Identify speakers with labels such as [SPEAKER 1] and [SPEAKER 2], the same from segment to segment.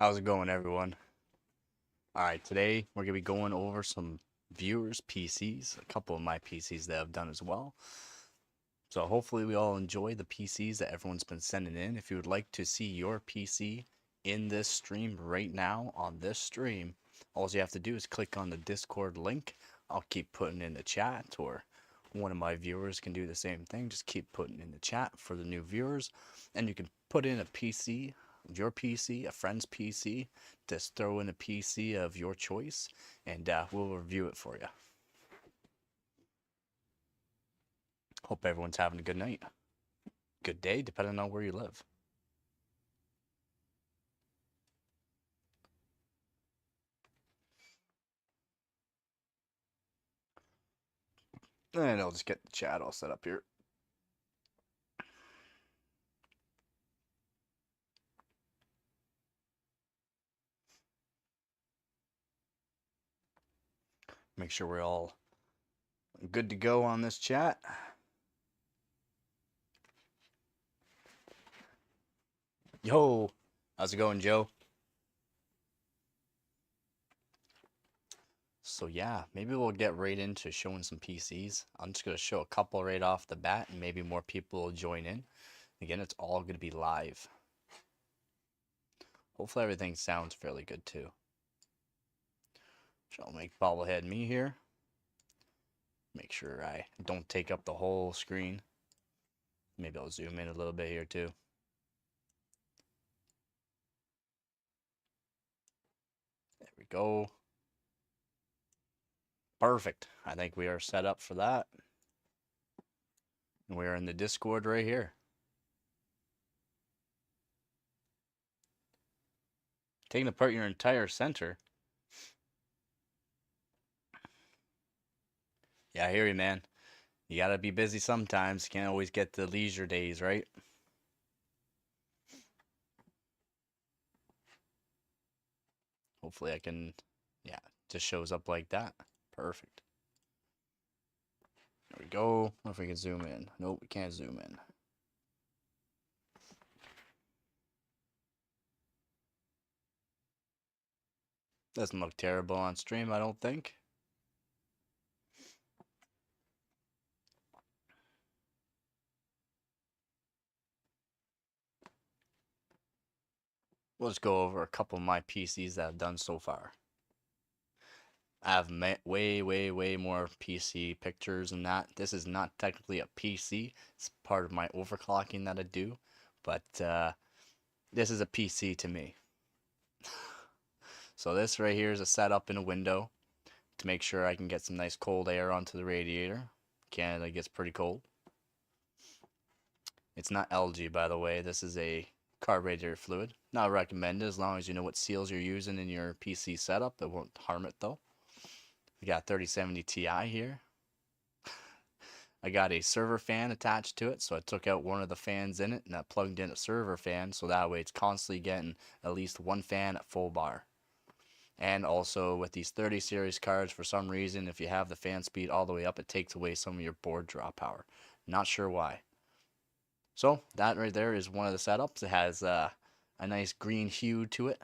[SPEAKER 1] How's it going, everyone? Alright, today we're going to be going over some viewers' PCs, a couple of my PCs that I've done as well. So hopefully we all enjoy the PCs that everyone's been sending in. If you would like to see your PC in this stream right now on this stream, all you have to do is click on the Discord link. I'll keep putting in the chat, or one of my viewers can do the same thing. Just keep putting in the chat for the new viewers, and you can put in a PC, your PC, a friend's PC. Just throw in a PC of your choice, and we'll review it for you. Hope everyone's having a good night. Good day, depending on where you live. And I'll just get the chat all set up here. Make sure we're all good to go on this chat. Yo, how's it going, Joe? So yeah, maybe we'll get right into showing some PCs. I'm just going to show a couple right off the bat, and maybe more people will join in. Again, it's all going to be live. Hopefully everything sounds fairly good too. So I'll make bobblehead me here. Make sure I don't take up the whole screen. Maybe I'll zoom in a little bit here too. There we go. Perfect. I think we are set up for that. And we're in the Discord right here. Taking apart your entire center. Yeah, I hear you, man. You gotta be busy sometimes. Can't always get the leisure days, right? Hopefully I can, yeah, just shows up like that. Perfect. There we go. I don't know if we can zoom in. Nope, we can't zoom in. Doesn't look terrible on stream, I don't think. We'll just go over a couple of my PCs that I've done so far. I have way more PC pictures than that. This is not technically a PC. It's part of my overclocking that I do. But this is a PC to me. So this right here is a setup in a window to make sure I can get some nice cold air onto the radiator. Canada gets pretty cold. It's not LG, by the way. This is a carburetor fluid. Not recommended as long as you know what seals you're using in your PC setup. It won't harm it though. We got 3070 Ti here. I got a server fan attached to it, so I took out one of the fans in it and I plugged in a server fan, so that way it's constantly getting at least one fan at full bar. And also with these 30 series cards, for some reason, if you have the fan speed all the way up, it takes away some of your board draw power. Not sure why. So that right there is one of the setups. It has a nice green hue to it.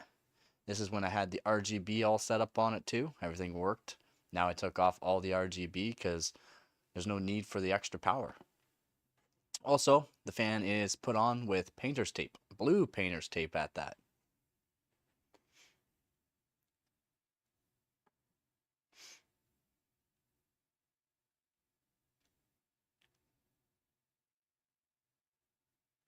[SPEAKER 1] This is when I had the RGB all set up on it too. Everything worked. Now I took off all the RGB because there's no need for the extra power. Also, the fan is put on with painter's tape. Blue painter's tape at that.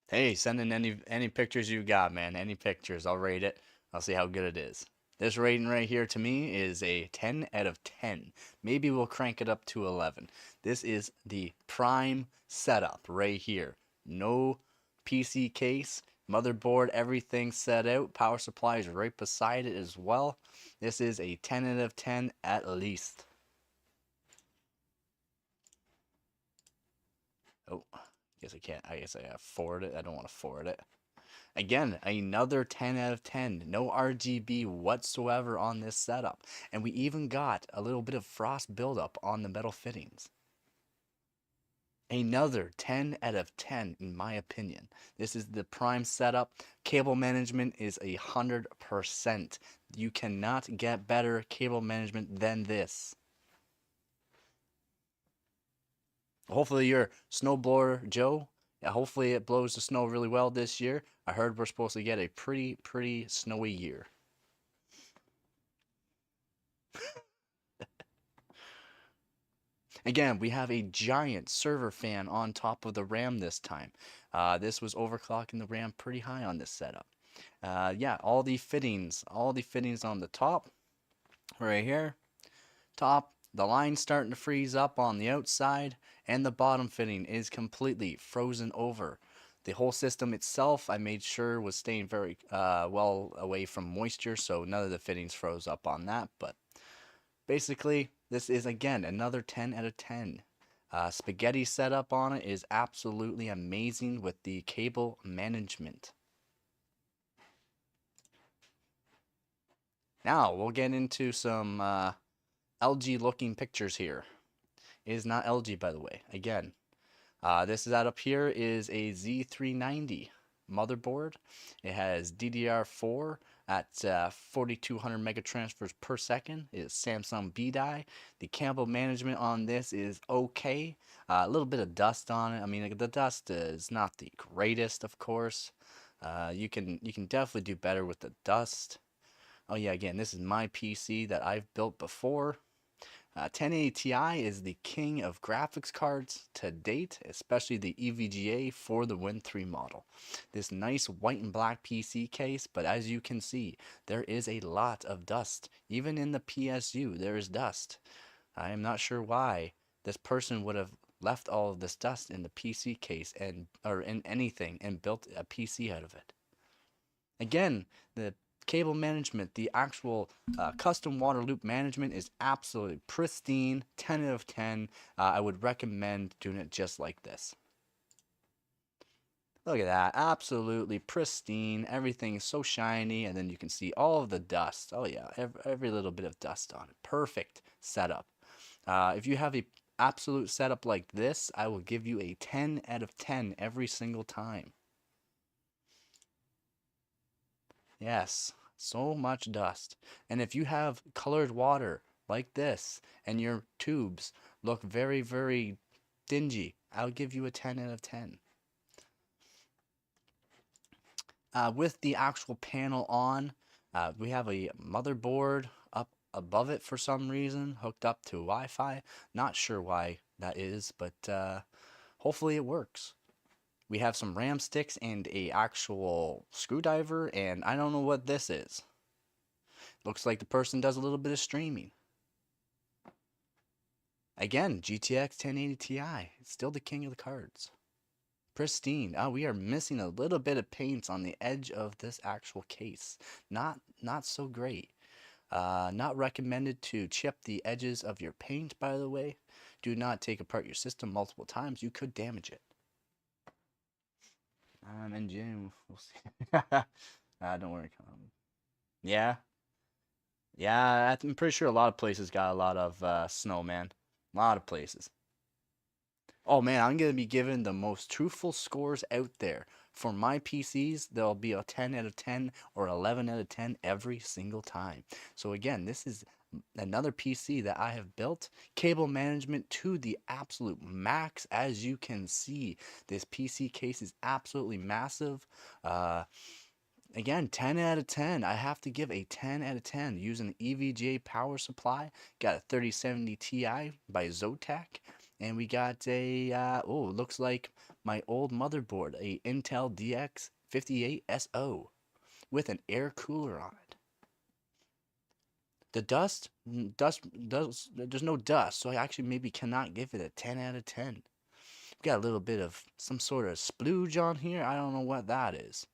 [SPEAKER 1] Hey, send in any pictures you got, man. Any pictures. I'll rate it. I'll see how good it is. This rating right here to me is a 10 out of 10. Maybe we'll crank it up to 11. This is the prime setup right here. No PC case, motherboard, everything set out. Power supply is right beside it as well. This is a 10 out of 10 at least. Oh, guess I can't. I guess I have forward it. I don't want to forward it. Again, another 10 out of 10. No RGB whatsoever on this setup. And we even got a little bit of frost buildup on the metal fittings. Another 10 out of 10 in my opinion. This is the prime setup. Cable management is 100%. You cannot get better cable management than this. Hopefully your snowblower, Joe, yeah, hopefully it blows the snow really well this year. I heard we're supposed to get a pretty snowy year. Again, we have a giant server fan on top of the RAM this time. This was overclocking the RAM pretty high on this setup. Yeah, all the fittings on the top, right here, top, the line's starting to freeze up on the outside, and the bottom fitting is completely frozen over. The whole system itself, I made sure was staying very well away from moisture, so none of the fittings froze up on that, but basically, this is again another 10 out of 10. Spaghetti setup on it is absolutely amazing with the cable management. Now we'll get into some LG looking pictures here. It is not LG, by the way. Again, this is up here is a Z390 motherboard. It has DDR4 at 4200 megatransfers per second. It's Samsung B-Die. The cable management on this is okay. A little bit of dust on it. I mean, the dust is not the greatest, of course. You can definitely do better with the dust. Oh yeah, again, this is my PC that I've built before. 1080 Ti is the king of graphics cards to date, especially the EVGA for the Win 3 model. This nice white and black PC case, but as you can see, there is a lot of dust. Even in the PSU, there is dust. I am not sure why this person would have left all of this dust in the PC case and or in anything and built a PC out of it. Again, the cable management, the actual custom water loop management is absolutely pristine, 10 out of 10. I would recommend doing it just like this. Look at that, absolutely pristine. Everything is so shiny, and then you can see all of the dust. Oh yeah, every little bit of dust on it. Perfect setup. If you have a absolute setup like this, I will give you a 10 out of 10 every single time. Yes, so much dust. And if you have colored water like this and your tubes look very dingy, I'll give you a 10 out of 10. With the actual panel on, we have a motherboard up above it for some reason, hooked up to Wi-Fi. Not sure why that is, but hopefully it works. We have some RAM sticks and a actual screwdriver, and I don't know what this is. Looks like the person does a little bit of streaming. Again, GTX 1080 Ti. It's still the king of the cards. Pristine. Oh, we are missing a little bit of paint on the edge of this actual case. Not so great. Not recommended to chip the edges of your paint, by the way. Do not take apart your system multiple times. You could damage it. In June, we'll see. Don't worry. Yeah, yeah. I'm pretty sure a lot of places got a lot of snow, man. A lot of places. Oh man, I'm gonna be giving the most truthful scores out there. For my PCs, there'll be a 10 out of 10 or 11 out of 10 every single time. So again, this is another PC that I have built. Cable management to the absolute max. As you can see, this PC case is absolutely massive. Again, 10 out of 10. I have to give a 10 out of 10 using the EVGA power supply. Got a 3070 Ti by Zotac. And we got a, looks like my old motherboard, a Intel DX 58SO with an air cooler on it. The there's no dust, so I actually maybe cannot give it a 10 out of 10. We got a little bit of some sort of splooge on here. I don't know what that is.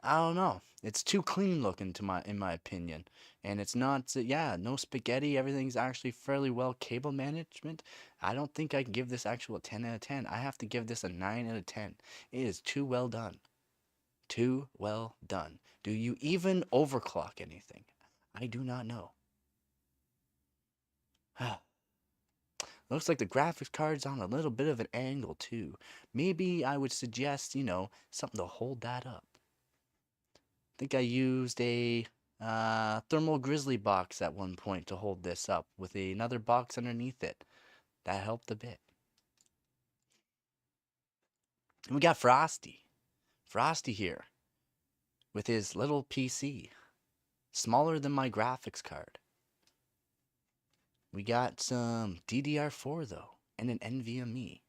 [SPEAKER 1] I don't know. It's too clean looking in my opinion. And it's not yeah, no spaghetti. Everything's actually fairly well cable management. I don't think I can give this actual 10 out of 10. I have to give this a 9 out of 10. It is too well done. Too well done. Do you even overclock anything? I do not know. Looks like the graphics card's on a little bit of an angle too. Maybe I would suggest, something to hold that up. I think I used a thermal grizzly box at one point to hold this up with another box underneath it. That helped a bit. And we got Frosty. Frosty here with his little PC. Smaller than my graphics card. We got some DDR4 though, and an NVMe.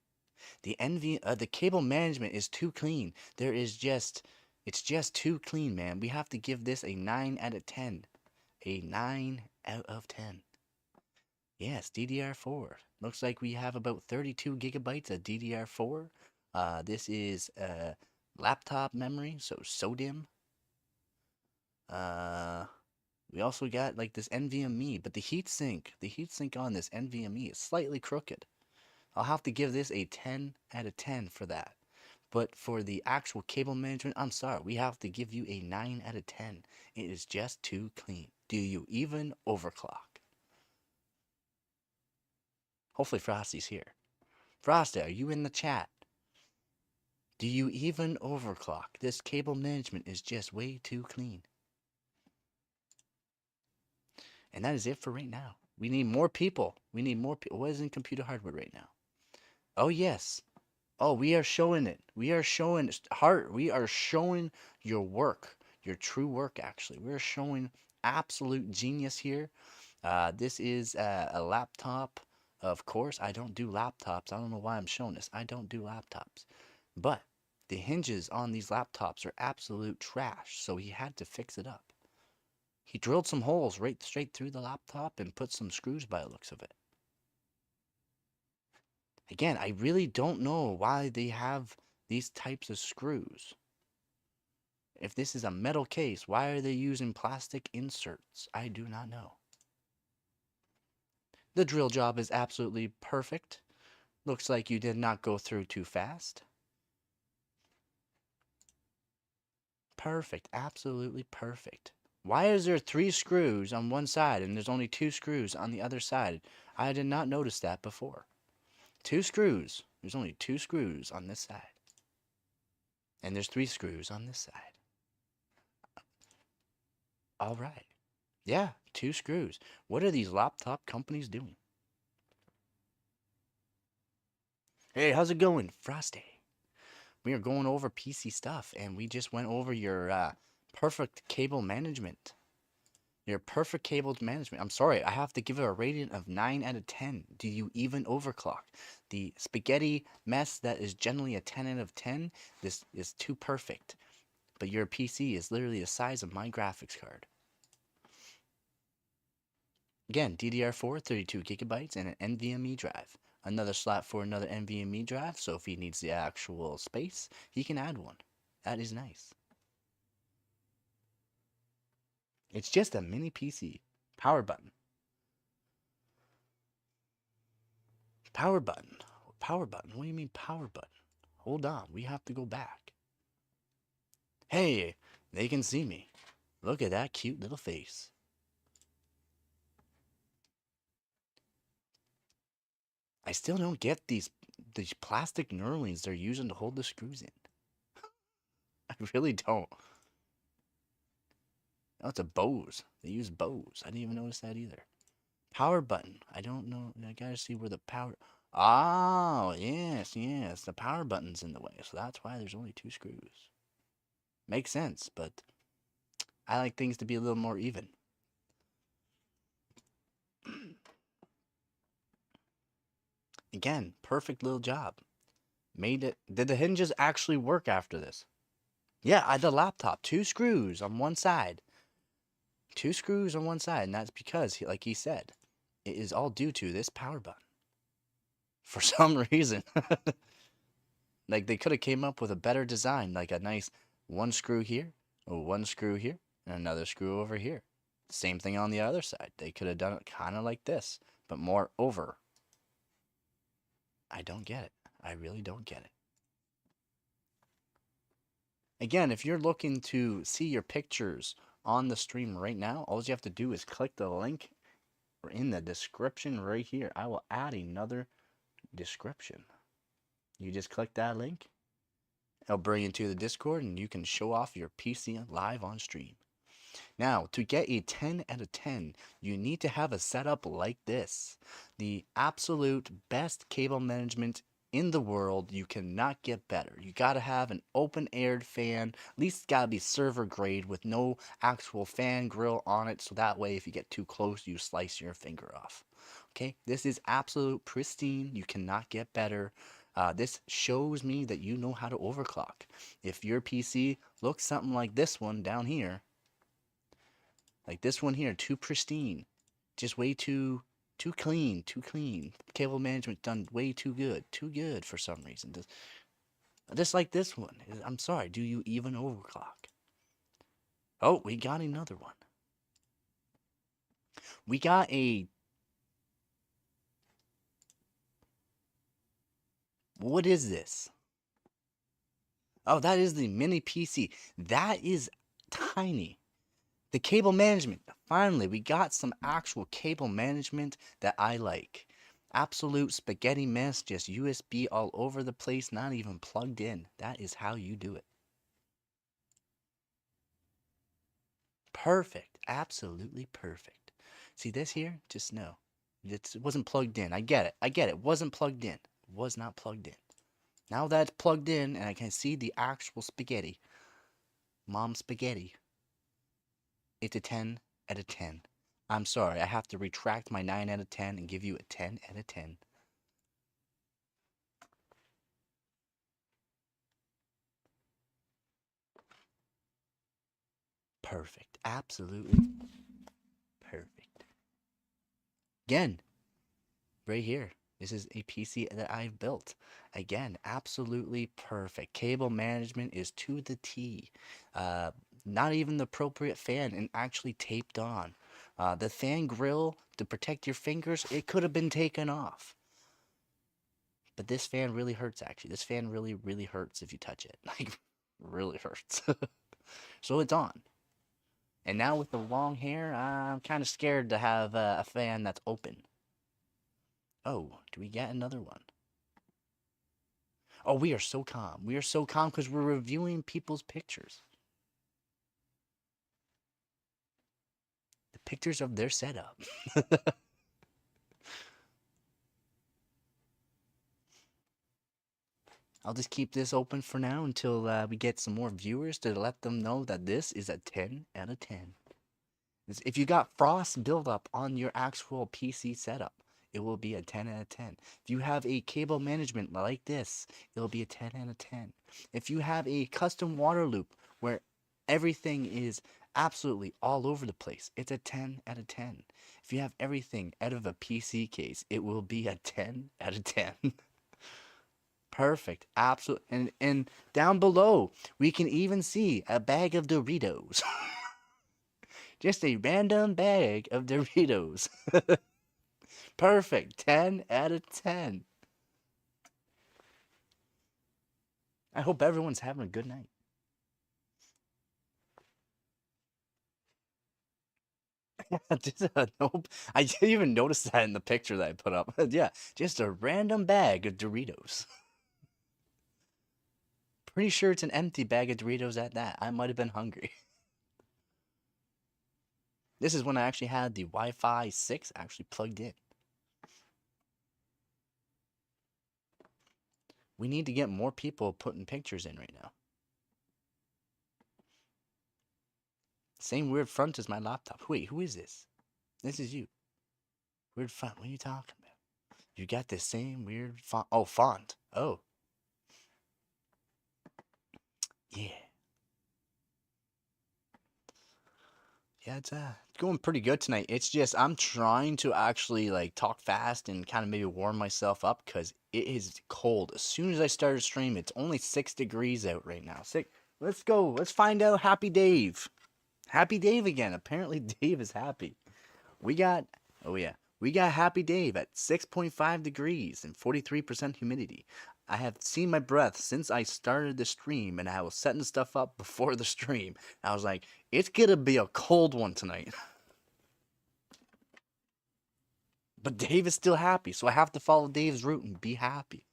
[SPEAKER 1] The cable management is too clean. It's just too clean, man. We have to give this a 9 out of 10. A 9 out of 10. Yes, DDR4. Looks like we have about 32 gigabytes of DDR4. This is laptop memory, so SODIMM. We also got like this NVMe, but the heatsink on this NVMe is slightly crooked. I'll have to give this a 10 out of 10 for that. But for the actual cable management, I'm sorry, we have to give you a 9 out of 10. It is just too clean. Do you even overclock? Hopefully Frosty's here. Frosty, are you in the chat? Do you even overclock? This cable management is just way too clean. And that is it for right now. We need more people. We need more people. What is in computer hardware right now? Oh, yes. Oh, we are showing it. We are showing your work, your true work, actually. We're showing absolute genius here. This is a laptop. Of course, I don't do laptops. I don't know why I'm showing this. I don't do laptops. But the hinges on these laptops are absolute trash, so he had to fix it up. He drilled some holes right straight through the laptop and put some screws by the looks of it. Again, I really don't know why they have these types of screws. If this is a metal case, why are they using plastic inserts? I do not know. The drill job is absolutely perfect. Looks like you did not go through too fast. Perfect, absolutely perfect. Why is there 3 screws on one side and there's only 2 screws on the other side? I did not notice that before. 2 screws. There's only 2 screws on this side. And there's 3 screws on this side. All right. Yeah, 2 screws. What are these laptop companies doing? Hey, how's it going, Frosty? We are going over PC stuff, and we just went over your perfect cable management. Your perfect cable management. I'm sorry, I have to give it a rating of 9 out of 10. Do you even overclock? The spaghetti mess that is generally a 10 out of 10, this is too perfect. But your PC is literally the size of my graphics card. Again, DDR4, 32 gigabytes, and an NVMe drive. Another slot for another NVMe drive, so if he needs the actual space, he can add one. That is nice. It's just a mini PC. Power button. Power button. Power button. What do you mean power button? Hold on. We have to go back. Hey, they can see me. Look at that cute little face. I still don't get these plastic knurlings they're using to hold the screws in. I really don't. Oh, it's a Bose. They use Bose. I didn't even notice that either. Power button. I don't know. I gotta see where the power... Oh, yes, yes. The power button's in the way, so that's why there's only 2 screws. Makes sense, but I like things to be a little more even. Again, perfect little job. Made it. Did the hinges actually work after this? Yeah, I had the laptop. 2 screws on one side. 2 screws on one side, and that's because, like he said, it is all due to this power button. For some reason. Like, they could have came up with a better design, like a nice 1 screw here, or 1 screw here, and another screw over here. Same thing on the other side. They could have done it kind of like this, but more over. I don't get it. I really don't get it. Again, if you're looking to see your pictures on the stream right now, all you have to do is click the link or in the description right here. I will add another description. You just click that link. It'll bring you to the Discord and you can show off your PC live on stream. Now, to get a 10 out of 10, you need to have a setup like this. The absolute best cable management in the world. You cannot get better. You gotta have an open-aired fan. At least it's gotta be server grade with no actual fan grill on it, so that way if you get too close, you slice your finger off. Okay, this is absolute pristine. You cannot get better. This shows me that you know how to overclock. If your PC looks something like this one down here, like this one here, too pristine, just way too clean, too clean. Cable management done way too good for some reason. Just like this one. I'm sorry, do you even overclock? Oh, we got another one. We got a... What is this? Oh, that is the mini PC. That is tiny. The cable management. Finally, we got some actual cable management that I like. Absolute spaghetti mess, just USB all over the place, not even plugged in. That is how you do it. Perfect. Absolutely perfect. See this here? Just know. It wasn't plugged in. I get it. I get it. Wasn't plugged in. Was not plugged in. Now that's plugged in and I can see the actual spaghetti. Mom spaghetti. It's a 10 out of 10. I'm sorry, I have to retract my 9 out of 10 and give you a 10 out of 10. Perfect. Absolutely perfect. Again, right here. This is a PC that I've built. Again, absolutely perfect. Cable management is to the T. Not even the appropriate fan and actually taped on. The fan grill to protect your fingers, it could have been taken off. But this fan really hurts actually. This fan really, really hurts if you touch it. Like, really hurts. So it's on. And now with the long hair, I'm kind of scared to have a fan that's open. Oh, do we get another one? Oh, we are so calm. We are so calm because we're reviewing people's pictures. The pictures of their setup. I'll just keep this open for now until we get some more viewers to let them know that this is a 10 out of 10. If you got frost buildup on your actual PC setup, it will be a 10 out of 10. If you have a cable management like this, it'll be a 10 out of 10. If you have a custom water loop where everything is absolutely all over the place, it's a 10 out of 10. If you have everything out of a PC case, it will be a 10 out of 10. Perfect. Absolute. And down below, we can even see a bag of Doritos. Just a random bag of Doritos. Perfect. 10 out of 10. I hope everyone's having a good night. Nope. I didn't even notice that in the picture that I put up. Yeah, just a random bag of Doritos. Pretty sure it's an empty bag of Doritos at that. I might have been hungry. This is when I actually had the Wi-Fi 6 actually plugged in. We need to get more people putting pictures in right now. Same weird front as my laptop. Wait, who is this? This is you. Weird font. What are you talking about? You got the same weird font. Oh, font. Oh. Yeah. Yeah, it's going pretty good tonight. It's just I'm trying to actually like talk fast and kind of maybe warm myself up because it is cold. As soon as I started stream, it's only 6 degrees out right now. Sick. Let's go. Let's find out Happy Dave. Happy Dave again. Apparently Dave is happy. We got, oh yeah, we got Happy Dave at 6.5 degrees and 43% humidity. I have seen my breath since I started the stream and I was setting stuff up before the stream. I was like, it's gonna be a cold one tonight. But Dave is still happy, so I have to follow Dave's route and be happy.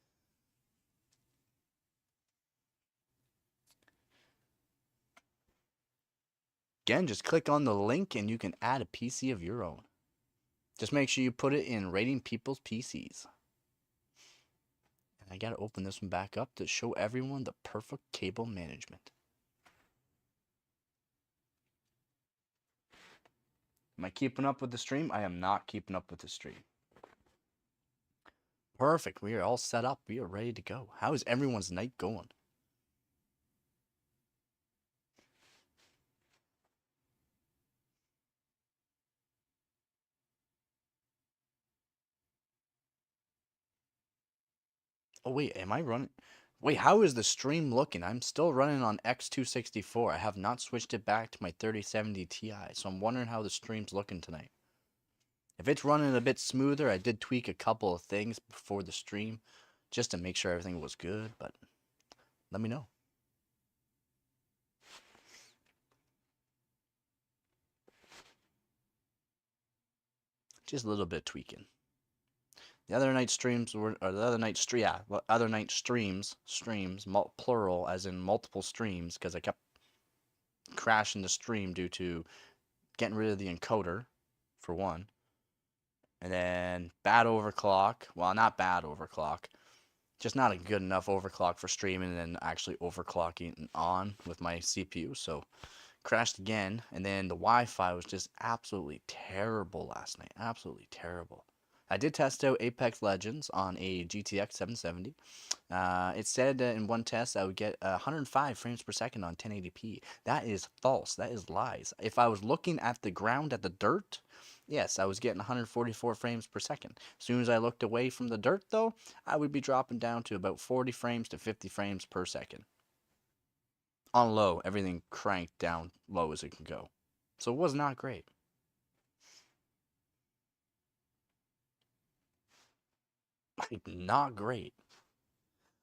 [SPEAKER 1] Again, just click on the link and you can add a PC of your own. Just make sure you put it in rating people's PCs. And I gotta open this one back up to show everyone the perfect cable management. Am I keeping up with the stream? I am not keeping up with the stream. Perfect. We are all set up. We are ready to go. How is everyone's night going? Oh, wait, am I running? Wait, how is the stream looking? I'm still running on X264. I have not switched it back to my 3070 Ti, so I'm wondering how the stream's looking tonight. If it's running a bit smoother, I did tweak a couple of things before the stream just to make sure everything was good, but let me know. Just a little bit of tweaking. The other night streams were, or the other night streams, plural, as in multiple streams, because I kept crashing the stream due to getting rid of the encoder, for one. And then bad overclock. Well, not bad overclock. Just not a good enough overclock for streaming and actually overclocking on with my CPU. So crashed again. And then the Wi-Fi was just absolutely terrible last night. Absolutely terrible. I did test out Apex Legends on a GTX 770. It said in one test I would get 105 frames per second on 1080p. That is false. That is lies. If I was looking at the ground, at the dirt, yes, I was getting 144 frames per second. As soon as I looked away from the dirt, though, I would be dropping down to about 40 frames to 50 frames per second. On low, everything cranked down low as it can go. So it was not great. Not great.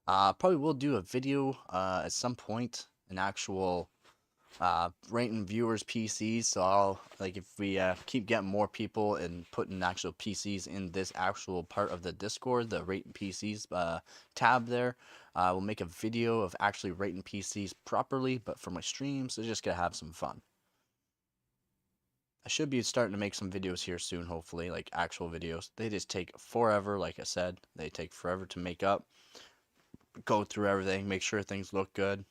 [SPEAKER 1] Probably will do a video at some point, an actual rating viewers PCs. So I'll, like, if we keep getting more people and putting actual PCs in this actual part of the Discord, the rating PCs tab there, we'll make a video of actually rating PCs properly, but for my streams, so just gonna have some fun. I should be starting to make some videos here soon, hopefully, like actual videos. They just take forever, like I said. They take forever to make up. Go through everything, make sure things look good.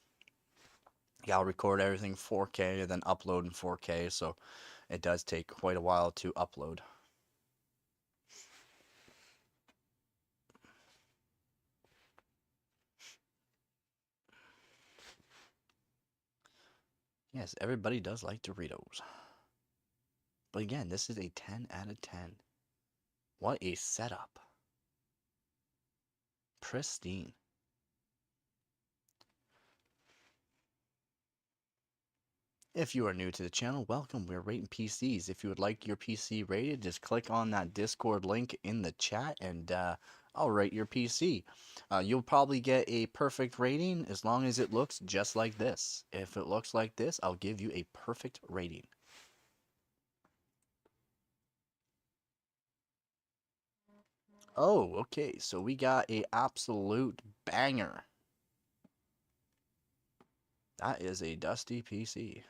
[SPEAKER 1] I'll record everything 4K and then upload in 4K, so it does take quite a while to upload. Yes, everybody does like Doritos. But again, this is a 10 out of 10. What a setup. Pristine. If you are new to the channel, welcome. We're rating PCs. If you would like your PC rated, just click on that Discord link in the chat and I'll rate your PC. You'll probably get a perfect rating as long as it looks just like this. If it looks like this, I'll give you a perfect rating. Oh, okay. So we got a absolute banger. That is a dusty PC.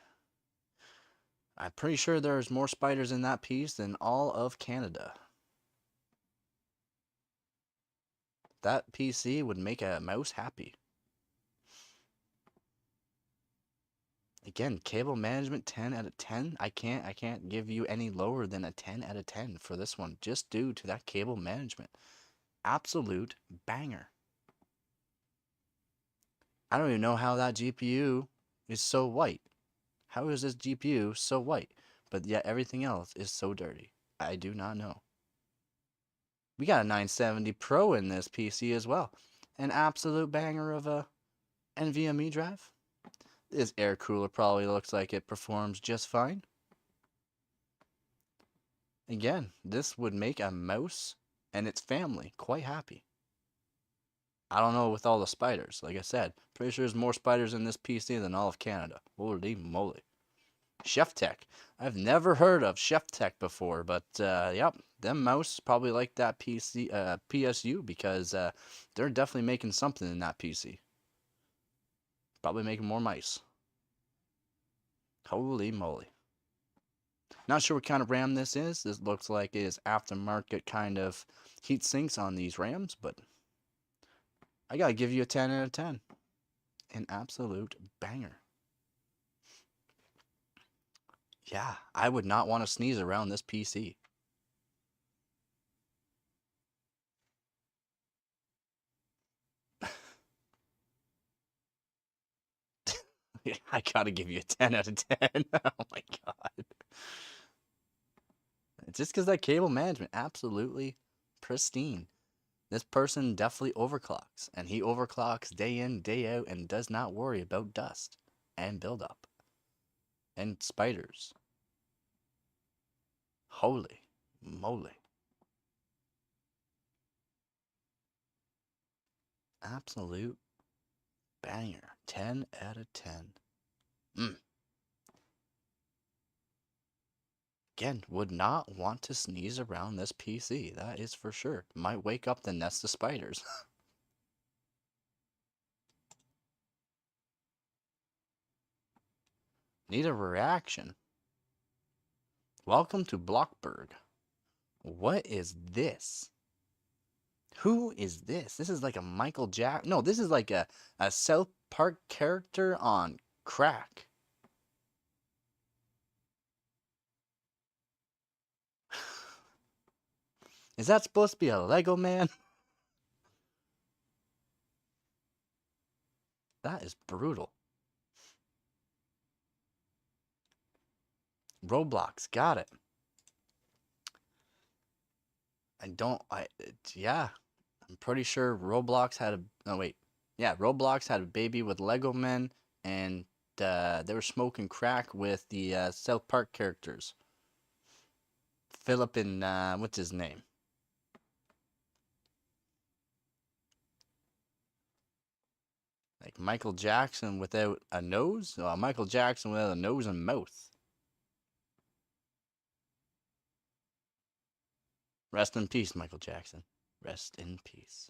[SPEAKER 1] I'm pretty sure there's more spiders in that piece than all of Canada. That PC would make a mouse happy. Again, cable management 10 out of 10. I can't give you any lower than a 10 out of 10 for this one, just due to that cable management. Absolute banger. I don't even know how that GPU is so white. How is this GPU so white, but yet everything else is so dirty? I do not know. We got a 970 Pro in this PC as well. An absolute banger of a NVMe drive. This air cooler probably looks like it performs just fine. Again, this would make a mouse and its family quite happy. I don't know with all the spiders. Like I said, pretty sure there's more spiders in this PC than all of Canada. Holy moly. Chef Tech. I've never heard of Chef Tech before, but yep, them mouse probably like that PSU because they're definitely making something in that PC. Probably making more mice. Holy moly. Not sure what kind of RAM this is. This looks like it is aftermarket kind of heat sinks on these RAMs, but I gotta give you a 10 out of 10. An absolute banger. Yeah, I would not want to sneeze around this PC. I gotta give you a 10 out of 10. Oh my god. It's just because that cable management, absolutely pristine. This person definitely overclocks, and he overclocks day in, day out, and does not worry about dust and buildup and spiders. Holy moly. Absolute banger. 10 out of 10. Mm. Again, would not want to sneeze around this PC. That is for sure. Might wake up the nest of spiders. Need a reaction. Welcome to Blockberg. What is this? Who is this? This is like a Michael Jack. No, this is like a South Park character on crack. Is that supposed to be a Lego man? That is brutal. Roblox, got it. Yeah. I'm pretty sure Roblox had a, no wait. Yeah, Roblox had a baby with Lego men, and they were smoking crack with the South Park characters. Philip and, what's his name? Like Michael Jackson without a nose? Michael Jackson without a nose and mouth. Rest in peace, Michael Jackson. Rest in peace.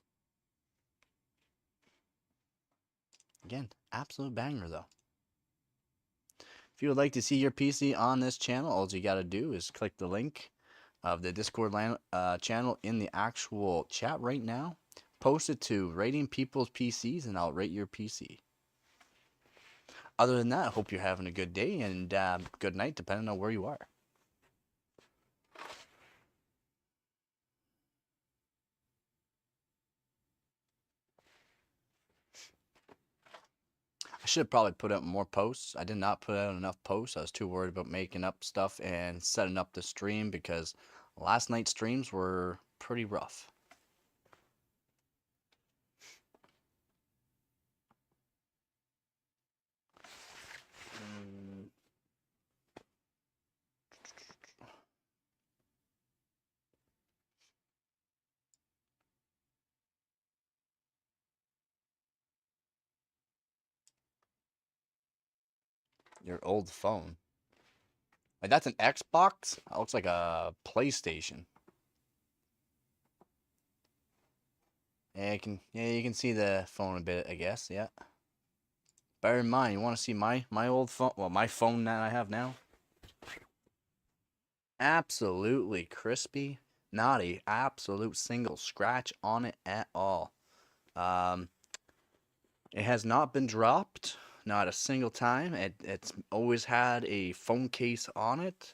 [SPEAKER 1] Again, absolute banger though. If you would like to see your PC on this channel, all you gotta do is click the link of the Discord channel in the actual chat right now. Post it to rating people's PCs and I'll rate your PC. Other than that, I hope you're having a good day and good night, depending on where you are. I should have probably put out more posts. I did not put out enough posts. I was too worried about making up stuff and setting up the stream because last night's streams were pretty rough. Your old phone. Like that's an Xbox? That looks like a PlayStation. Yeah, you can see the phone a bit, I guess, yeah. Bear in mind, you want to see my old phone, well, my phone that I have now? Absolutely crispy, not a absolute single scratch on it at all. It has not been dropped, not a single time. It's always had a phone case on it.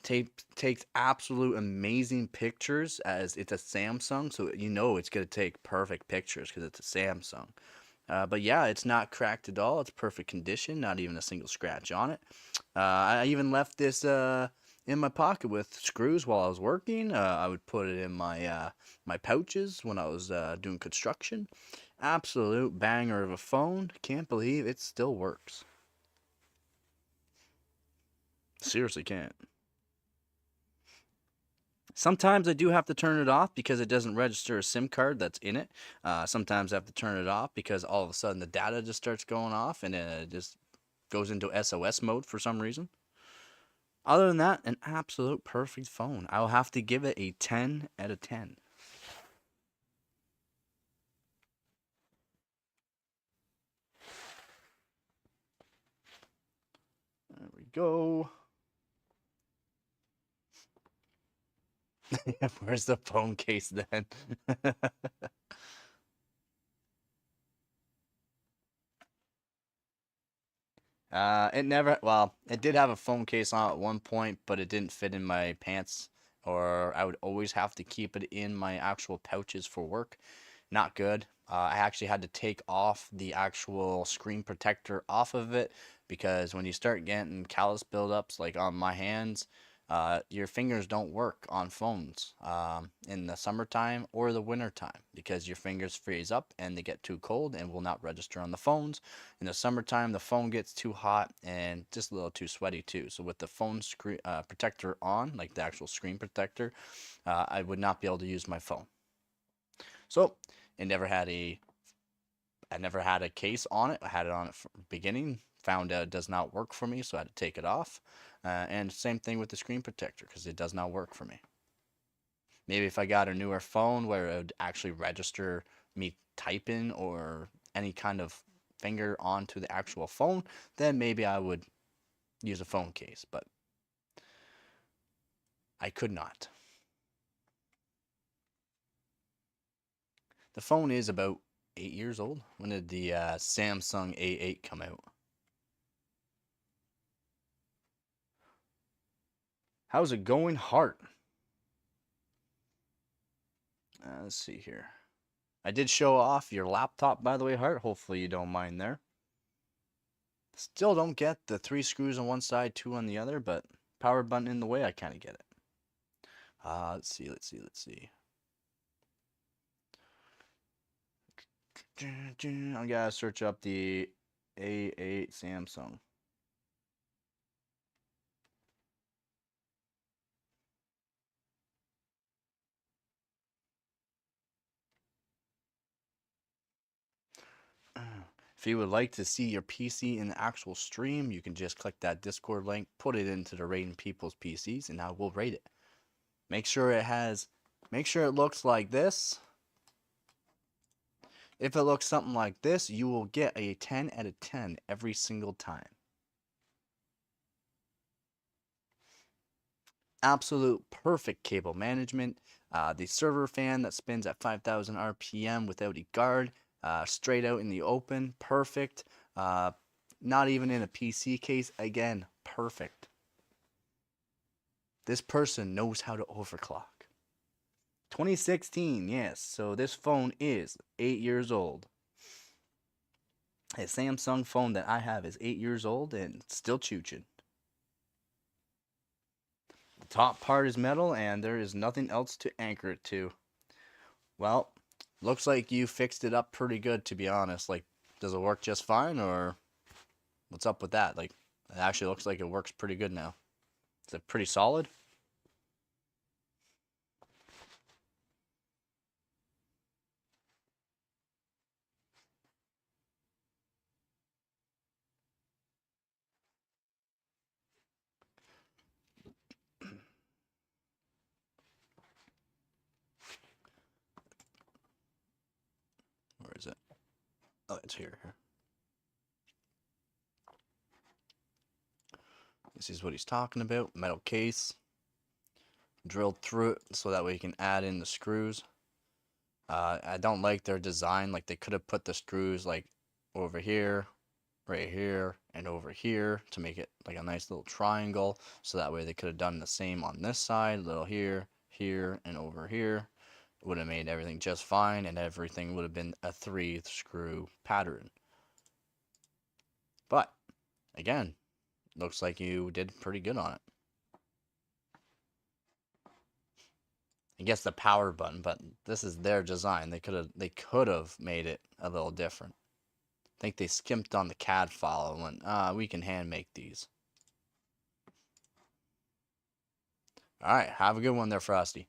[SPEAKER 1] Takes absolute amazing pictures as it's a Samsung, so you know it's gonna take perfect pictures because it's a Samsung. But yeah, it's not cracked at all. It's perfect condition, not even a single scratch on it. I even left this in my pocket with screws while I was working. I would put it in my pouches when I was doing construction. Absolute banger of a phone. Can't believe it still works. Seriously can't. Sometimes I do have to turn it off because it doesn't register a SIM card that's in it. Sometimes I have to turn it off because all of a sudden the data just starts going off and it just goes into SOS mode for some reason. Other than that, an absolute perfect phone. I'll have to give it a 10 out of 10. There we go. Where's the phone case then? It never, well, it did have a phone case on at one point, but it didn't fit in my pants, or I would always have to keep it in my actual pouches for work. Not good. I actually had to take off the actual screen protector off of it because when you start getting callus buildups like on my hands, your fingers don't work on phones in the summertime or the wintertime because your fingers freeze up and they get too cold and will not register on the phones. In the summertime, the phone gets too hot and just a little too sweaty too. So with the phone screen protector on, like the actual screen protector, I would not be able to use my phone. So it never had a I never had a case on it. I had it on it from the beginning. Found out it does not work for me, so I had to take it off. And same thing with the screen protector because it does not work for me. Maybe if I got a newer phone where it would actually register me typing or any kind of finger onto the actual phone, then maybe I would use a phone case, but I could not. The phone is about 8 years old. When did the Samsung A8 come out? How's it going, Heart? Let's see here. I did show off your laptop, by the way, Heart. Hopefully you don't mind there. Still don't get the 3 screws on one side, 2 on the other, but power button in the way, I kind of get it. Let's see. I gotta search up the A8 Samsung. If you would like to see your PC in the actual stream, you can just click that Discord link, put it into the rating people's PCs, and I will rate it. Make sure it looks like this. If it looks something like this, you will get a 10 out of 10 every single time. Absolute perfect cable management. The server fan that spins at 5,000 RPM without a guard. Straight out in the open. Perfect. Not even in a PC case. Again, perfect. This person knows how to overclock. 2016, yes. So this phone is 8 years old. A Samsung phone that I have is 8 years old and still chooching. The top part is metal and there is nothing else to anchor it to. Well, looks like you fixed it up pretty good, to be honest. Like, does it work just fine or what's up with that? Like, it actually looks like it works pretty good now. Is it pretty solid? Where is it? Oh, it's here. This is what he's talking about. Metal case. Drilled through it so that way you can add in the screws. I don't like their design. Like, they could have put the screws like over here, right here, and over here to make it like a nice little triangle. So that way they could have done the same on this side, a little here, here, and over here. It would have made everything just fine, and everything would have been a 3 screw pattern. But again, looks like you did pretty good on it. I guess the power button, but this is their design. They could have made it a little different. I think they skimped on the CAD file and went, we can hand make these. Alright, have a good one there, Frosty.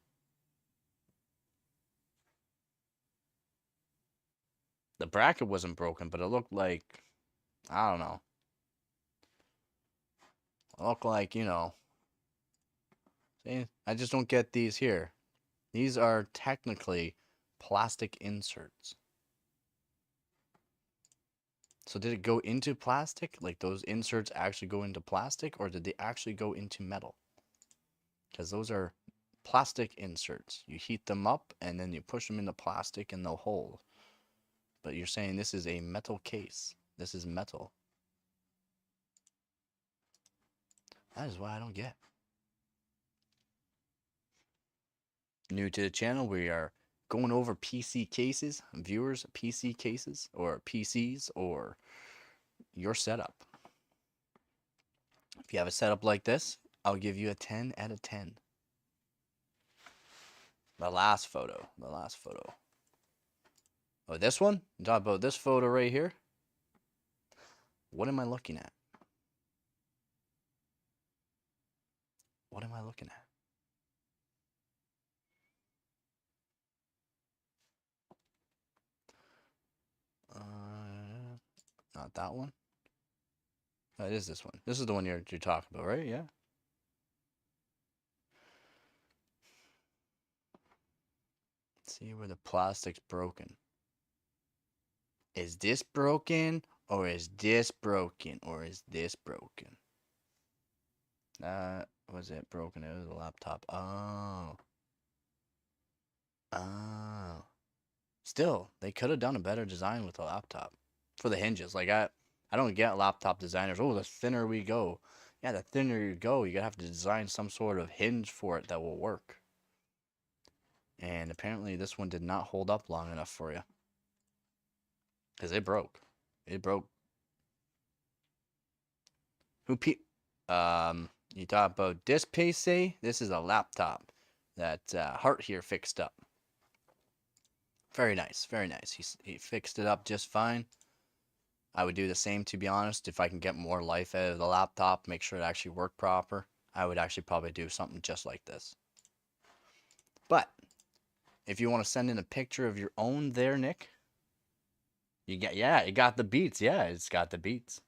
[SPEAKER 1] The bracket wasn't broken, but it looked like, I don't know. look like, you know, see, I just don't get these here. These are technically plastic inserts. So did it go into plastic? Like those inserts actually go into plastic, or did they actually go into metal? Because those are plastic inserts. You heat them up and then you push them into plastic and they'll hold. But you're saying this is a metal case. This is metal. That is what I don't get. New to the channel, we are going over PC cases, viewers, PC cases, or PCs, or your setup. If you have a setup like this, I'll give you a 10 out of 10. The last photo. Oh, this one? You talk about this photo right here? What am I looking at? What am I looking at? Not that one. Oh, it is this one. This is the one you're talking about, right? Yeah. Let's see where the plastic's broken. Is this broken? Or is this broken? Or is this broken? Was it broken? It was a laptop. Oh. Oh. Still, they could have done a better design with a laptop. For the hinges. Like, I don't get laptop designers. Oh, the thinner we go. Yeah, the thinner you go, you're gonna have to design some sort of hinge for it that will work. And apparently this one did not hold up long enough for you. Because it broke. It broke. You talk about this PC? This is a laptop that Hart here fixed up. Very nice, very nice. He fixed it up just fine. I would do the same, to be honest. If I can get more life out of the laptop, make sure it actually worked proper, I would actually probably do something just like this. But if you want to send in a picture of your own there, Nick, yeah, it got the beats. Yeah, it's got the beats.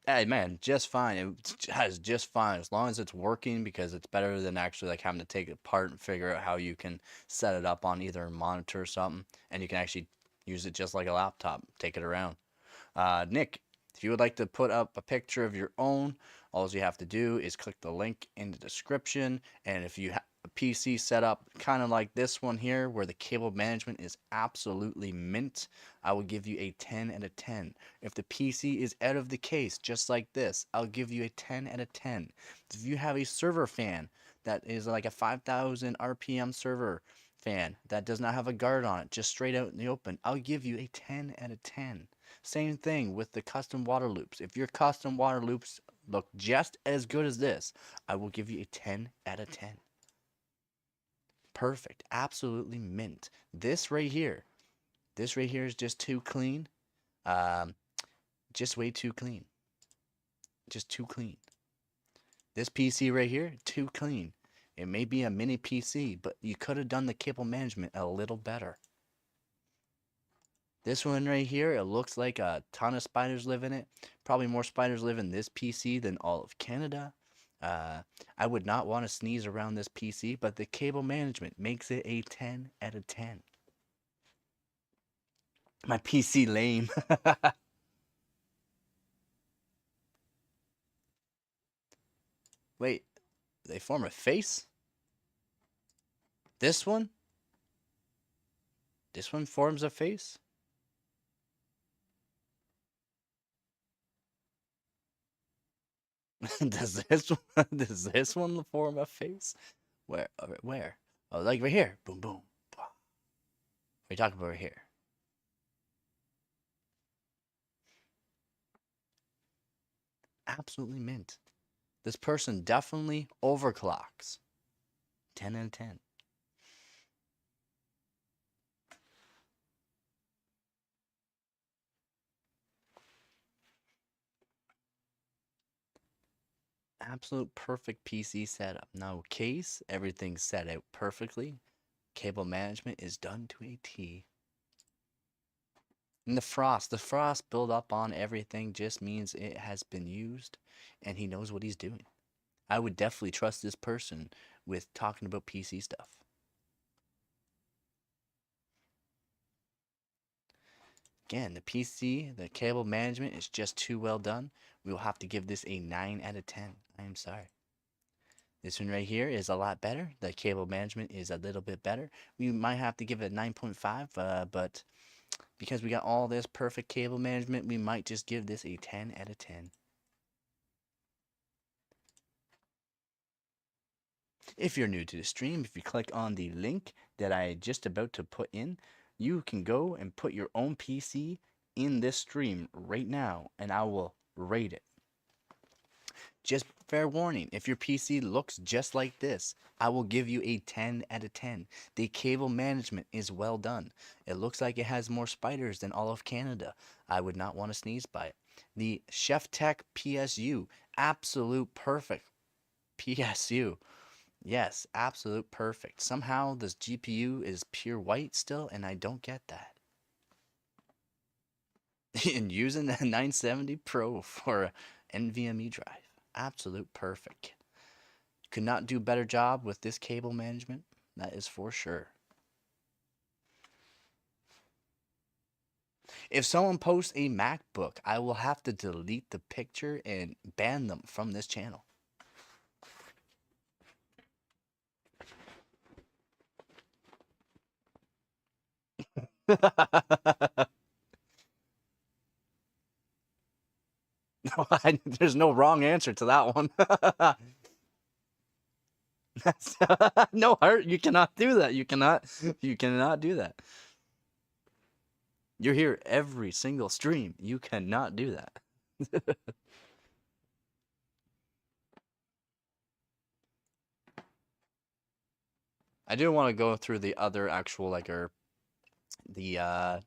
[SPEAKER 1] Hey man, just fine. It has just fine as long as it's working, because it's better than actually like having to take it apart and figure out how you can set it up on either a monitor or something, and you can actually use it just like a laptop. Take it around. Nick, if you would like to put up a picture of your own, all you have to do is click the link in the description. And if you have a PC set up kind of like this one here, where the cable management is absolutely mint, I will give you a 10 out of 10. If the PC is out of the case, just like this, I'll give you a 10 out of 10. If you have a server fan that is like a 5,000 RPM server fan that does not have a guard on it, just straight out in the open, I'll give you a 10 out of 10. Same thing with the custom water loops. If your custom water loops look just as good as this, I will give you a 10 out of 10. Perfect. Absolutely mint. This right here is just too clean. Just way too clean. Just too clean. This PC right here, too clean. It may be a mini PC, but you could have done the cable management a little better. This one right here, it looks like a ton of spiders live in it. Probably more spiders live in this PC than all of Canada. I would not want to sneeze around this PC, but the cable management makes it a 10 out of 10. My PC lame. Wait, they form a face? This one? This one forms a face? does this one form a face? Where? Where? Oh, like right here. Boom, boom. What are you talking about right here? Absolutely mint. This person definitely overclocks. 10 out of 10. Absolute perfect PC setup. No case, everything's set out perfectly. Cable management is done to a T. And the frost build up on everything just means it has been used and he knows what he's doing. I would definitely trust this person with talking about PC stuff. Again, the PC, the cable management is just too well done. We will have to give this a 9 out of 10. I am sorry. This one right here is a lot better. The cable management is a little bit better. We might have to give it a 9.5, but because we got all this perfect cable management, we might just give this a 10 out of 10. If you're new to the stream, if you click on the link that I just about to put in, you can go and put your own PC in this stream right now, and I will rate it. Just fair warning, if your PC looks just like this, I will give you a 10 out of 10. The cable management is well done. It looks like it has more spiders than all of Canada. I would not want to sneeze by it. The Chef Tech PSU, absolute perfect PSU. Yes, absolute perfect. Somehow this GPU is pure white still, and I don't get that. And using the 970 Pro for NVMe drive. Absolute perfect. Could not do better job with this cable management. That is for sure. If someone posts a MacBook, I will have to delete the picture and ban them from this channel. No, there's no wrong answer to that one. No, Hart, you cannot do that. You cannot do that. You're here every single stream. You cannot do that. I do want to go through the other actual the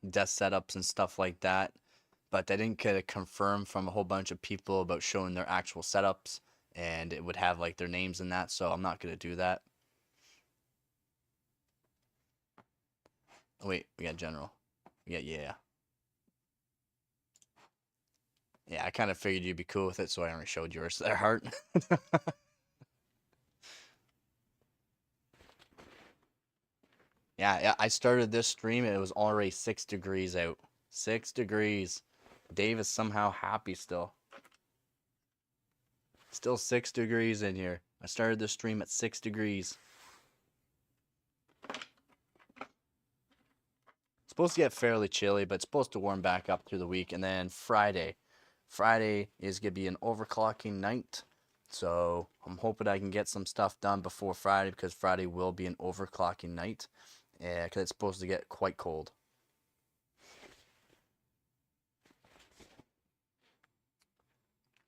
[SPEAKER 1] desk setups and stuff like that, but I didn't get a confirm from a whole bunch of people about showing their actual setups, and it would have like their names in that, so I'm not gonna do that. Oh, wait, we got general. We got yeah. Yeah, I kind of figured you'd be cool with it, so I only showed yours there, Heart. Yeah, I started this stream and it was already 6 degrees out. 6 degrees. Dave is somehow happy still. Still 6 degrees in here. I started this stream at 6 degrees. It's supposed to get fairly chilly, but it's supposed to warm back up through the week. And then Friday. Friday is going to be an overclocking night. So I'm hoping I can get some stuff done before Friday because Friday will be an overclocking night. Because it's supposed to get quite cold.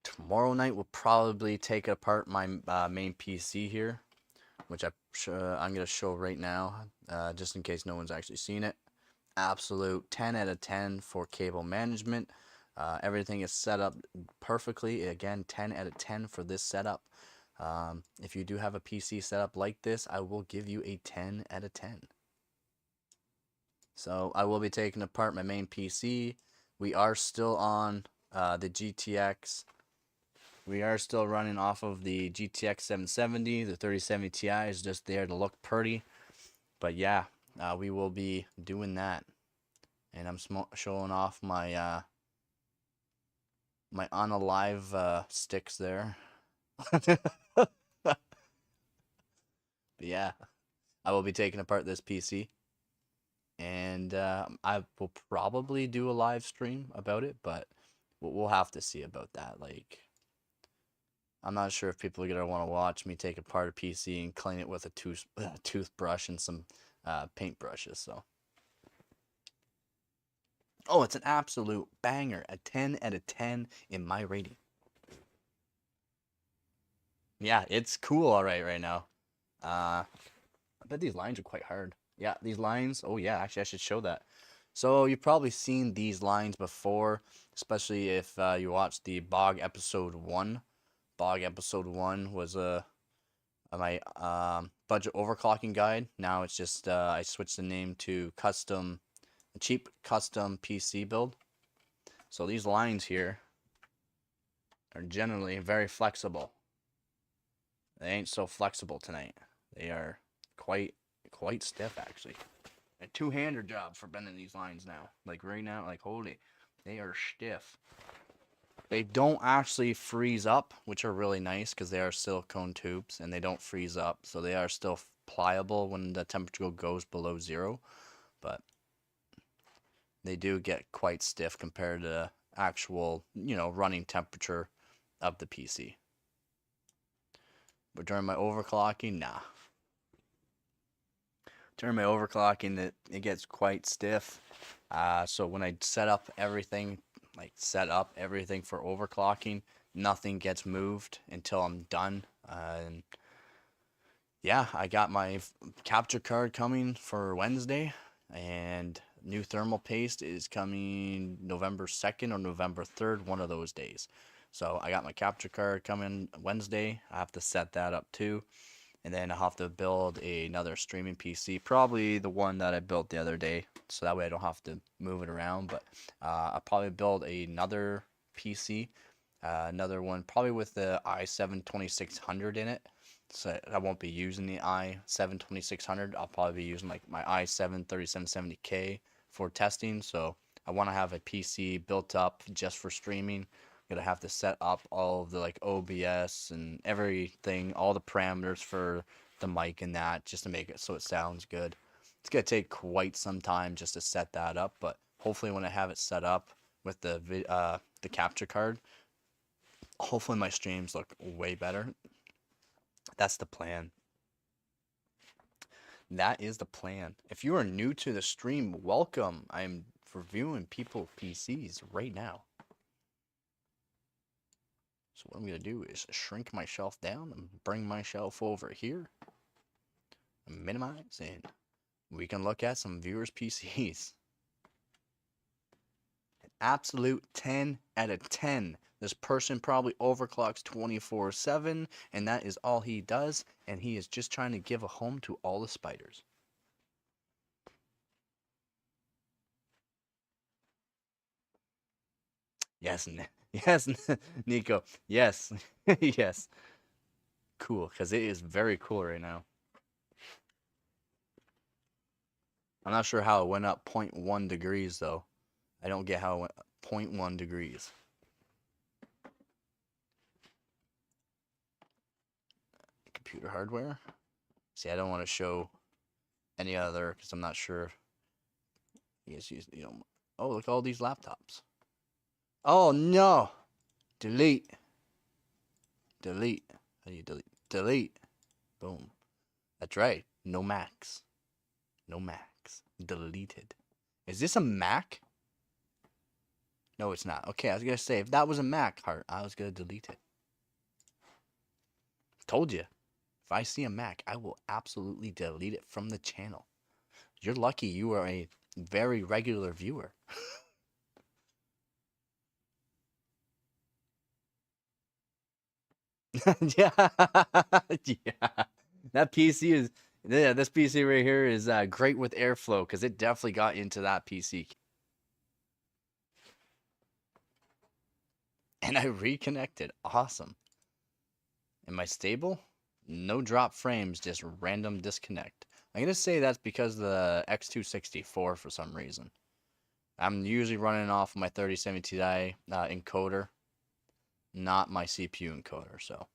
[SPEAKER 1] Tomorrow night we'll probably take apart my main PC here, which I'm going to show right now, just in case no one's actually seen it. Absolute 10 out of 10 for cable management. Everything is set up perfectly. Again, 10 out of 10 for this setup. If you do have a PC setup like this, I will give you a 10 out of 10. So I will be taking apart my main PC. We are still on the GTX. We are still running off of the GTX 770. The 3070 Ti is just there to look pretty. But yeah, we will be doing that. And I'm showing off my my unalive sticks there. But yeah, I will be taking apart this PC. And I will probably do a live stream about it, but we'll have to see about that. Like, I'm not sure if people are gonna want to watch me take apart a PC and clean it with a toothbrush and some paint brushes. So, oh, it's an absolute banger, a 10 out of 10 in my rating. Yeah, it's cool, all right now. I bet these lines are quite hard. Yeah, these lines. Oh yeah, actually, I should show that. So you've probably seen these lines before, especially if you watched the Bog episode 1. Bog episode 1 was my budget overclocking guide. Now it's just I switched the name to custom a cheap custom PC build. So these lines here are generally very flexible. They ain't so flexible tonight. They are quite stiff actually. A two-hander job for bending these lines now. Like right now, like holy, they are stiff. They don't actually freeze up, which are really nice because they are silicone tubes and they don't freeze up, so they are still pliable when the temperature goes below 0. But they do get quite stiff compared to actual, running temperature of the PC. But during my overclocking, nah. During my overclocking, it gets quite stiff. So when I set up everything for overclocking, nothing gets moved until I'm done. And yeah, I got my capture card coming for Wednesday, and new thermal paste is coming November 2nd or November 3rd, one of those days. So I got my capture card coming Wednesday. I have to set that up too. And then I'll have to build another streaming PC, probably the one that I built the other day, so that way I don't have to move it around. But I'll probably build another PC, another one, probably with the i7 2600 in it. So I won't be using the i7 2600. I'll probably be using like my i7 3770K for testing. So I want to have a PC built up just for streaming. Gonna have to set up all of the like OBS and everything, all the parameters for the mic and that, just to make it so it sounds good. It's gonna take quite some time just to set that up, but hopefully when I have it set up with the capture card, hopefully my streams look way better. That's the plan. That is the plan. If you are new to the stream, welcome. I'm reviewing people's PCs right now. So what I'm going to do is shrink my shelf down and bring my shelf over here. And minimize, and we can look at some viewers' PCs. An absolute 10 out of 10. This person probably overclocks 24/7, and that is all he does, and he is just trying to give a home to all the spiders. Yes, yes, Nico. Yes, yes. Cool, because it is very cool right now. I'm not sure how it went up 0.1 degrees, though. I don't get how it went 0.1 degrees. Computer hardware. See, I don't want to show any other because I'm not sure. Yes, Oh, look at all these laptops. Oh no! Delete. Delete. How do you delete? Delete. Boom. That's right. No Macs. No Macs. Deleted. Is this a Mac? No, it's not. Okay, I was gonna say if that was a Mac, I was gonna delete it. Told you. If I see a Mac, I will absolutely delete it from the channel. You're lucky you are a very regular viewer. Yeah. Yeah. That PC is, yeah, this PC right here is great with airflow because it definitely got into that PC. And I reconnected. Awesome. Am I stable? No drop frames, just random disconnect. I'm going to say that's because of the X264 for some reason. I'm usually running off my 3070 Ti encoder, not my CPU encoder, so.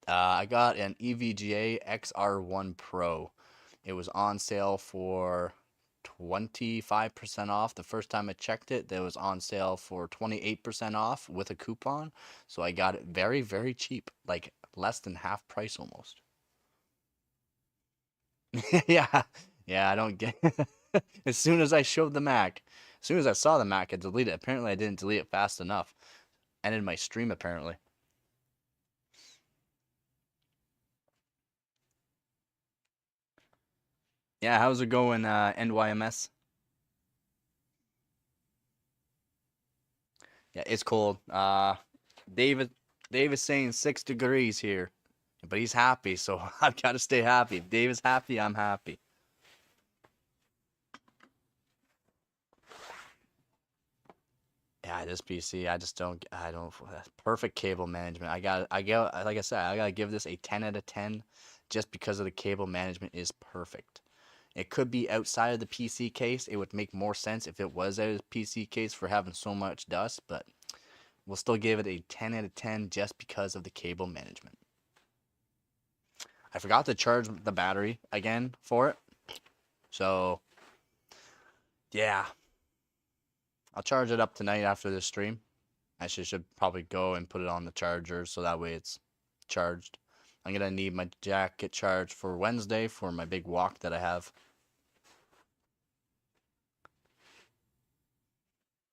[SPEAKER 1] I got an EVGA XR1 Pro. It was on sale for 25% off. The first time I checked it, it was on sale for 28% off with a coupon. So I got it very, very cheap, like less than half price almost. Yeah, yeah, I don't get as soon as I showed the Mac, as soon as I saw the Mac, I deleted it. Apparently, I didn't delete it fast enough. Ended my stream, apparently. Yeah, how's it going, NYMS? Yeah, it's cold. David, Dave is saying 6 degrees here, but he's happy, so I've got to stay happy. If Dave is happy, I'm happy. Yeah, this PC, I don't, perfect cable management. Like I said, I gotta give this a 10 out of 10 just because of the cable management is perfect. It could be outside of the PC case. It would make more sense if it was out of the PC case for having so much dust, but we'll still give it a 10 out of 10 just because of the cable management. I forgot to charge the battery again for it. So, yeah. I'll charge it up tonight after this stream. I should probably go and put it on the charger so that way it's charged. I'm going to need my jacket charged for Wednesday for my big walk that I have.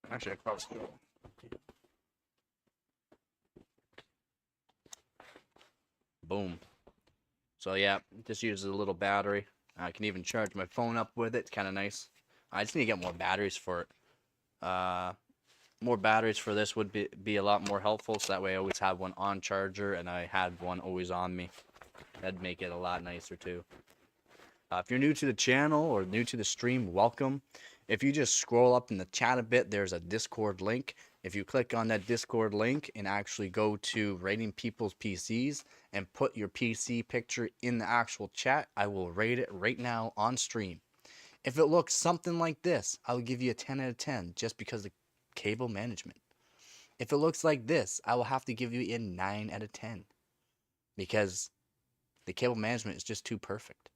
[SPEAKER 1] Actually, I probably should. Boom. So yeah, just uses a little battery. I can even charge my phone up with it. It's kind of nice. I just need to get more batteries for it. More batteries for this would be a lot more helpful. So that way I always have one on charger and I had one always on me. That'd make it a lot nicer too. If you're new to the channel or new to the stream, welcome. If you just scroll up in the chat a bit, there's a Discord link. If you click on that Discord link and actually go to rating people's PCs and put your PC picture in the actual chat, I will rate it right now on stream. If it looks something like this, I'll give you a 10 out of 10 just because of cable management. If it looks like this, I will have to give you a 9 out of 10 because the cable management is just too perfect.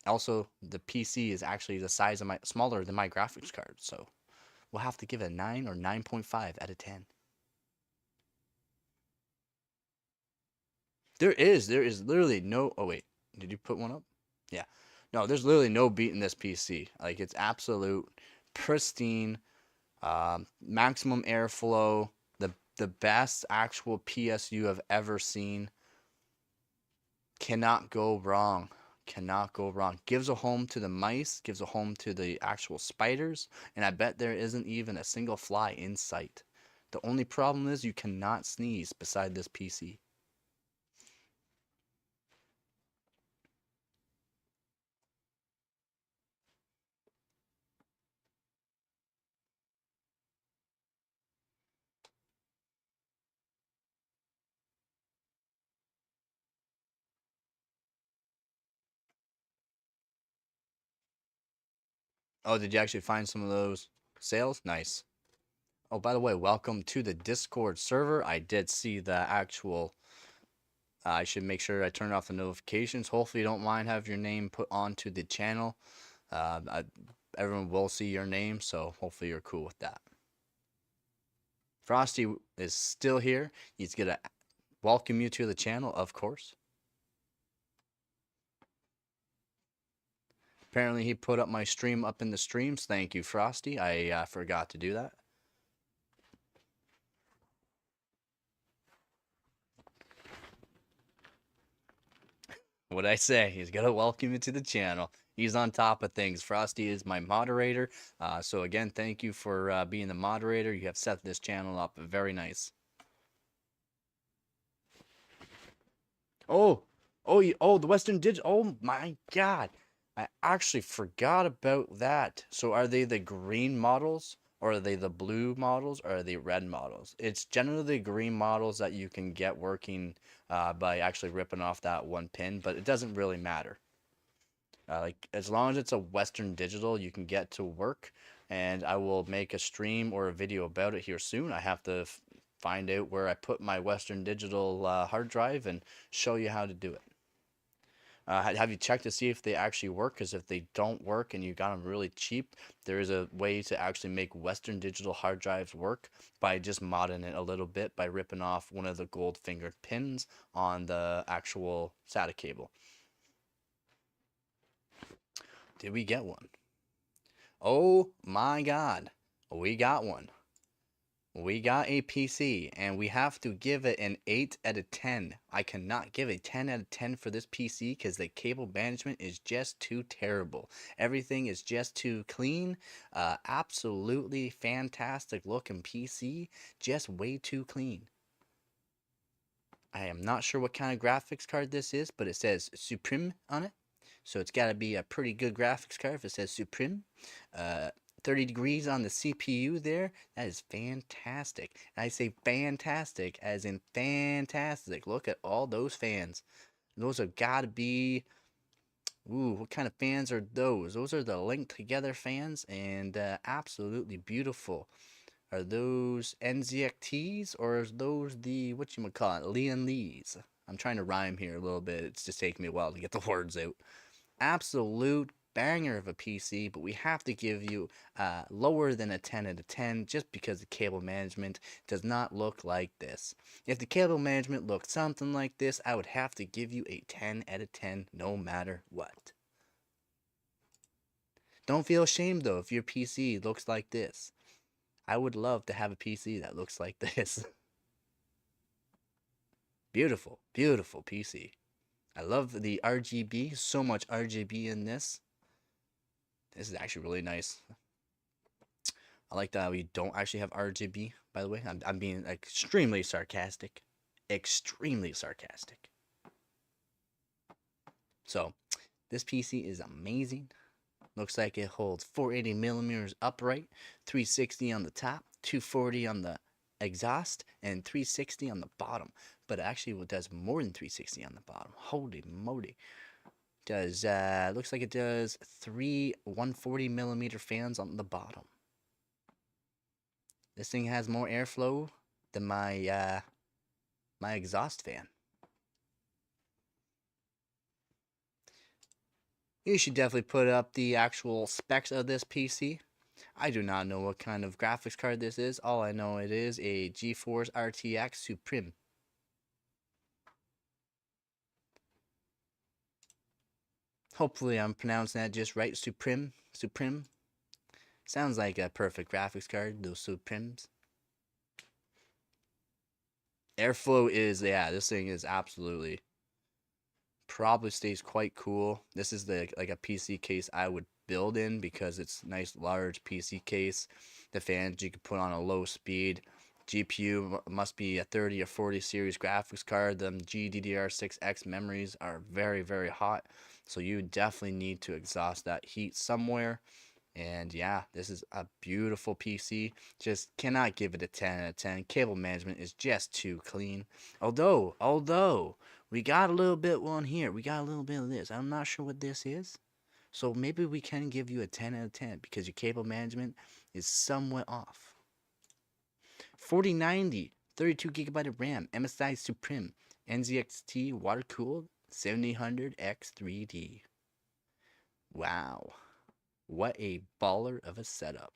[SPEAKER 1] Also, the PC is actually the size of smaller than my graphics card, so we'll have to give it a 9 or 9.5 out of 10. There is literally no, oh wait, did you put one up? Yeah. No, there's literally no beating this PC. Like, it's absolute pristine, maximum airflow, the best actual PSU I've ever seen. Cannot go wrong. Cannot go wrong. Gives a home to the mice, gives a home to the actual spiders, and I bet there isn't even a single fly in sight. The only problem is you cannot sneeze beside this PC. Oh, did you actually find some of those sales? Nice. Oh, by the way, welcome to the Discord server. I did see the actual. I should make sure I turn off the notifications. Hopefully, you don't mind having your name put onto the channel. Everyone will see your name, so hopefully you're cool with that. Frosty is still here. He's going to welcome you to the channel, of course. Apparently, he put up my stream up in the streams. Thank you, Frosty. I forgot to do that. What'd I say? He's going to welcome you to the channel. He's on top of things. Frosty is my moderator. So again, thank you for being the moderator. You have set this channel up very nice. Oh, oh, the Western Digital. Oh my God. I actually forgot about that. So are they the green models or are they the blue models or are they red models? It's generally the green models that you can get working by actually ripping off that one pin, but it doesn't really matter. Like as long as it's a Western Digital, you can get to work, and I will make a stream or a video about it here soon. I have to find out where I put my Western Digital hard drive and show you how to do it. Have you checked to see if they actually work? Because if they don't work and you got them really cheap, there is a way to actually make Western Digital hard drives work by just modding it a little bit by ripping off one of the gold fingered pins on the actual SATA cable. Did we get one? Oh my God, we got one. We got a PC and we have to give it an 8 out of 10. I cannot give a 10 out of 10 for this PC because the cable management is just too terrible. Everything is just too clean. Absolutely fantastic looking PC, just way too clean. I am not sure what kind of graphics card this is, but it says Supreme on it. So it's got to be a pretty good graphics card if it says Supreme. Uh, 30 degrees on the CPU there. That is fantastic. And I say fantastic as in fantastic. Look at all those fans. Those have got to be... Ooh, what kind of fans are those? Those are the linked together fans, and absolutely beautiful. Are those NZXTs or is those the, what you call it, Leon Lees? I'm trying to rhyme here a little bit. It's just taking me a while to get the words out. Absolute banger of a PC, but we have to give you lower than a 10 out of 10 just because the cable management does not look like this. If the cable management looked something like this, I would have to give you a 10 out of 10 no matter what. Don't feel ashamed though if your PC looks like this. I would love to have a PC that looks like this. Beautiful, beautiful PC. I love the RGB, so much RGB in this. This is actually really nice. I like that we don't actually have RGB, by the way. I'm being extremely sarcastic. Extremely sarcastic. So, this PC is amazing. Looks like it holds 480 millimeters upright, 360 on the top, 240 on the exhaust, and 360 on the bottom. But actually it does more than 360 on the bottom. Holy moly. Does looks like it does 3 140 millimeter fans on the bottom. This thing has more airflow than my my exhaust fan. You should definitely put up the actual specs of this PC. I do not know what kind of graphics card this is. All I know it is a GeForce RTX Supreme. Hopefully I'm pronouncing that just right. Supreme. Supreme. Sounds like a perfect graphics card, those Supremes. Airflow is, yeah, this thing is absolutely, probably stays quite cool. This is the like a PC case I would build in because it's nice large PC case. The fans you can put on a low speed. GPU must be a 30 or 40 series graphics card. The GDDR6X memories are very, very hot. So you definitely need to exhaust that heat somewhere. And yeah, this is a beautiful PC. Just cannot give it a 10 out of 10. Cable management is just too clean. Although, we got a little bit one here. We got a little bit of this. I'm not sure what this is. So maybe we can give you a 10 out of 10 because your cable management is somewhat off. 4090, 32 gigabyte of RAM, MSI Supreme, NZXT water cooled, 7000X3D. Wow. What a baller of a setup.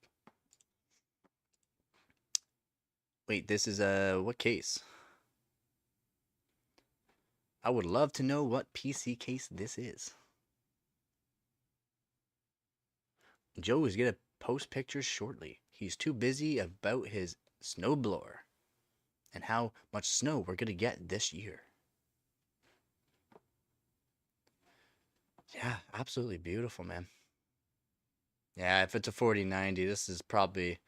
[SPEAKER 1] Wait, this is what case? I would love to know what PC case this is. Joe is gonna post pictures shortly. He's too busy about his snowblower and how much snow we're gonna get this year. Yeah, absolutely beautiful, man. Yeah, if it's a 4090, this is probably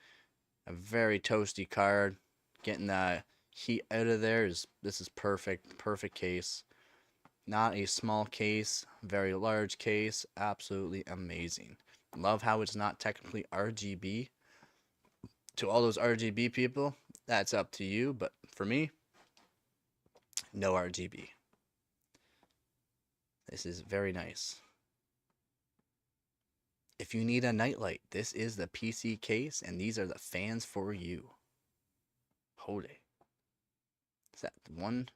[SPEAKER 1] a very toasty card. Getting the heat out of there this is perfect. Perfect case. Not a small case, very large case. Absolutely amazing. Love how it's not technically RGB. To all those RGB people, that's up to you, but for me, no RGB. This is very nice. If you need a nightlight, this is the PC case, and these are the fans for you. Holy. Is that one?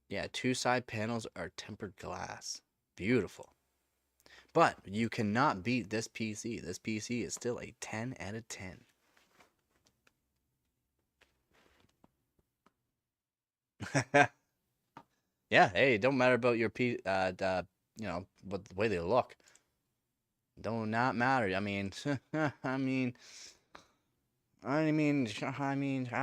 [SPEAKER 1] Yeah, two side panels are tempered glass. Beautiful. But you cannot beat this PC. This PC is still a 10 out of 10. Yeah, hey, it don't matter about your you know, but the way they look. Do not matter. I mean, I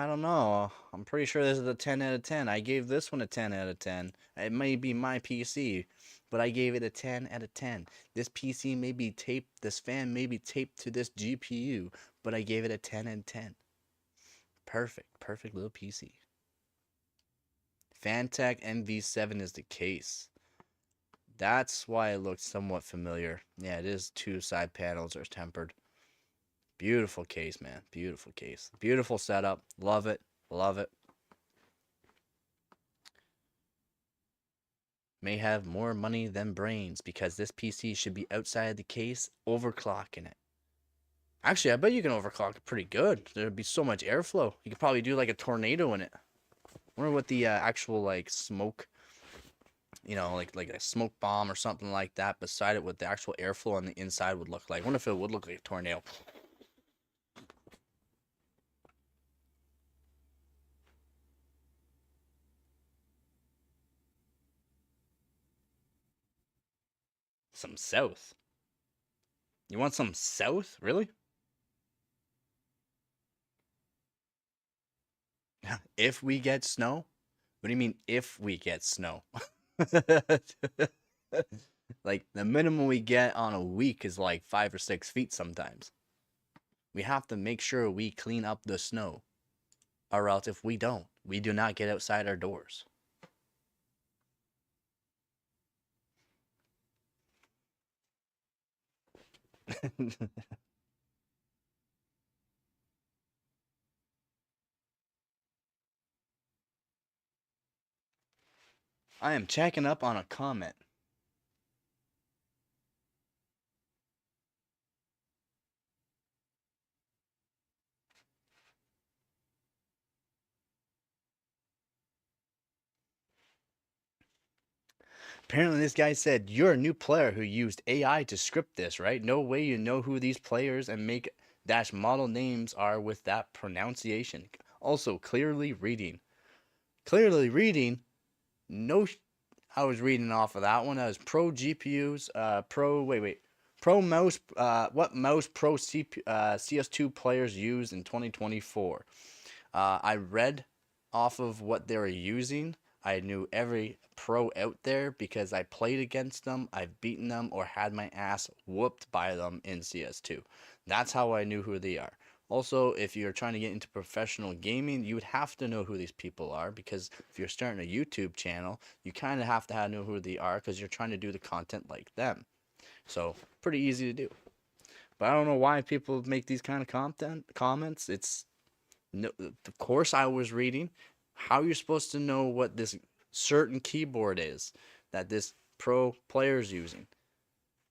[SPEAKER 1] don't know. I'm pretty sure this is a 10 out of 10. I gave this one a 10 out of 10. It may be my PC, but I gave it a 10 out of 10. This PC may be taped, this fan may be taped to this GPU, but I gave it a 10 out of 10. Perfect, perfect little PC. Fantech MV7 is the case. That's why it looks somewhat familiar. Yeah, it is. Two side panels are tempered. Beautiful case, man. Beautiful case. Beautiful setup. Love it. Love it. May have more money than brains because this PC should be outside the case overclocking it. Actually, I bet you can overclock it pretty good. There'd be so much airflow. You could probably do like a tornado in it. I wonder what the actual like smoke, like a smoke bomb or something like that beside it with the actual airflow on the inside would look like. I wonder if it would look like a tornado. Some south. You want some south? Really? If we get snow? What do you mean if we get snow? Like the minimum we get on a week is like 5 or 6 feet sometimes. We have to make sure we clean up the snow. Or else if we don't, we do not get outside our doors. I am checking up on a comment. Apparently, this guy said, "You're a new player who used AI to script this, right? No way you know who these players and make dash model names are with that pronunciation. Also, clearly reading. Clearly reading? No, I was reading off of that one. I was pro GPUs, pro mouse, what mouse pro CS2 players use in 2024. I read off of what they were using. I knew every pro out there because I played against them, I've beaten them, or had my ass whooped by them in CS2. That's how I knew who they are. Also, if you're trying to get into professional gaming, you would have to know who these people are because if you're starting a YouTube channel, you kind of have to know who they are because you're trying to do the content like them. So, pretty easy to do. But I don't know why people make these kind of comments. It's no, the course I was reading, how you're supposed to know what this certain keyboard is that this pro player is using.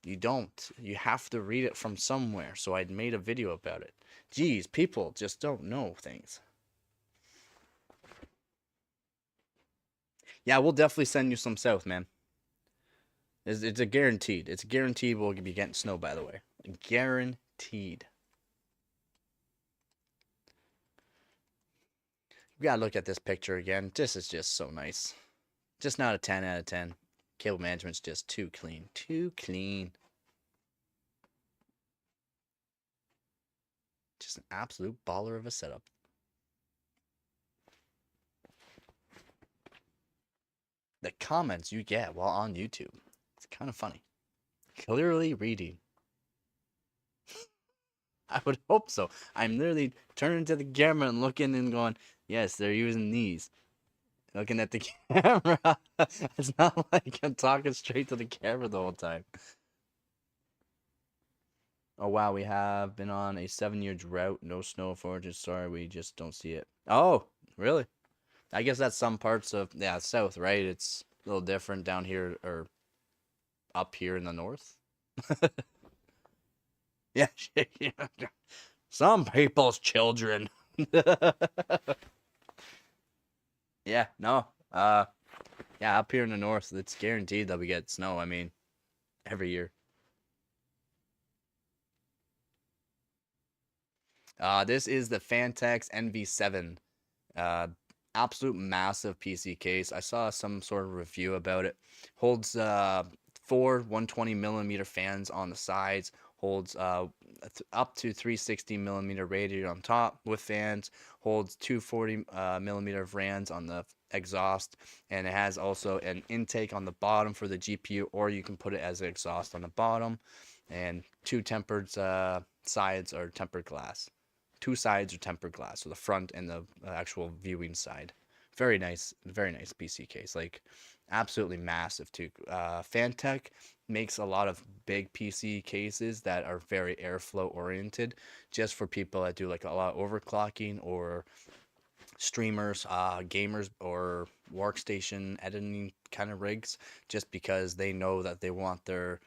[SPEAKER 1] You don't. You have to read it from somewhere. So I made a video about it. Geez, people just don't know things. Yeah, we'll definitely send you some south, man. It's a guaranteed. It's guaranteed we'll be getting snow, by the way. Guaranteed. We gotta look at this picture again. This is just so nice. Just not a 10 out of 10. Cable management's just too clean. Too clean. Just an absolute baller of a setup. The comments you get while on YouTube. It's kind of funny. Clearly reading. I would hope so. I'm literally turning to the camera and looking and going, yes, they're using these. Looking at the camera. It's not like I'm talking straight to the camera the whole time. Oh wow, we have been on a 7-year drought. No snow forages. Sorry, we just don't see it. Oh, really? I guess that's some parts of south, right? It's a little different down here or up here in the north. Yeah, some people's children. Yeah, no. Yeah, up here in the north, it's guaranteed that we get snow. I mean, every year. This is the Fantex NV7. Absolute massive PC case. I saw some sort of review about it. Holds 4 120mm fans on the sides. Holds up to 360mm radiator on top with fans. Holds 240mm of RANs on the exhaust, and it has also an intake on the bottom for the GPU, or you can put it as an exhaust on the bottom, and two tempered sides are tempered glass. Two sides are tempered glass, so the front and the actual viewing side. Very nice PC case. Like absolutely massive too. Fantech makes a lot of big PC cases that are very airflow oriented, just for people that do like a lot of overclocking or streamers, gamers, or workstation editing kind of rigs, just because they know that they want their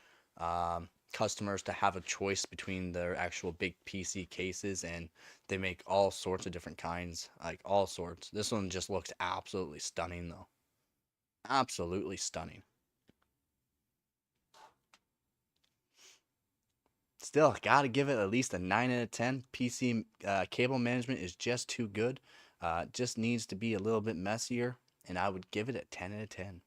[SPEAKER 1] customers to have a choice between their actual big PC cases, and they make all sorts of different kinds, like all sorts. This one just looks absolutely stunning, though. Absolutely stunning. Still, gotta give it at least a 9 out of 10. PC cable management is just too good. Just needs to be a little bit messier, and I would give it a 10 out of 10.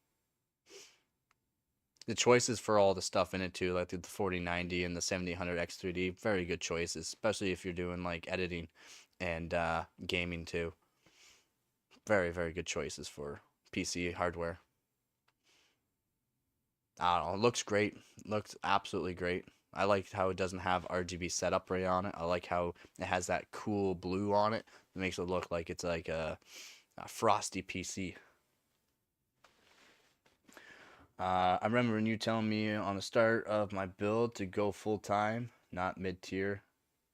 [SPEAKER 1] The choices for all the stuff in it too, like the 4090 and the 7000 X3D, very good choices, especially if you're doing like editing and gaming too. Very, very good choices for PC hardware. I don't know, it looks great. Looks absolutely great. I like how it doesn't have RGB setup right on it. I like how it has that cool blue on it. It makes it look like it's like a frosty PC. I remember when you telling me on the start of my build to go full time, not mid tier,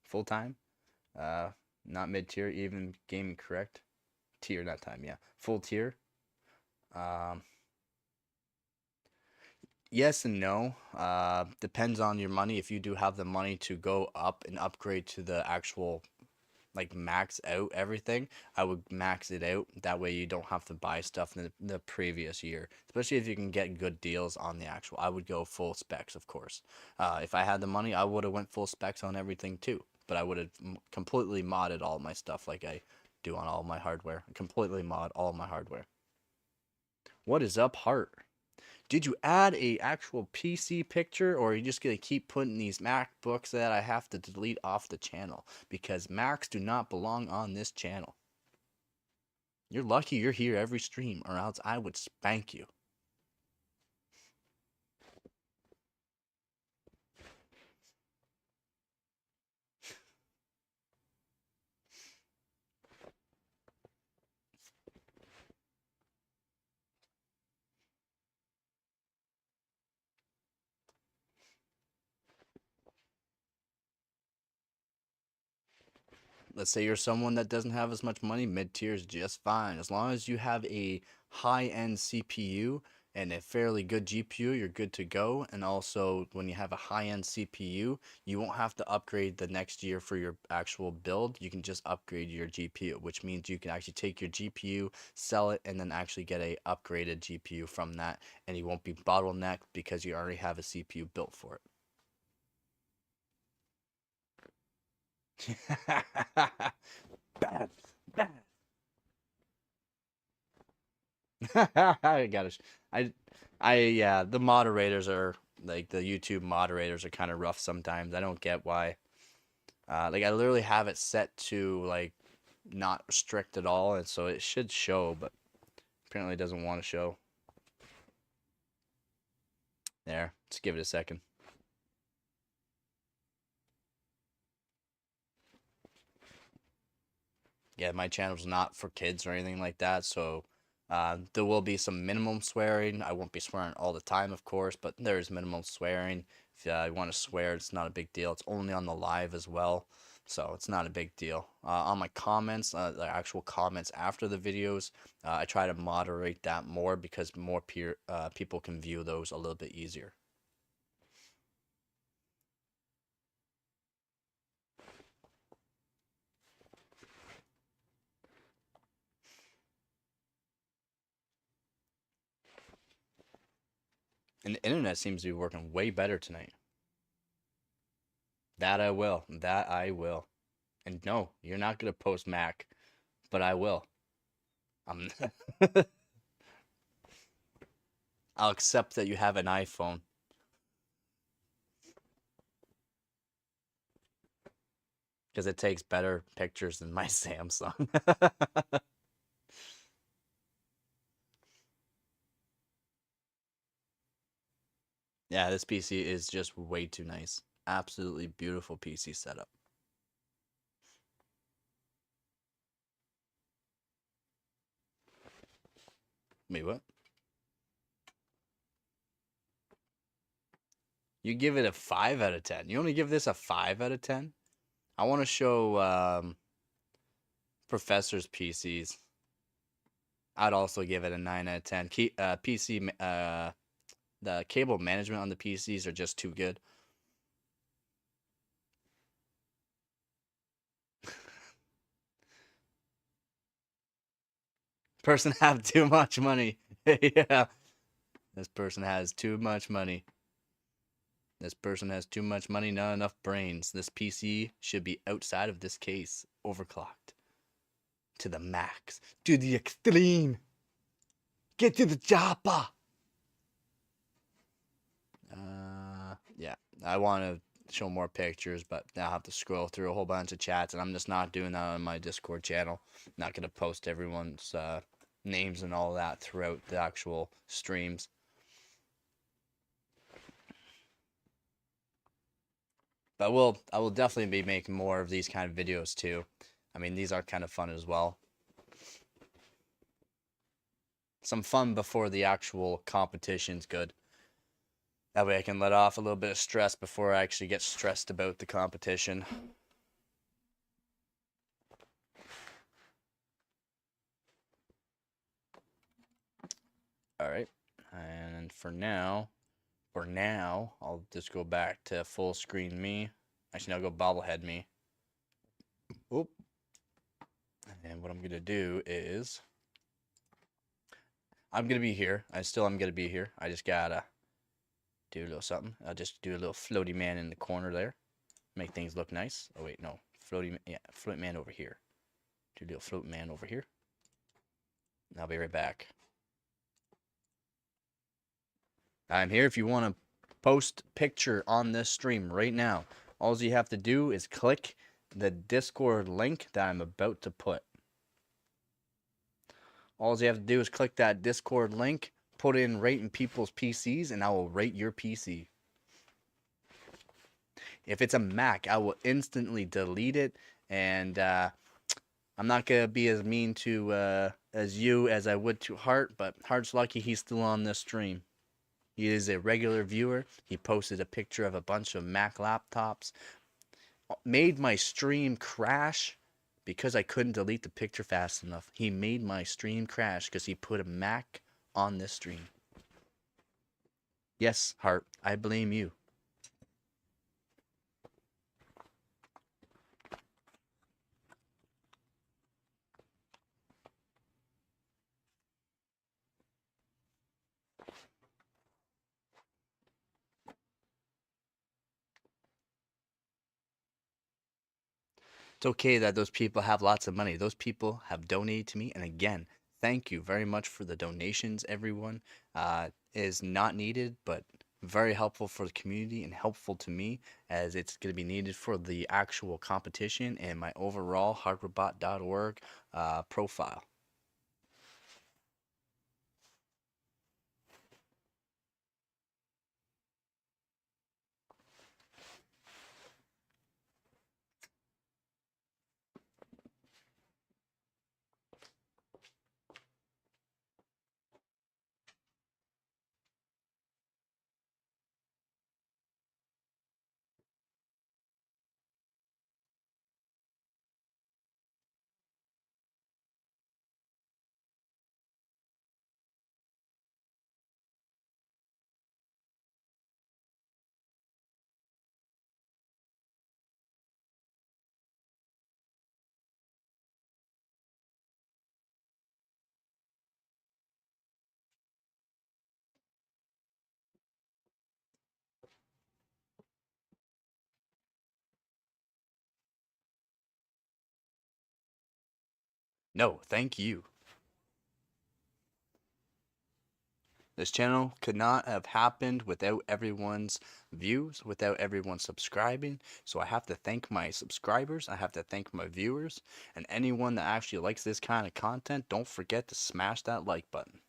[SPEAKER 1] full time. Uh, Not mid tier, even gaming correct. Tier that time, yeah. Full tier. Um, yes and no. Depends on your money. If you do have the money to go up and upgrade to the actual, like, max out everything, I would max it out. That way you don't have to buy stuff in the previous year. Especially if you can get good deals on the actual. I would go full specs, of course. If I had the money, I would have went full specs on everything too. But I would have completely modded all my stuff like I do on all my hardware. Completely mod all my hardware. What is up, Heart? Did you add a actual PC picture, or are you just gonna keep putting these MacBooks that I have to delete off the channel? Because Macs do not belong on this channel. You're lucky you're here every stream, or else I would spank you. Let's say you're someone that doesn't have as much money, mid tier is just fine. As long as you have a high end CPU and a fairly good GPU, you're good to go. And also, when you have a high end CPU, you won't have to upgrade the next year for your actual build. You can just upgrade your GPU, which means you can actually take your GPU, sell it, and then actually get a upgraded GPU from that. And you won't be bottlenecked because you already have a CPU built for it. Bad, bad. I gotta, I, yeah, the moderators are like the YouTube moderators are kind of rough sometimes. I don't get why. Like I literally have it set to like not strict at all, and so it should show, but apparently it doesn't want to show. There, let's give it a second. Yeah, my channel's not for kids or anything like that, so there will be some minimum swearing. I won't be swearing all the time, of course, but there is minimum swearing. If you want to swear, it's not a big deal. It's only on the live as well, so it's not a big deal. On my comments, the actual comments after the videos, I try to moderate that more because more people can view those a little bit easier. And the internet seems to be working way better tonight. That I will. That I will. And no, you're not gonna post Mac, but I will. I'm I'll accept that you have an iPhone because it takes better pictures than my Samsung. Yeah, this PC is just way too nice. Absolutely beautiful PC setup. Wait, what? You give it a 5 out of 10. You only give this a 5 out of 10? I want to show Professor's PCs. I'd also give it a 9 out of 10. PC, the cable management on the PCs are just too good. Person have too much money. Yeah. This person has too much money. This person has too much money, not enough brains. This PC should be outside of this case, overclocked. To the max. To the extreme. Get to the chopper. Yeah. I want to show more pictures, but I'll have to scroll through a whole bunch of chats, and I'm just not doing that on my Discord channel. Not going to post everyone's names and all that throughout the actual streams. But I will definitely be making more of these kind of videos too. I mean, these are kind of fun as well. Some fun before the actual competition's good. That way I can let off a little bit of stress before I actually get stressed about the competition. All right. And for now, I'll just go back to full screen me. Actually, I'll go bobblehead me. Oop. And what I'm going to do is I'm going to be here. I still am going to be here. I just got to do a little something. I'll just do a little floaty man in the corner there. Make things look nice. Oh, wait, no. Float man over here. Do a little float man over here. And I'll be right back. I'm here if you want to post picture on this stream right now. All you have to do is click the Discord link that I'm about to put. All you have to do is click that Discord link, put in rating people's PCs, and I will rate your PC. If it's a Mac, I will instantly delete it, and I'm not going to be as mean to as you as I would to Hart, but Hart's lucky he's still on this stream. He is a regular viewer. He posted a picture of a bunch of Mac laptops. Made my stream crash because I couldn't delete the picture fast enough. He made my stream crash because he put a Mac on this stream. Yes, Hart, I blame you. It's okay that those people have lots of money. Those people have donated to me. And again, thank you very much for the donations, everyone. It is not needed, but very helpful for the community and helpful to me as it's going to be needed for the actual competition and my overall hardrobot.org profile. No, thank you. This channel could not have happened without everyone's views, without everyone subscribing. So I have to thank my subscribers. I have to thank my viewers. And anyone that actually likes this kind of content, don't forget to smash that like button.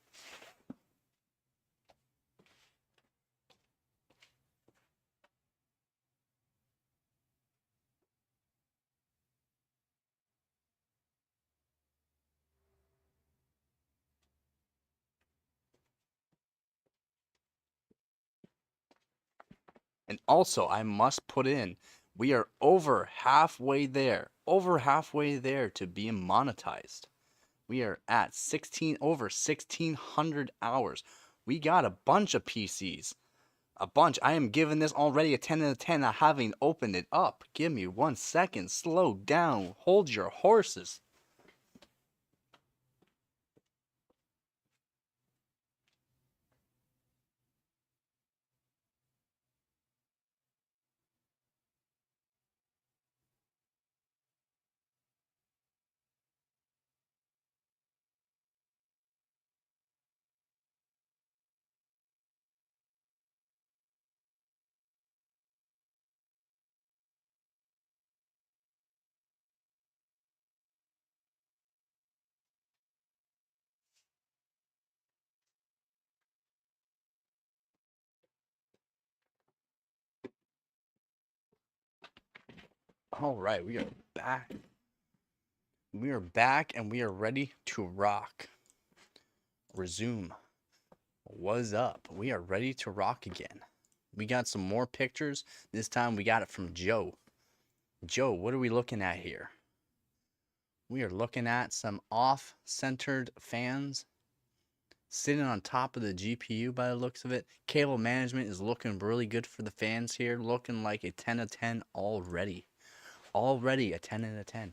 [SPEAKER 1] And also, I must put in, we are over halfway there to being monetized. We are at over 1600 hours. We got a bunch of PCs. A bunch. I am giving this already a 10 out of 10 having opened it up. Give me 1 second. Slow down. Hold your horses. All right, we are back. We are back and we are ready to rock. Resume. What's up? We are ready to rock again. We got some more pictures. This time we got it from Joe. Joe, what are we looking at here? We are looking at some off-centered fans sitting on top of the GPU by the looks of it. Cable management is looking really good for the fans here. Looking like a 10 out of 10 already. Already a 10 out of 10.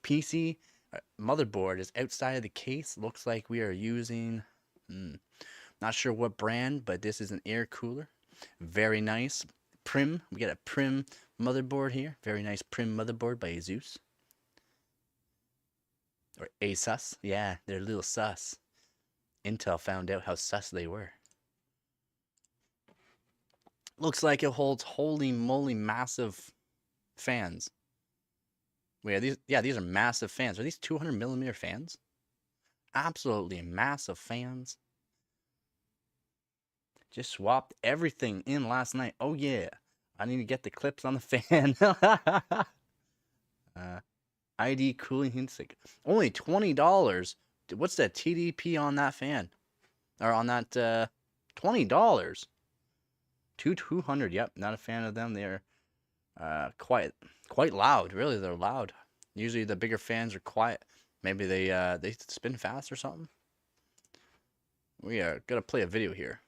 [SPEAKER 1] PC motherboard is outside of the case. Looks like we are using, not sure what brand, but this is an air cooler. Very nice. Prim. We got a Prim motherboard here. Very nice Prim motherboard by Asus. Or Asus. Yeah, they're a little sus. Intel found out how sus they were. Looks like it holds holy moly massive fans. Wait, these are massive fans. Are these 200 millimeter fans? Absolutely massive fans. Just swapped everything in last night. Oh yeah, I need to get the clips on the fan. ID cooling heatsink. Only $20. What's that TDP on that fan? Or on that $20. 200. Yep, not a fan of them. They're quite loud. Really, they're loud. Usually the bigger fans are quiet. Maybe they spin fast or something. We are gonna play a video here.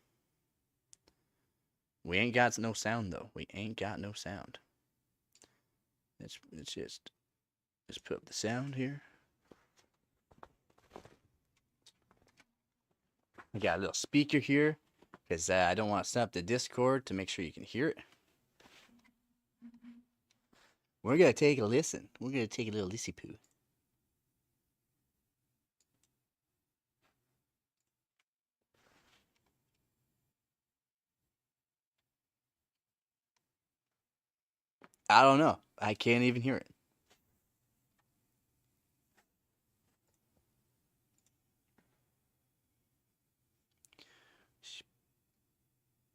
[SPEAKER 1] We ain't got no sound though. We ain't got no sound. Let's just put up the sound here. We got a little speaker here because I don't want to set up the Discord to make sure you can hear it. We're gonna take a listen. We're gonna take a little lissy poo. I don't know. I can't even hear it.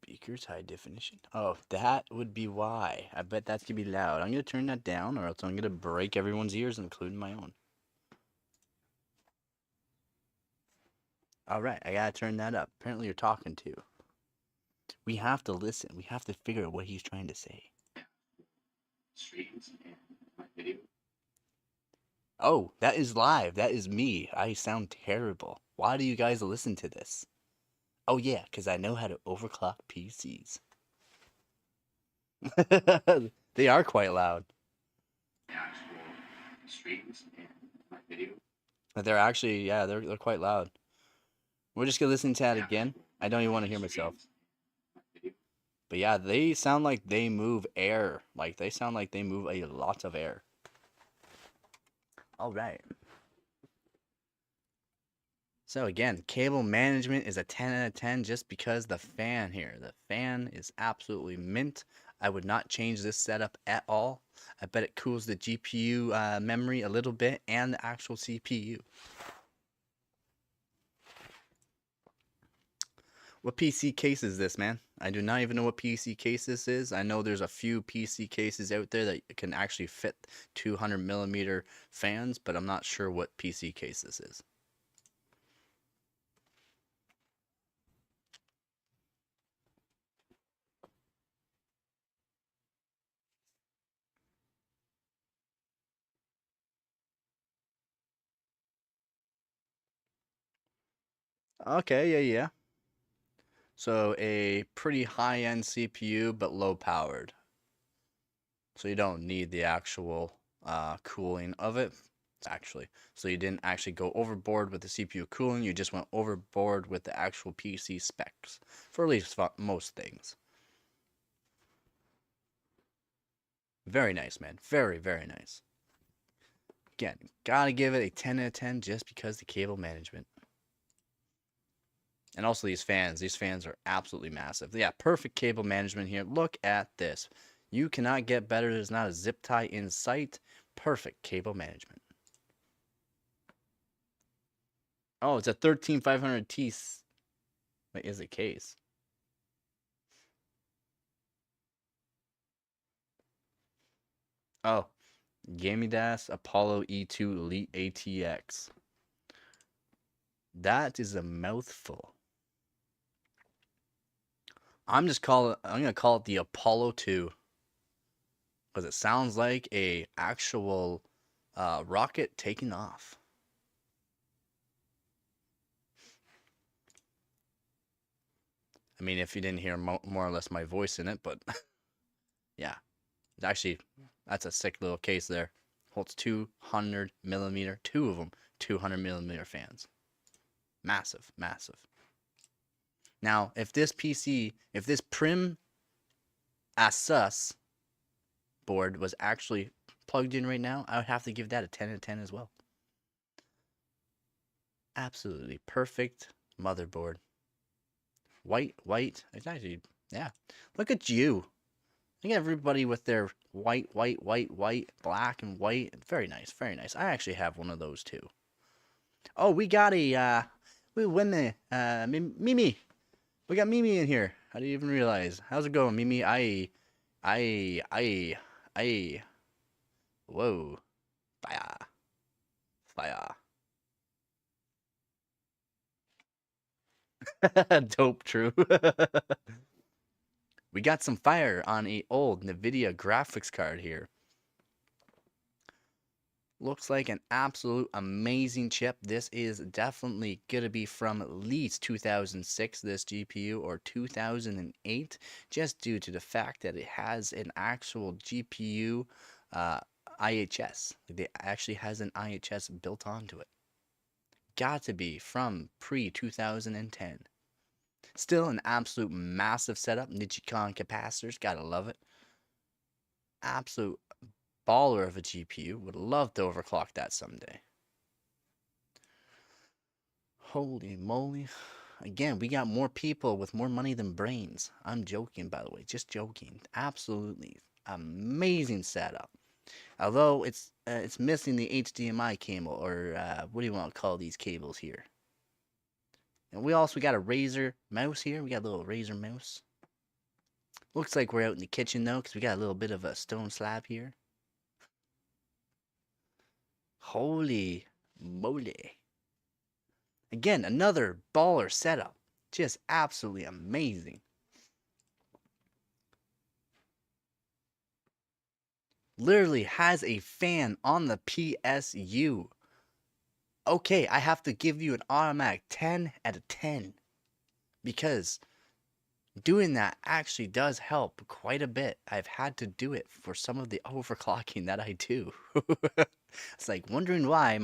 [SPEAKER 1] Speakers high definition. Oh, that would be why. I bet that's gonna be loud. I'm gonna turn that down, or else I'm gonna break everyone's ears, including my own. All right, I gotta turn that up. Apparently, you're talking too. We have to listen. We have to figure out what he's trying to say. Streams and my video. Oh, that is live. That is me. I sound terrible. Why do you guys listen to this? Oh yeah, because I know how to overclock PCs. They are quite loud. Actual streams and my video. But they're actually, yeah, they're quite loud. We're just gonna listen to that again. I don't even want to hear myself. But yeah, they sound like they move air. Like they sound like they move a lot of air. All right. So again, cable management is a 10 out of 10 just because the fan here. The fan is absolutely mint. I would not change this setup at all. I bet it cools the GPU memory a little bit and the actual CPU. What PC case is this, man? I do not even know what PC case this is. I know there's a few PC cases out there that can actually fit 200 millimeter fans, but I'm not sure what PC case this is. Okay, yeah, yeah. So a pretty high-end CPU, but low-powered. So you don't need the actual cooling of it, actually. So you didn't actually go overboard with the CPU cooling. You just went overboard with the actual PC specs for at least most things. Very nice, man. Very, very nice. Again, gotta give it a 10 out of 10 just because the cable management. And also these fans. These fans are absolutely massive. Yeah, perfect cable management here. Look at this. You cannot get better. There's not a zip tie in sight. Perfect cable management. Oh, it's a 13500T. Wait, is it case? Oh, Gamidas Apollo E2 Elite ATX. That is a mouthful. I'm gonna call it the Apollo 2 because it sounds like a actual rocket taking off. I mean, if you didn't hear more or less my voice in it, but yeah, actually, that's a sick little case there. Holds 200 millimeter, two of them, 200 millimeter fans. Massive, massive. Now, if this Prim Asus board was actually plugged in right now, I would have to give that a 10 out of 10 as well. Absolutely perfect motherboard. White, white. It's actually, yeah. Look at you. Look at everybody with their white, white, white, white, black and white. Very nice, very nice. I actually have one of those too. Oh, we got we win the, Mimi. We got Mimi in here. How do you even realize? How's it going, Mimi? I. Whoa. Fire. Fire. Dope, true. We got some fire on a old NVIDIA graphics card here. Looks like an absolute amazing chip. This is definitely going to be from at least 2006, this GPU, or 2008, just due to the fact that it has an actual GPU IHS. It actually has an IHS built onto it. Got to be from pre-2010. Still an absolute massive setup. Nichicon capacitors, gotta love it. Absolute baller of a GPU. Would love to overclock that someday. Holy moly. Again, we got more people with more money than brains. I'm joking, by the way. Just joking. Absolutely amazing setup. Although it's missing the HDMI cable, or what do you want to call these cables here? And we also got a Razer mouse here. We got a little Razer mouse. Looks like we're out in the kitchen though, because we got a little bit of a stone slab here. Holy moly. Again, another baller setup. Just absolutely amazing. Literally has a fan on the PSU. Okay, I have to give you an automatic 10 out of 10. Because doing that actually does help quite a bit. I've had to do it for some of the overclocking that I do. It's like wondering why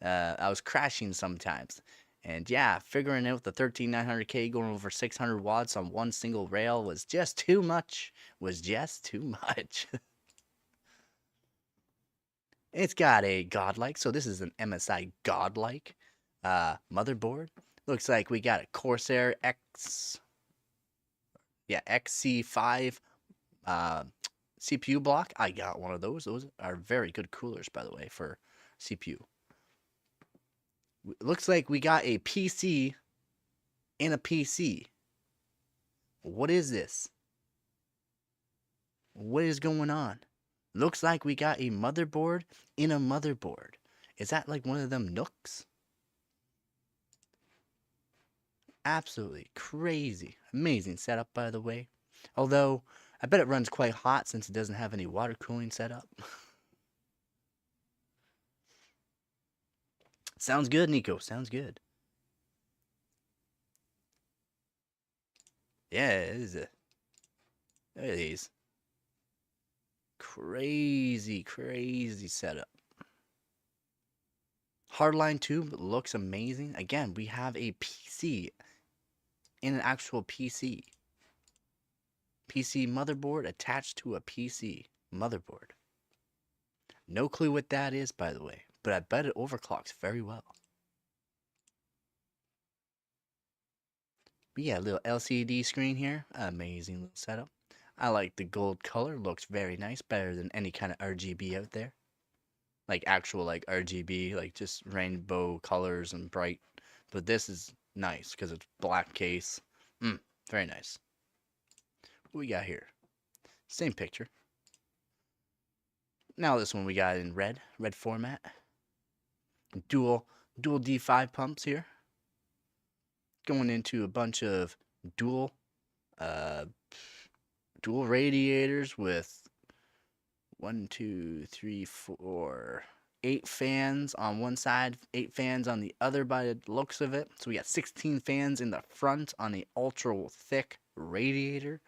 [SPEAKER 1] I was crashing sometimes. And yeah, figuring out the 13900K going over 600 watts on one single rail was just too much. Was just too much. It's got a godlike, so this is an MSI godlike motherboard. Looks like we got a Corsair XC5 CPU block. I got one of those. Those are very good coolers, by the way, for CPU. Looks like we got a PC in a PC. What is this? What is going on? Looks like we got a motherboard in a motherboard. Is that like one of them nooks? Absolutely crazy. Amazing setup, by the way. Although, I bet it runs quite hot since it doesn't have any water cooling set up. Sounds good, Nico. Sounds good. Yeah, it is a, look at these. Crazy setup. Hardline tube looks amazing. Again, we have a PC in an actual PC. PC motherboard attached to a PC motherboard. No clue what that is, by the way, but I bet it overclocks very well. We got a little LCD screen here. Amazing little setup. I like the gold color. Looks very nice. Better than any kind of RGB out there. Like actual like RGB, like just rainbow colors and bright. But this is nice because it's black case. Very nice. What we got here? Same picture. Now this one we got in red format. Dual D5 pumps here. Going into a bunch of dual radiators with 1, 2, 3, 4, 8 fans on one side, 8 fans on the other by the looks of it. So we got 16 fans in the front on the ultra thick radiator.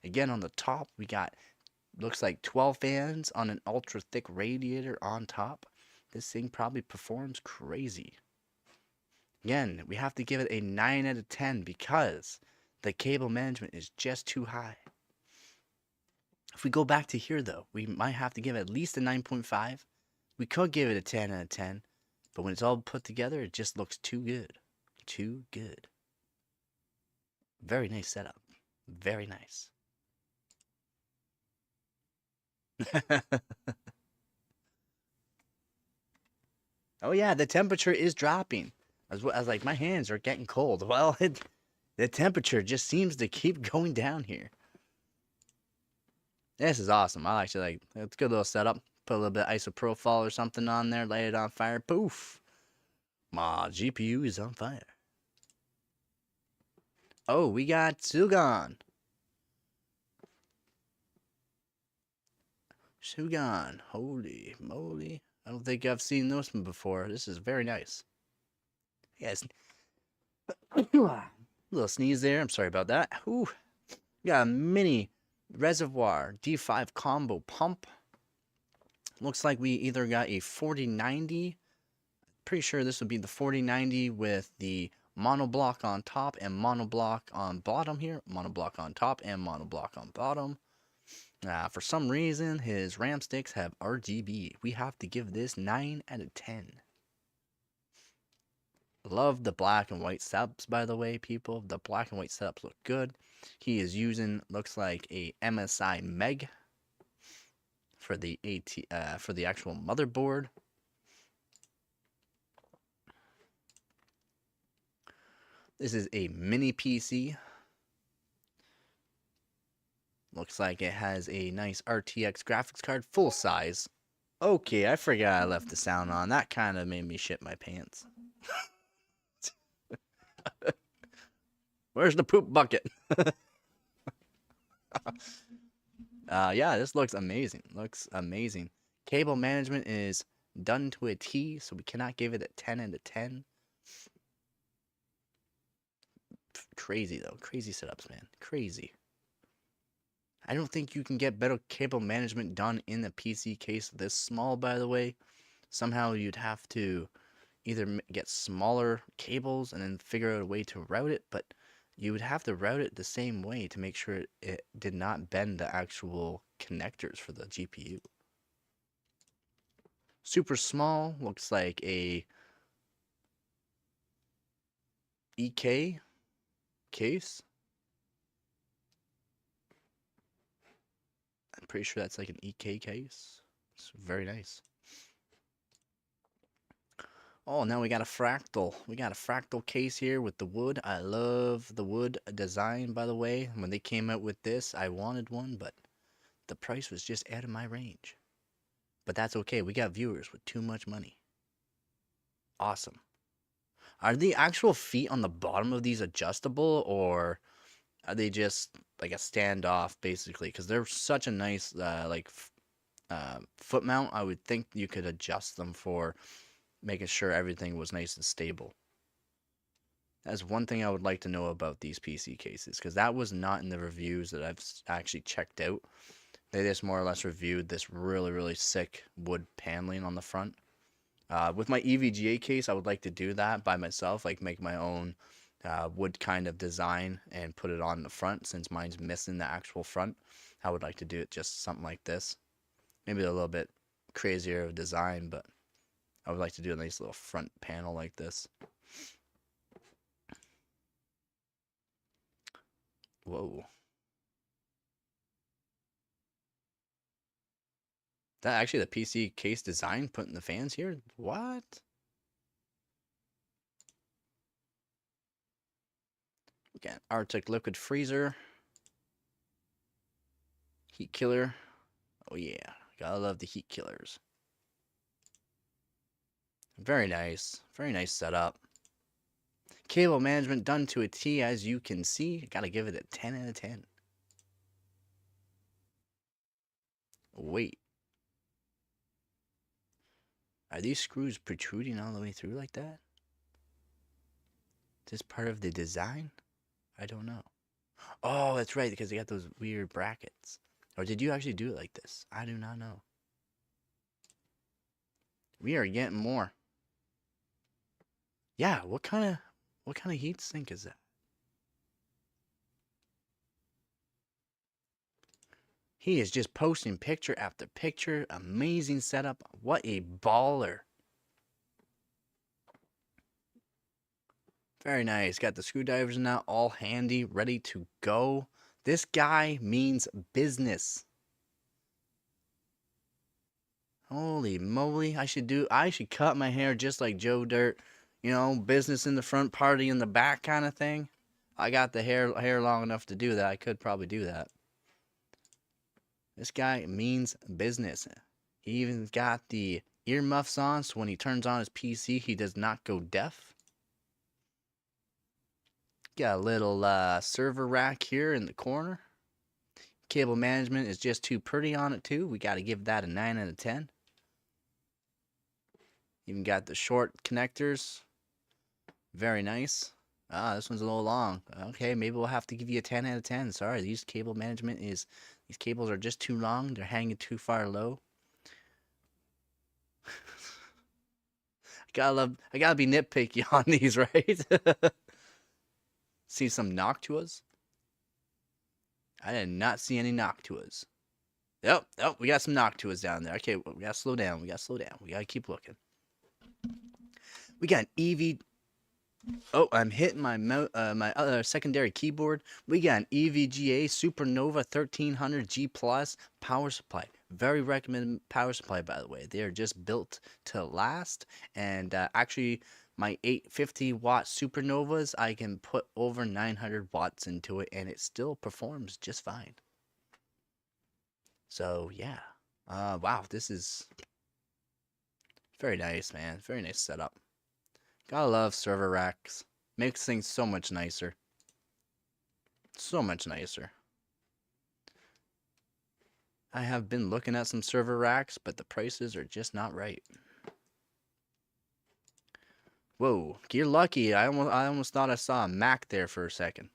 [SPEAKER 1] Again, on the top, we got, looks like 12 fans on an ultra thick radiator on top. This thing probably performs crazy. Again, we have to give it a 9 out of 10 because the cable management is just too high. If we go back to here, though, we might have to give it at least a 9.5. We could give it a 10 out of 10, but when it's all put together, it just looks too good. Too good. Very nice setup. Very nice. Oh yeah, the temperature is dropping. I was like, my hands are getting cold. Well, the temperature just seems to keep going down here. This is awesome. I actually like it. It's a good little setup. Put a little bit of isopropyl or something on there, lay it on fire. Poof. My GPU is on fire. Oh, we got Sugan. Sugan. Holy moly. I don't think I've seen this one before. This is very nice. Yes. Little sneeze there. I'm sorry about that. Ooh. We got a mini reservoir D5 combo pump. Looks like we either got a 4090. Pretty sure this would be the 4090 with the monoblock on top and monoblock on bottom here. Monoblock on top and monoblock on bottom. For some reason, his RAM sticks have RGB. We have to give this 9 out of 10. Love the black and white setups, by the way, people. The black and white setups look good. He is using, looks like a MSI Meg for the for the actual motherboard. This is a mini PC. Looks like it has a nice RTX graphics card, full size. Okay, I forgot I left the sound on. That kind of made me shit my pants. Where's the poop bucket? Yeah, this looks amazing. Looks amazing. Cable management is done to a T, so we cannot give it a 10 out of 10. Crazy, though. Crazy setups, man. Crazy. I don't think you can get better cable management done in the PC case this small, by the way. Somehow you'd have to either get smaller cables and then figure out a way to route it, but you would have to route it the same way to make sure it did not bend the actual connectors for the GPU. Super small, looks like a EK case. I'm pretty sure that's like an EK case. It's very nice. Oh, now we got a fractal. We got a fractal case here with the wood. I love the wood design, by the way. When they came out with this, I wanted one, but the price was just out of my range. But that's okay. We got viewers with too much money. Awesome. Are the actual feet on the bottom of these adjustable, or are they just like a standoff, basically? Because they're such a nice, foot mount. I would think you could adjust them for making sure everything was nice and stable. That's one thing I would like to know about these PC cases, because that was not in the reviews that I've actually checked out. They just more or less reviewed this really, really sick wood paneling on the front. With my EVGA case, I would like to do that by myself, like make my own wood kind of design and put it on the front, since mine's missing the actual front. I would like to do it just something like this. Maybe a little bit crazier of design, but I would like to do a nice little front panel like this. Whoa. That actually the PC case design putting the fans here? What? Again, Arctic liquid freezer. Heat killer. Oh yeah, gotta love the heat killers. Very nice setup. Cable management done to a T, as you can see. Gotta give it a 10 out of 10. Wait. Are these screws protruding all the way through like that? Is this part of the design? I don't know. Oh, that's right, because they got those weird brackets. Or did you actually do it like this? I do not know. We are getting more. Yeah, what kind of heat sink is that? He is just posting picture after picture. Amazing setup. What a baller. Very nice. Got the screwdrivers now all handy, ready to go. This guy means business. Holy moly. I should cut my hair just like Joe Dirt. You know, business in the front, party in the back kind of thing. I got the hair long enough to do that. I could probably do that. This guy means business. He even got the earmuffs on, so when he turns on his PC, he does not go deaf. Got a little server rack here in the corner. Cable management is just too pretty on it too. We got to give that a 9 out of 10. Even got the short connectors. Very nice. Ah, this one's a little long. Okay, maybe we'll have to give you a 10 out of 10. Sorry, these cables are just too long. They're hanging too far low. I gotta be nitpicky on these, right? See some Noctuas? I did not see any Noctuas. Yep, oh, we got some Noctuas down there. Okay, we gotta slow down. We gotta keep looking. We got an EV. Oh, I'm hitting my my other secondary keyboard. We got an EVGA Supernova 1300G Plus power supply. Very recommended power supply, by the way. They are just built to last. And actually, my 850 watt Supernovas, I can put over 900 watts into it, and it still performs just fine. So yeah, wow, this is very nice, man. Very nice setup. Gotta love server racks. Makes things so much nicer. So much nicer. I have been looking at some server racks, but the prices are just not right. Whoa, you're lucky. I almost thought I saw a Mac there for a second.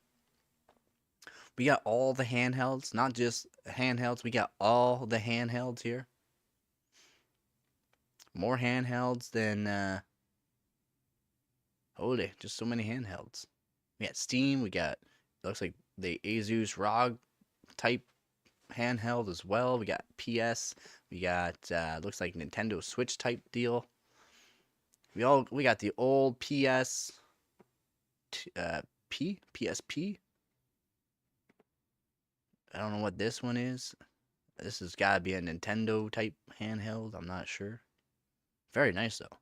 [SPEAKER 1] We got all the handhelds, not just handhelds. We got all the handhelds here. More handhelds than holy, just so many handhelds. We got Steam. We got, looks like the Asus ROG type handheld as well. We got PS. We got looks like Nintendo Switch type deal. We got the old PSP. I don't know what this one is. This has got to be a Nintendo type handheld. I'm not sure. Very nice though.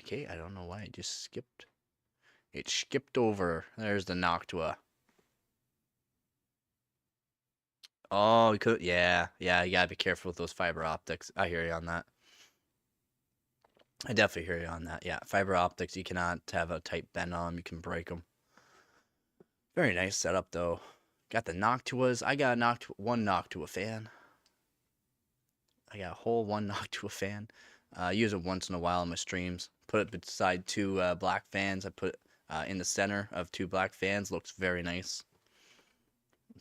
[SPEAKER 1] Okay, I don't know why it just skipped. It skipped over. There's the Noctua. Oh, we could. Yeah, you gotta be careful with those fiber optics. I hear you on that. I definitely hear you on that. Yeah, fiber optics, you cannot have a tight bend on them. You can break them. Very nice setup, though. Got the Noctuas. I got one Noctua fan. I got a whole one Noctua fan. I use it once in a while in my streams. Put it beside two black fans. I put in the center of two black fans. Looks very nice.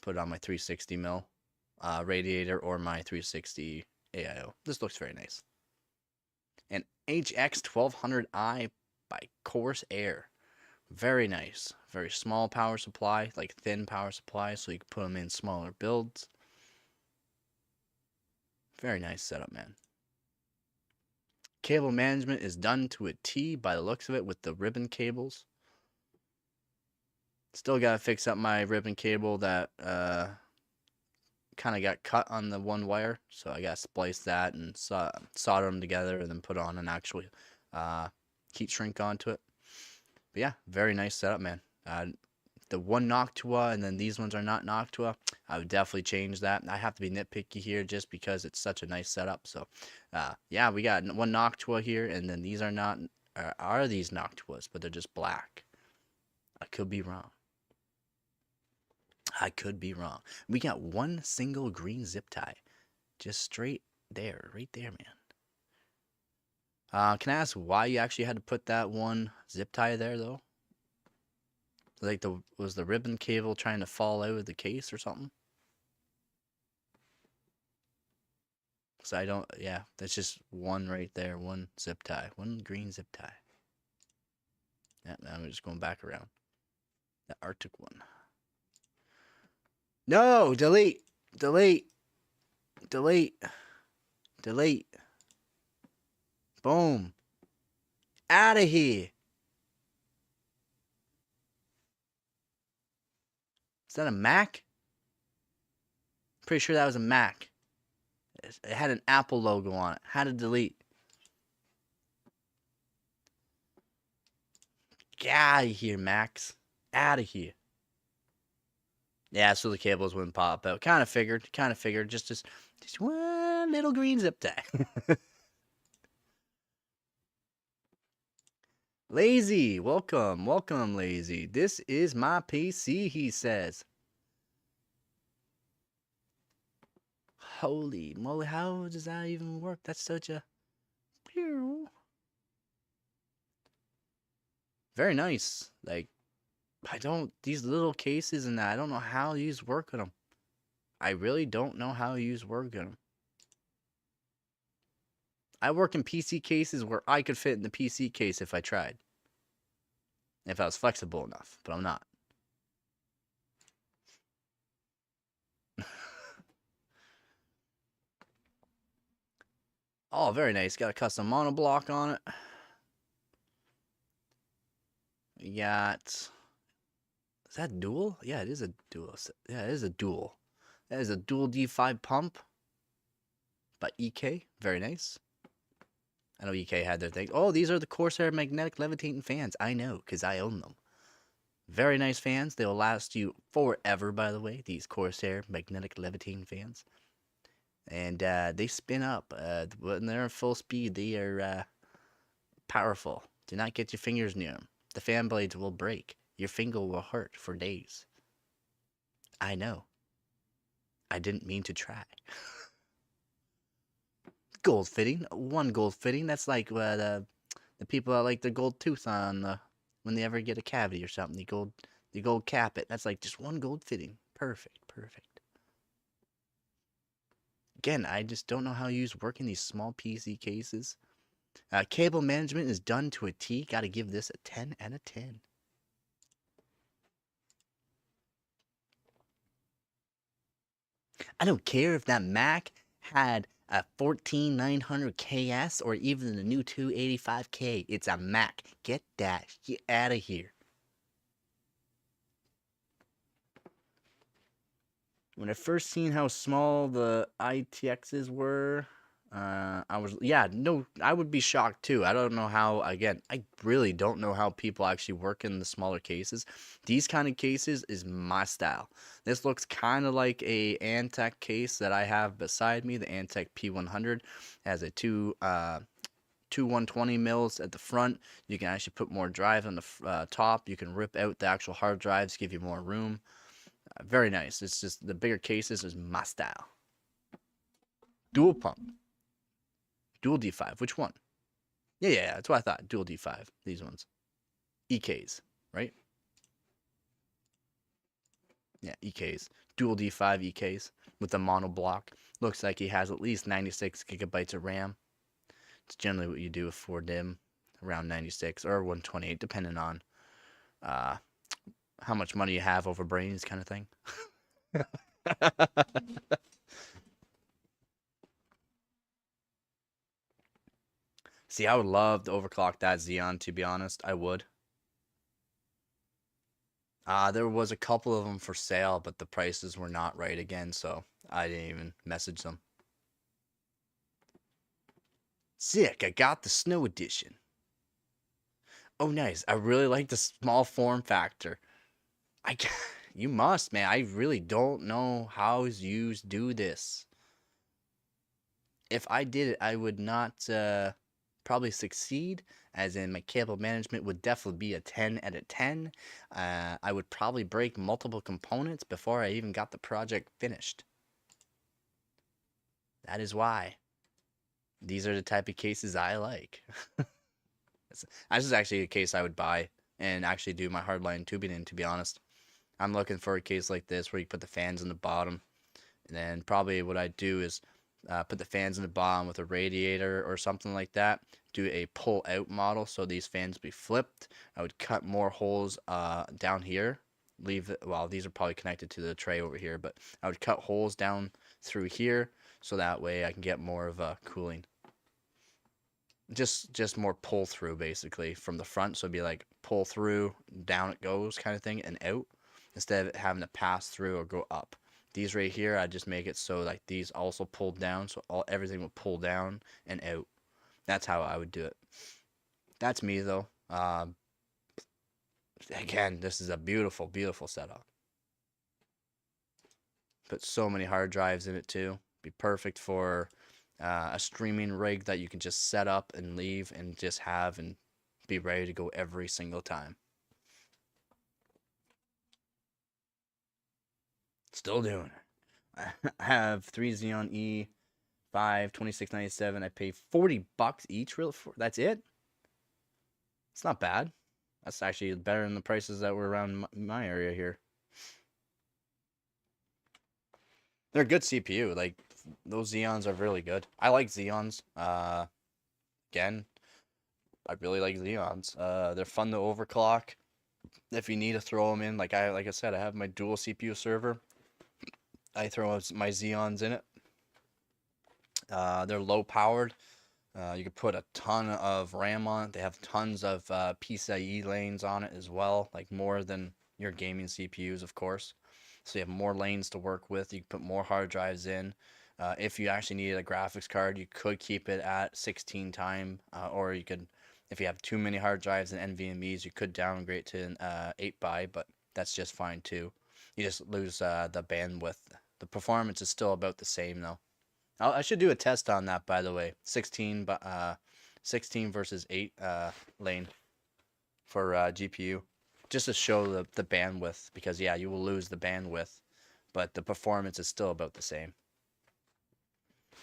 [SPEAKER 1] Put it on my 360 mil radiator or my 360 AIO. This looks very nice. An HX 1200i by Corsair. Very nice. Very small power supply, like thin power supply, so you can put them in smaller builds. Very nice setup, man. Cable management is done to a T by the looks of it with the ribbon cables. Still got to fix up my ribbon cable that kind of got cut on the one wire. So I got to splice that and solder them together and then put on an actual heat shrink onto it. But yeah, very nice setup, man. The one Noctua and then these ones are not Noctua. I would definitely change that. I have to be nitpicky here just because it's such a nice setup. So yeah, we got one Noctua here, and then these are not are these Noctuas, but they're just black. I could be wrong. I could be wrong. We got one single green zip tie, just straight there, right there, man. Can I ask why you actually had to put that one zip tie there, though? Like, was the ribbon cable trying to fall out of the case or something? So I don't, yeah, that's just one right there, one zip tie, one green zip tie. Yeah, now I'm just going back around. The Arctic one. No, delete, delete, delete, delete. Boom. Out of here. Is that a Mac? Pretty sure that was a Mac. It had an Apple logo on it. How to delete? Get out of here, Max. Out of here. Yeah, so the cables wouldn't pop out. Kind of figured. Just one little green zip tie. Lazy, welcome, Lazy. This is my PC, he says. Holy moly, how does that even work? That's such a... Very nice. Like, these little cases and that, I don't know how these work on them. I really don't know how these work on them. I work in PC cases where I could fit in the PC case if I tried. If I was flexible enough, but I'm not. Oh, very nice. Got a custom monoblock on it. We got... Is that dual? Yeah, it is a dual. Yeah, it is a dual. That is a dual D5 pump by EK. Very nice. I know EK had their thing. Oh, these are the Corsair magnetic levitating fans. I know, because I own them. Very nice fans. They will last you forever, by the way. These Corsair magnetic levitating fans. And they spin up. When they're at full speed, they are powerful. Do not get your fingers near them. The fan blades will break. Your finger will hurt for days. I know. I didn't mean to try. Gold fitting. One gold fitting. That's like the people that like the gold tooth on when they ever get a cavity or something. The gold cap it. That's like just one gold fitting. Perfect. Perfect. Again, I just don't know how you work in these small PC cases. Cable management is done to a T. Got to give this a 10 out of 10. I don't care if that Mac had a 14900 KS or even the new 285K. It's a Mac. Get that shit out of here. When I first seen how small the ITXs were, I would be shocked too. I don't know how, again, I really don't know how people actually work in the smaller cases. These kind of cases is my style. This looks kind of like a Antec case that I have beside me, the Antec P100. It has a two 120 mils at the front. You can actually put more drive on the top. You can rip out the actual hard drives, give you more room. Very nice. It's just the bigger cases is my style. Dual pump. Dual D5. Which one? Yeah, yeah, that's what I thought. Dual D5. These ones. EKs, right? Yeah, EKs. Dual D5 EKs with the mono block. Looks like he has at least 96 gigabytes of RAM. It's generally what you do with 4DIMM, around 96 or 128, depending on uh, how much money you have over brains, kind of thing. See, I would love to overclock that Xeon, to be honest. I would. There was a couple of them for sale, but the prices were not right again, so I didn't even message them. Sick, I got the Snow Edition. Oh, nice. I really like the small form factor. I, you must, man. I really don't know how you do this. If I did it, I would not probably succeed, as in my cable management would definitely be a 10 out of 10. I would probably break multiple components before I even got the project finished. That is why. These are the type of cases I like. This is actually a case I would buy and actually do my hardline tubing in, to be honest. I'm looking for a case like this where you put the fans in the bottom. And then probably what I do is put the fans in the bottom with a radiator or something like that. Do a pull out model so these fans be flipped. I would cut more holes down here. Well, these are probably connected to the tray over here, but I would cut holes down through here so that way I can get more of a cooling. Just more pull through basically from the front, so it'd be like pull through, down it goes kind of thing, and out, instead of it having to pass through or go up. These right here, I just make it so like these also pull down, so everything will pull down and out. That's how I would do it. That's me though. Again, this is a beautiful, beautiful setup. Put so many hard drives in it too. Be perfect for a streaming rig that you can just set up and leave and just have and be ready to go every single time. Still doing it. I have 3 Xeon E5 2697. I pay $40 each. That's it. It's not bad. That's actually better than the prices that were around my area here. They're a good CPU. Like, those Xeons are really good. I like Xeons. Again, I really like Xeons. They're fun to overclock. If you need to throw them in, like I said, I have my dual CPU server. I throw my Xeons in it. They're low powered. You can put a ton of RAM on it. They have tons of PCIe lanes on it as well, like more than your gaming CPUs, of course. So you have more lanes to work with. You can put more hard drives in. If you actually needed a graphics card, you could keep it at 16 time, or you could, if you have too many hard drives and NVMe's, you could downgrade to 8 by, but that's just fine too. You just lose the bandwidth. The performance is still about the same though. I should do a test on that, by the way. 16, but 16 versus 8 lane for GPU, just to show the bandwidth. Because yeah, you will lose the bandwidth, but the performance is still about the same.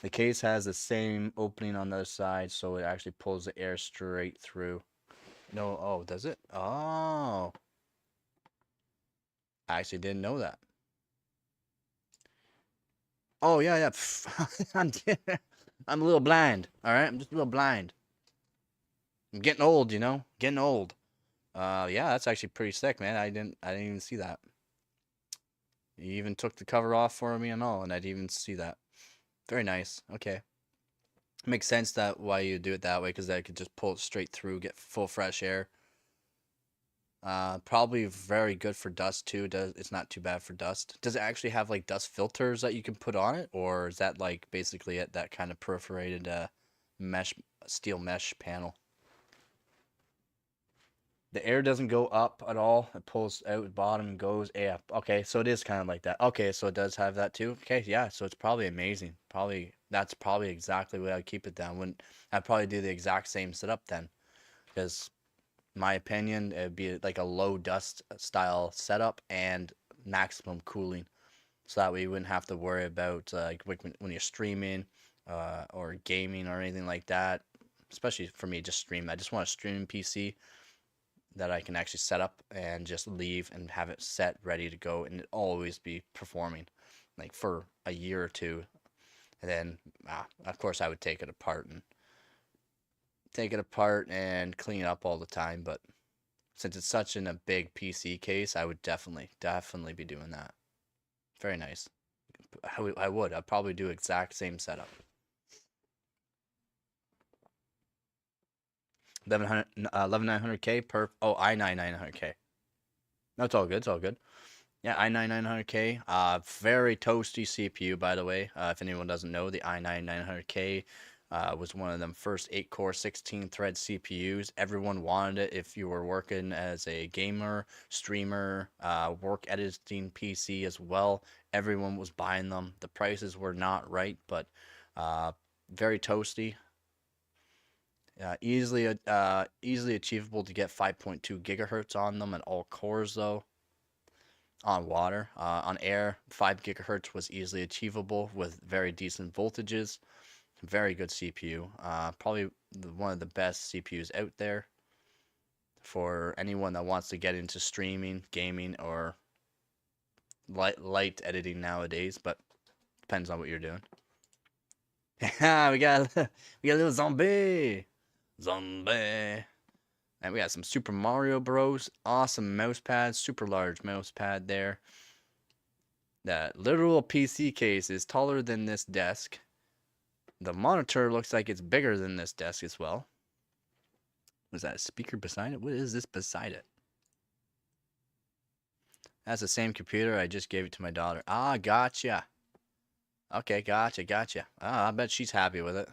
[SPEAKER 1] The case has the same opening on the other side, so it actually pulls the air straight through. No, oh, does it? Oh, I actually didn't know that. Oh yeah, yeah. I'm I'm a little blind. All right, I'm just a little blind. I'm getting old, you know, getting old. Yeah, that's actually pretty sick, man. I didn't even see that. You even took the cover off for me and all, and I didn't even see that. Very nice. Okay, makes sense that why you do it that way, because I could just pull it straight through, get full fresh air. Probably very good for dust too. It's not too bad for dust. Does it actually have like dust filters that you can put on it, or is that like basically that kind of perforated mesh steel mesh panel? The air doesn't go up at all. It pulls out the bottom and goes. Yeah. Okay, so it is kind of like that. Okay, so it does have that too. Okay, yeah. So it's probably amazing. Probably that's probably exactly where I'd keep it then. Wouldn't I'd probably do the exact same setup then, because my opinion, it'd be like a low dust style setup and maximum cooling, so that way you wouldn't have to worry about like when you're streaming or gaming or anything like that. especially for me, just stream. I just want a streaming PC that I can actually set up and just leave and have it set, ready to go, and it always be performing, like for a year or two. And then, of course, I would take it apart and clean it up all the time. But since it's such a big PC case, I would definitely be doing that. Very nice. I would. I'd probably do exact same setup. 11900K per i9 900K. No, it's all good. It's all good. Yeah, i9 900K. Very toasty CPU, by the way. If anyone doesn't know, the i9 900K was one of them first 8-core, 16-thread CPUs. Everyone wanted it if you were working as a gamer, streamer, work editing PC as well. Everyone was buying them. The prices were not right, but very toasty. Easily achievable to get 5.2 gigahertz on them at all cores though. On water, on air, 5 gigahertz was easily achievable with very decent voltages. Very good CPU. Probably one of the best CPUs out there for anyone that wants to get into streaming, gaming, or light editing nowadays. But depends on what you're doing. we got a little zombie. And we got some Super Mario Bros. Awesome mouse pad, super large mouse pad there. That literal PC case is taller than this desk. The monitor looks like it's bigger than this desk as well. Was that a speaker beside it? What is this beside it? That's the same computer. I just gave it to my daughter. Ah, gotcha. Okay, gotcha. Ah, I bet she's happy with it.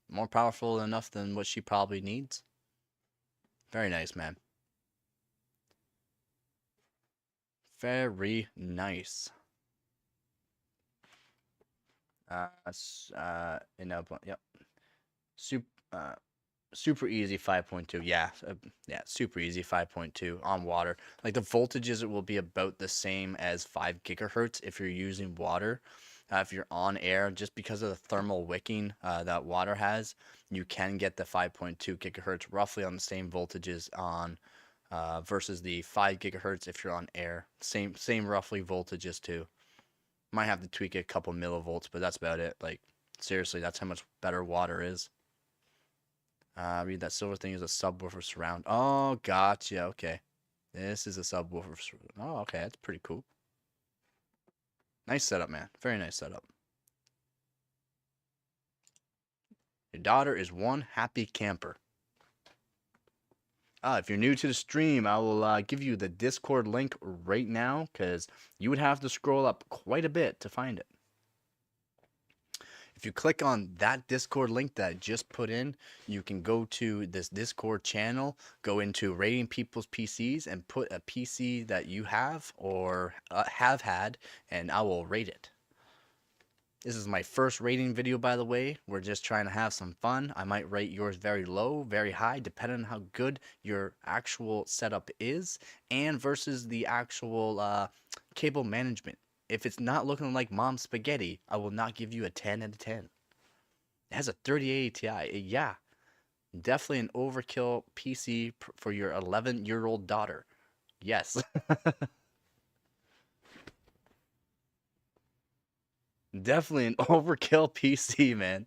[SPEAKER 1] More powerful enough than what she probably needs. Very nice, man. Very nice. Yep. Super easy 5.2. Yeah, super easy 5.2 on water. Like the voltages, it will be about the same as 5 gigahertz if you're using water. If you're on air, just because of the thermal wicking that water has, you can get the 5.2 gigahertz roughly on the same voltages on versus the 5 gigahertz if you're on air. Same roughly voltages too. Might have to tweak it a couple millivolts, but that's about it. Like seriously, that's how much better water is. Read that silver thing is a subwoofer surround. Oh, gotcha. Okay. This is a subwoofer surround. Oh, okay. That's pretty cool. Nice setup, man. Very nice setup. Your daughter is one happy camper. If you're new to the stream, I will give you the Discord link right now because you would have to scroll up quite a bit to find it. If you click on that Discord link that I just put in, you can go to this Discord channel, go into rating people's PCs, and put a PC that you have or have had, and I will rate it. This is my first rating video, by the way. We're just trying to have some fun. I might rate yours very low, very high, depending on how good your actual setup is, and versus the actual cable management. If it's not looking like mom's spaghetti, I will not give you a 10 out of 10. It has a 3080 Ti. Yeah, definitely an overkill PC for your 11-year-old daughter. Yes. Definitely an overkill PC, man.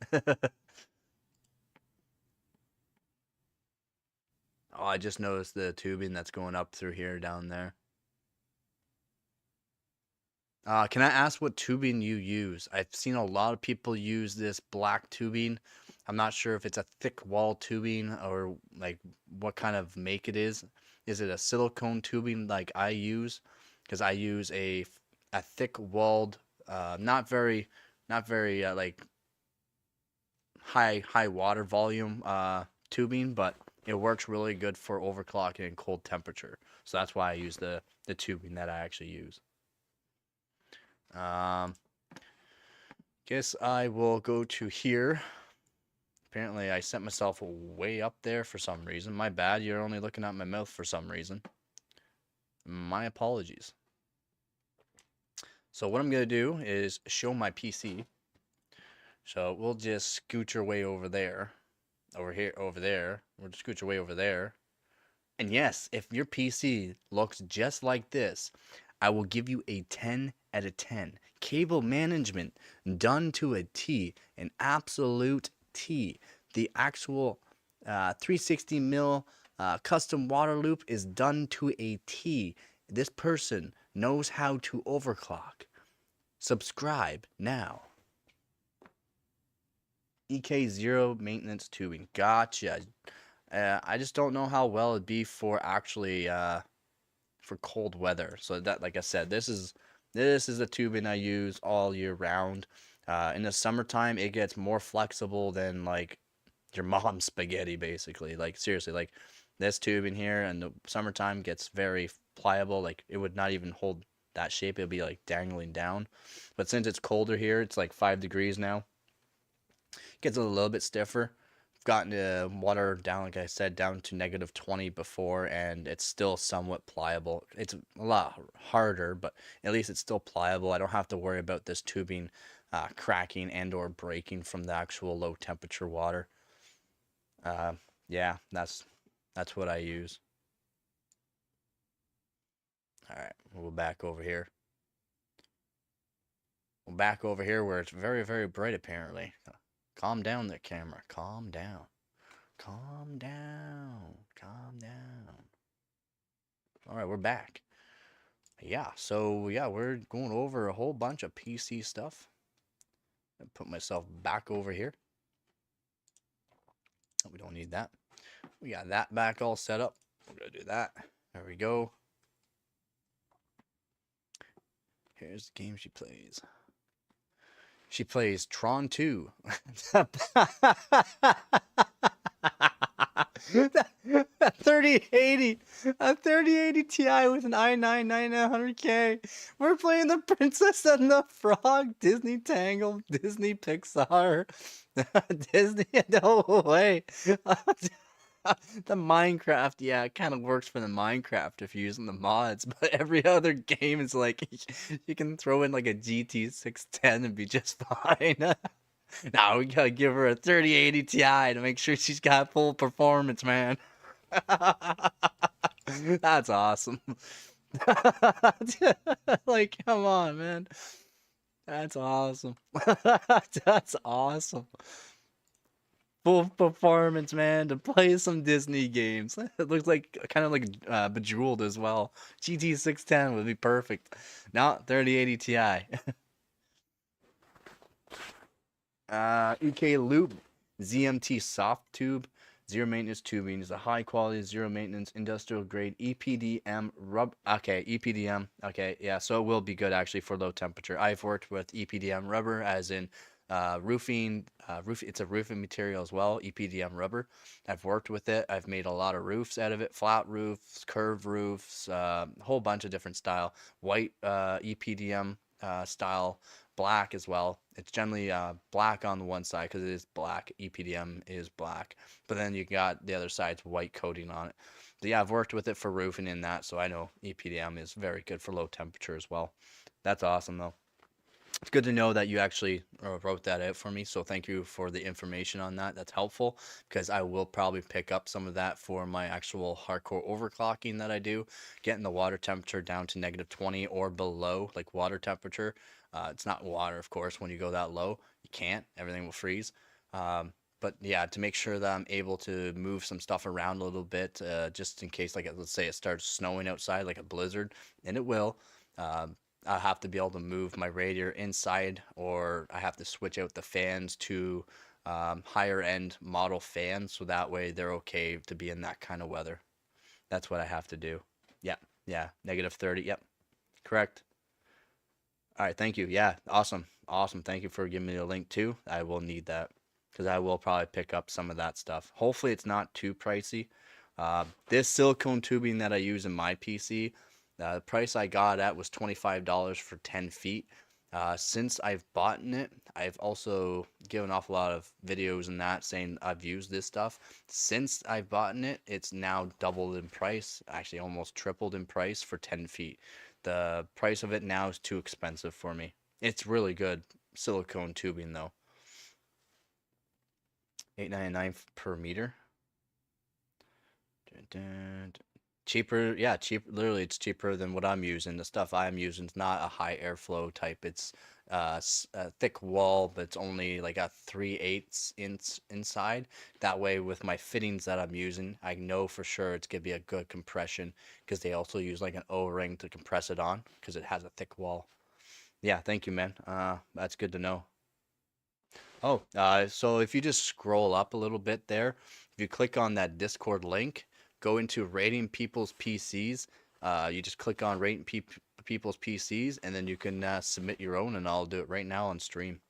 [SPEAKER 1] Oh, I just noticed the tubing that's going up through here down there. Can I ask what tubing you use? I've seen a lot of people use this black tubing. I'm not sure if it's a thick wall tubing or like what kind of make it is. Is it a silicone tubing like I use? Because I use a thick walled, not very like high water volume tubing, but it works really good for overclocking in cold temperature. So that's why I use the tubing that I actually use. Guess I will go to here. Apparently I set myself way up there for some reason. My bad, you're only looking at my mouth for some reason. My apologies. So what I'm going to do is show my PC. So we'll just scooch our way over there. over here, over there. We'll just scooch away over there. And yes, if your PC looks just like this, I will give you a 10 out of 10. Cable management done to a T, an absolute T. The actual 360 mil custom water loop is done to a T. This person knows how to overclock. Subscribe now. EK0 maintenance tubing. Gotcha. I just don't know how well it'd be for actually for cold weather. So that, like I said, this is the tubing I use all year round. In the summertime, it gets more flexible than like your mom's spaghetti, basically. Like seriously, like this tubing here in the summertime gets very pliable. Like it would not even hold that shape. It'll be like dangling down. But since it's colder here, it's like 5 degrees now. Gets a little bit stiffer. I've gotten the water down, like I said, down to -20 before, and it's still somewhat pliable. It's a lot harder, but at least it's still pliable. I don't have to worry about this tubing cracking and or breaking from the actual low temperature water. Yeah, that's what I use. All right, we'll go back over here. We're back over here where it's very, very bright apparently. Calm down there, camera. Calm down. Calm down. Calm down. All right, we're back. Yeah, so yeah, we're going over a whole bunch of PC stuff. I put myself back over here. We don't need that. We got that back all set up. We're gonna do that. There we go. Here's the game she plays. She plays Tron 2. A 3080, a 3080 Ti with an i9 9900K. We're playing the Princess and the Frog, Disney Tangle, Disney Pixar, Disney. No way. The Minecraft, yeah, it kind of works for the Minecraft if you're using the mods, but every other game is like you can throw in like a GT 610 and be just fine. Now we gotta give her a 3080 Ti to make sure she's got full performance, man. That's awesome. Like, come on, man. That's awesome. That's awesome. Full performance, man, to play some Disney games. It looks like kind of like Bejeweled as well. GT 610 would be perfect. Not 3080 Ti. EK Loop ZMT soft tube, zero maintenance tubing is a high quality, zero maintenance, industrial grade EPDM rub. Okay, EPDM. Okay, yeah, so it will be good actually for low temperature. I've worked with EPDM rubber, as in roofing. It's a roofing material as well. EPDM rubber. I've worked with it. I've made a lot of roofs out of it. Flat roofs, curved roofs, a whole bunch of different style. White EPDM style, black as well. It's generally black on the one side because it is black. EPDM is black, but then you got the other side's white coating on it. But yeah, I've worked with it for roofing in that, so I know EPDM is very good for low temperature as well. That's awesome though. It's good to know that you actually wrote that out for me, so thank you for the information on that. That's helpful because I will probably pick up some of that for my actual hardcore overclocking that I do, getting the water temperature down to -20 or below, like water temperature. It's not water, of course, when you go that low. You can't. Everything will freeze. But yeah, to make sure that I'm able to move some stuff around a little bit, just in case, like let's say it starts snowing outside, like a blizzard, and it will. I have to be able to move my radiator inside, or I have to switch out the fans to higher end model fans, so that way they're okay to be in that kind of weather. That's what I have to do. Yeah, yeah, -30. Yep, correct. All right, thank you. Yeah, awesome, awesome. Thank you for giving me a link too. I will need that because I will probably pick up some of that stuff. Hopefully, it's not too pricey. This silicone tubing that I use in my PC, the price I got at was $25 for 10 feet. Since I've bought it, I've also given off a lot of videos and that saying I've used this stuff. Since I've bought it, it's now doubled in price, actually almost tripled in price for 10 feet. The price of it now is too expensive for me. It's really good silicone tubing though. $8.99 per meter. Dun, dun, dun. Cheaper, yeah, cheap. Literally, it's cheaper than what I'm using. The stuff I'm using is not a high airflow type. It's a thick wall, but it's only like a 3/8 inch inside. That way, with my fittings that I'm using, I know for sure it's gonna be a good compression because they also use like an O-ring to compress it on because it has a thick wall. Yeah, thank you, man. That's good to know. Oh, so if you just scroll up a little bit there, if you click on that Discord link, go into rating people's PCs. You just click on rating people's PCs, and then you can submit your own, and I'll do it right now on stream.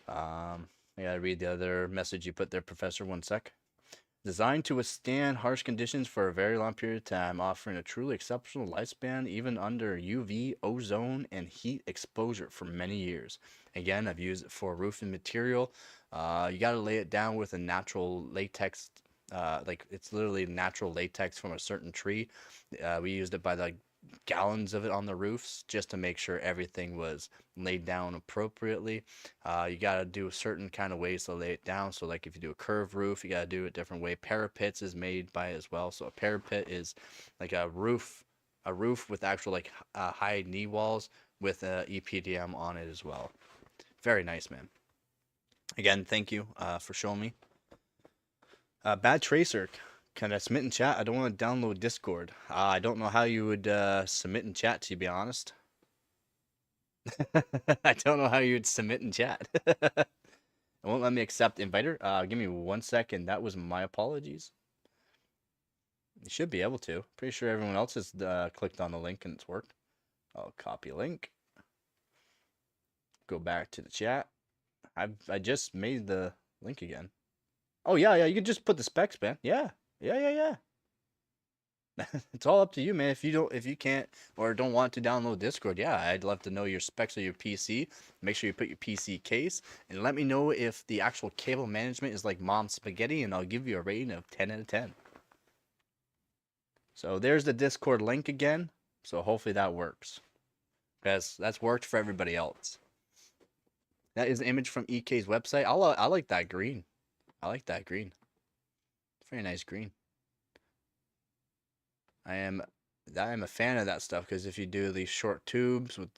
[SPEAKER 1] I gotta read the other message you put there, Professor. One sec. Designed to withstand harsh conditions for a very long period of time, offering a truly exceptional lifespan even under UV, ozone, and heat exposure for many years. Again, I've used it for roofing material. You got to lay it down with a natural latex, like it's literally natural latex from a certain tree. We used it by the gallons of it on the roofs just to make sure everything was laid down appropriately. You got to do a certain kind of ways to lay it down. So like if you do a curved roof, you got to do it a different way. Parapets is made by it as well. So a parapet is like a roof with actual like high knee walls with EPDM on it as well. Very nice, man. Again, thank you for showing me. Bad Tracer, can I submit in chat? I don't want to download Discord. I don't know how you would submit in chat, to be honest. I don't know how you would submit in chat. It won't let me accept inviter. Give me 1 second. That was my apologies. You should be able to. Pretty sure everyone else has clicked on the link and it's worked. I'll copy link. Go back to the chat. I just made the link again. Oh yeah, yeah. You can just put the specs, man. Yeah. It's all up to you, man. If you can't or don't want to download Discord, yeah, I'd love to know your specs of your PC. Make sure you put your PC case and let me know if the actual cable management is like mom spaghetti, and I'll give you a rating of 10 out of 10. So there's the Discord link again. So hopefully that works. That's worked for everybody else. That is an image from EK's website. I like that green. I like that green. Very nice green. I am a fan of that stuff because if you do these short tubes with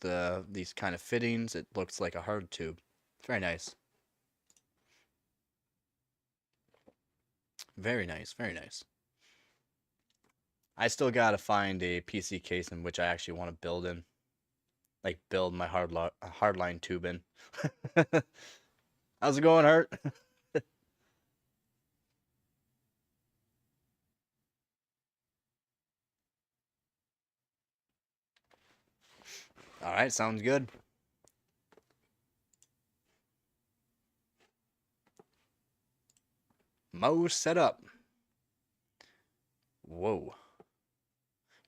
[SPEAKER 1] these kind of fittings, it looks like a hard tube. It's very nice. Very nice, very nice. I still gotta find a PC case in which I actually want to build in. Like build my hardline tube in. How's it going, Hart? Alright, sounds good. Mo set up. Whoa.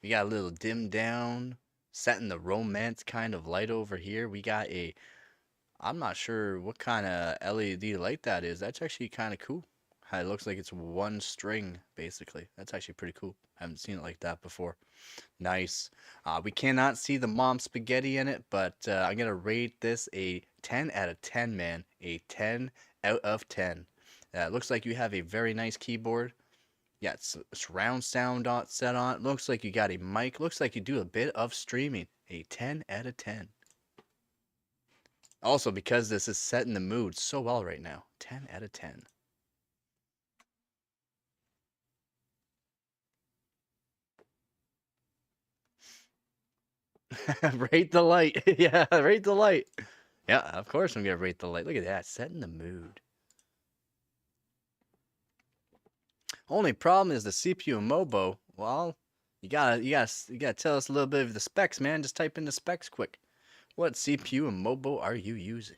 [SPEAKER 1] We got a little dim down, setting the romance kind of light over here. We got I'm not sure what kind of LED light that is. That's actually kind of cool. It looks like it's one string, basically. That's actually pretty cool. I haven't seen it like that before. Nice. We cannot see the mom spaghetti in it, but I'm going to rate this a 10 out of 10, man. A 10 out of 10. It looks like you have a very nice keyboard. Yeah, it's surround sound set on. Looks like you got a mic. Looks like you do a bit of streaming. A 10 out of 10. Also, because this is setting the mood so well right now. 10 out of 10. Rate the light. Yeah, rate the light. Yeah, of course I'm gonna rate the light. Look at that, setting the mood. Only problem is the CPU and Mobo. Well, you gotta tell us a little bit of the specs, man. Just type in the specs quick. What CPU and Mobo are you using?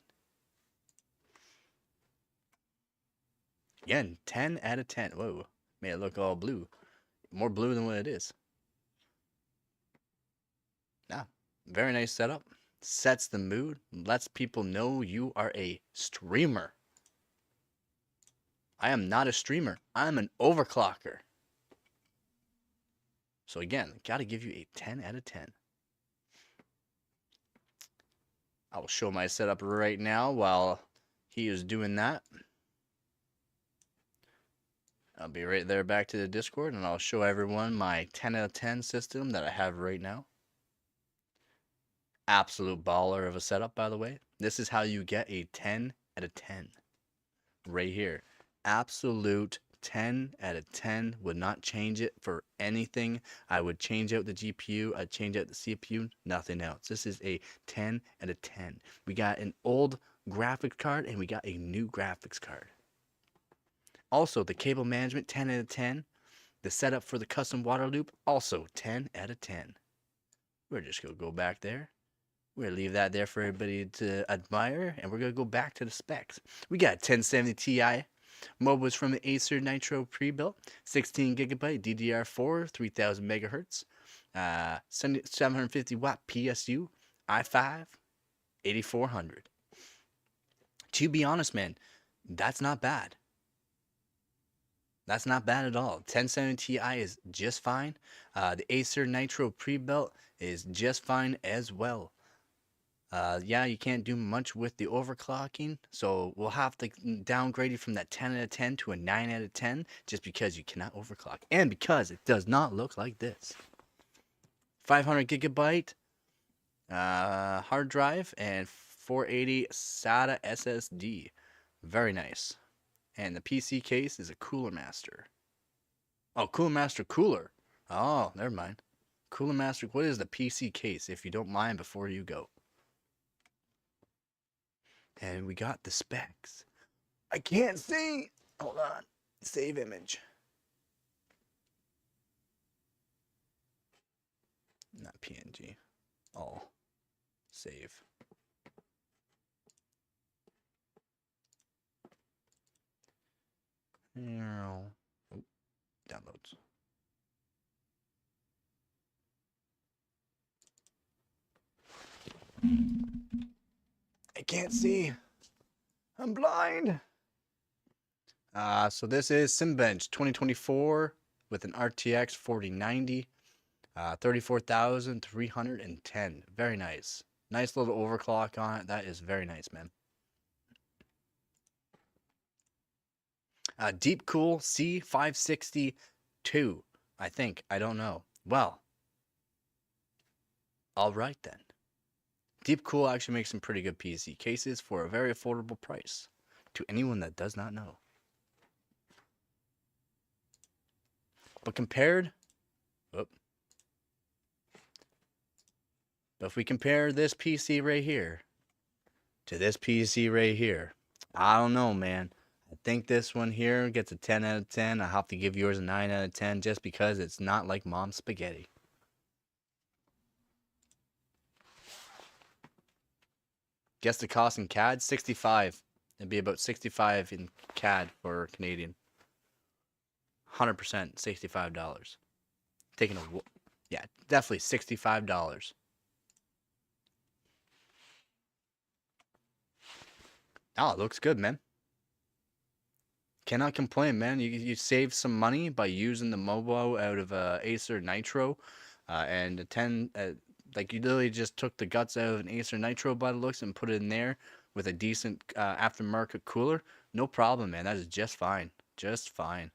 [SPEAKER 1] Again, 10 out of 10. Whoa, made it look all blue. More blue than what it is. Yeah, very nice setup. Sets the mood, lets people know you are a streamer. I am not a streamer. I'm an overclocker. So again, gotta give you a 10 out of 10. I'll show my setup right now while he is doing that. I'll be right there back to the Discord, and I'll show everyone my 10 out of 10 system that I have right now. Absolute baller of a setup, by the way. This is how you get a 10 out of 10. Right here. Absolute 10 out of 10. Would not change it for anything. I would change out the GPU. I'd change out the CPU. Nothing else. This is a 10 out of 10. We got an old graphics card, and we got a new graphics card. Also, the cable management, 10 out of 10. The setup for the custom water loop, also 10 out of 10. We're just going to go back there. We're going to leave that there for everybody to admire, and we're going to go back to the specs. We got 1070 Ti. Mobile's from the Acer Nitro pre-built, 16 gigabyte DDR4, 3000 megahertz, 750 watt PSU, i5, 8400. To be honest, man, that's not bad. That's not bad at all. 1070 Ti is just fine. The Acer Nitro pre-built is just fine as well. Yeah, you can't do much with the overclocking, so we'll have to downgrade it from that 10 out of 10 to a 9 out of 10 just because you cannot overclock and because it does not look like this. 500 gigabyte hard drive and 480 SATA SSD. Very nice. And the PC case is a Cooler Master. Oh, Cooler Master cooler. Oh, never mind. Cooler Master, what is the PC case, if you don't mind, before you go? And we got the specs. I can't see. Hold on. Save image. Not PNG. All. Save. Oh, downloads. I can't see. I'm blind. So this is Simbench 2024 with an RTX 4090, 34,310. Very nice. Nice little overclock on it. That is very nice, man. Deep Cool C562, I think. I don't know. Well, all right then. Deep Cool actually makes some pretty good PC cases for a very affordable price to anyone that does not know. But compared, but if we compare this PC right here to this PC right here, I don't know, man. I think this one here gets a 10 out of 10. I'll have to give yours a 9 out of 10 just because it's not like mom's spaghetti. Guess the cost in CAD? 65. It'd be about 65 in CAD for Canadian. 100% $65. Taking a, yeah, definitely $65. Oh, it looks good, man. Cannot complain, man. You save some money by using the mobile out of Acer Nitro, and the 10 like you literally just took the guts out of an Acer Nitro by the looks and put it in there with a decent aftermarket cooler. No problem, man. That is just fine. Just fine.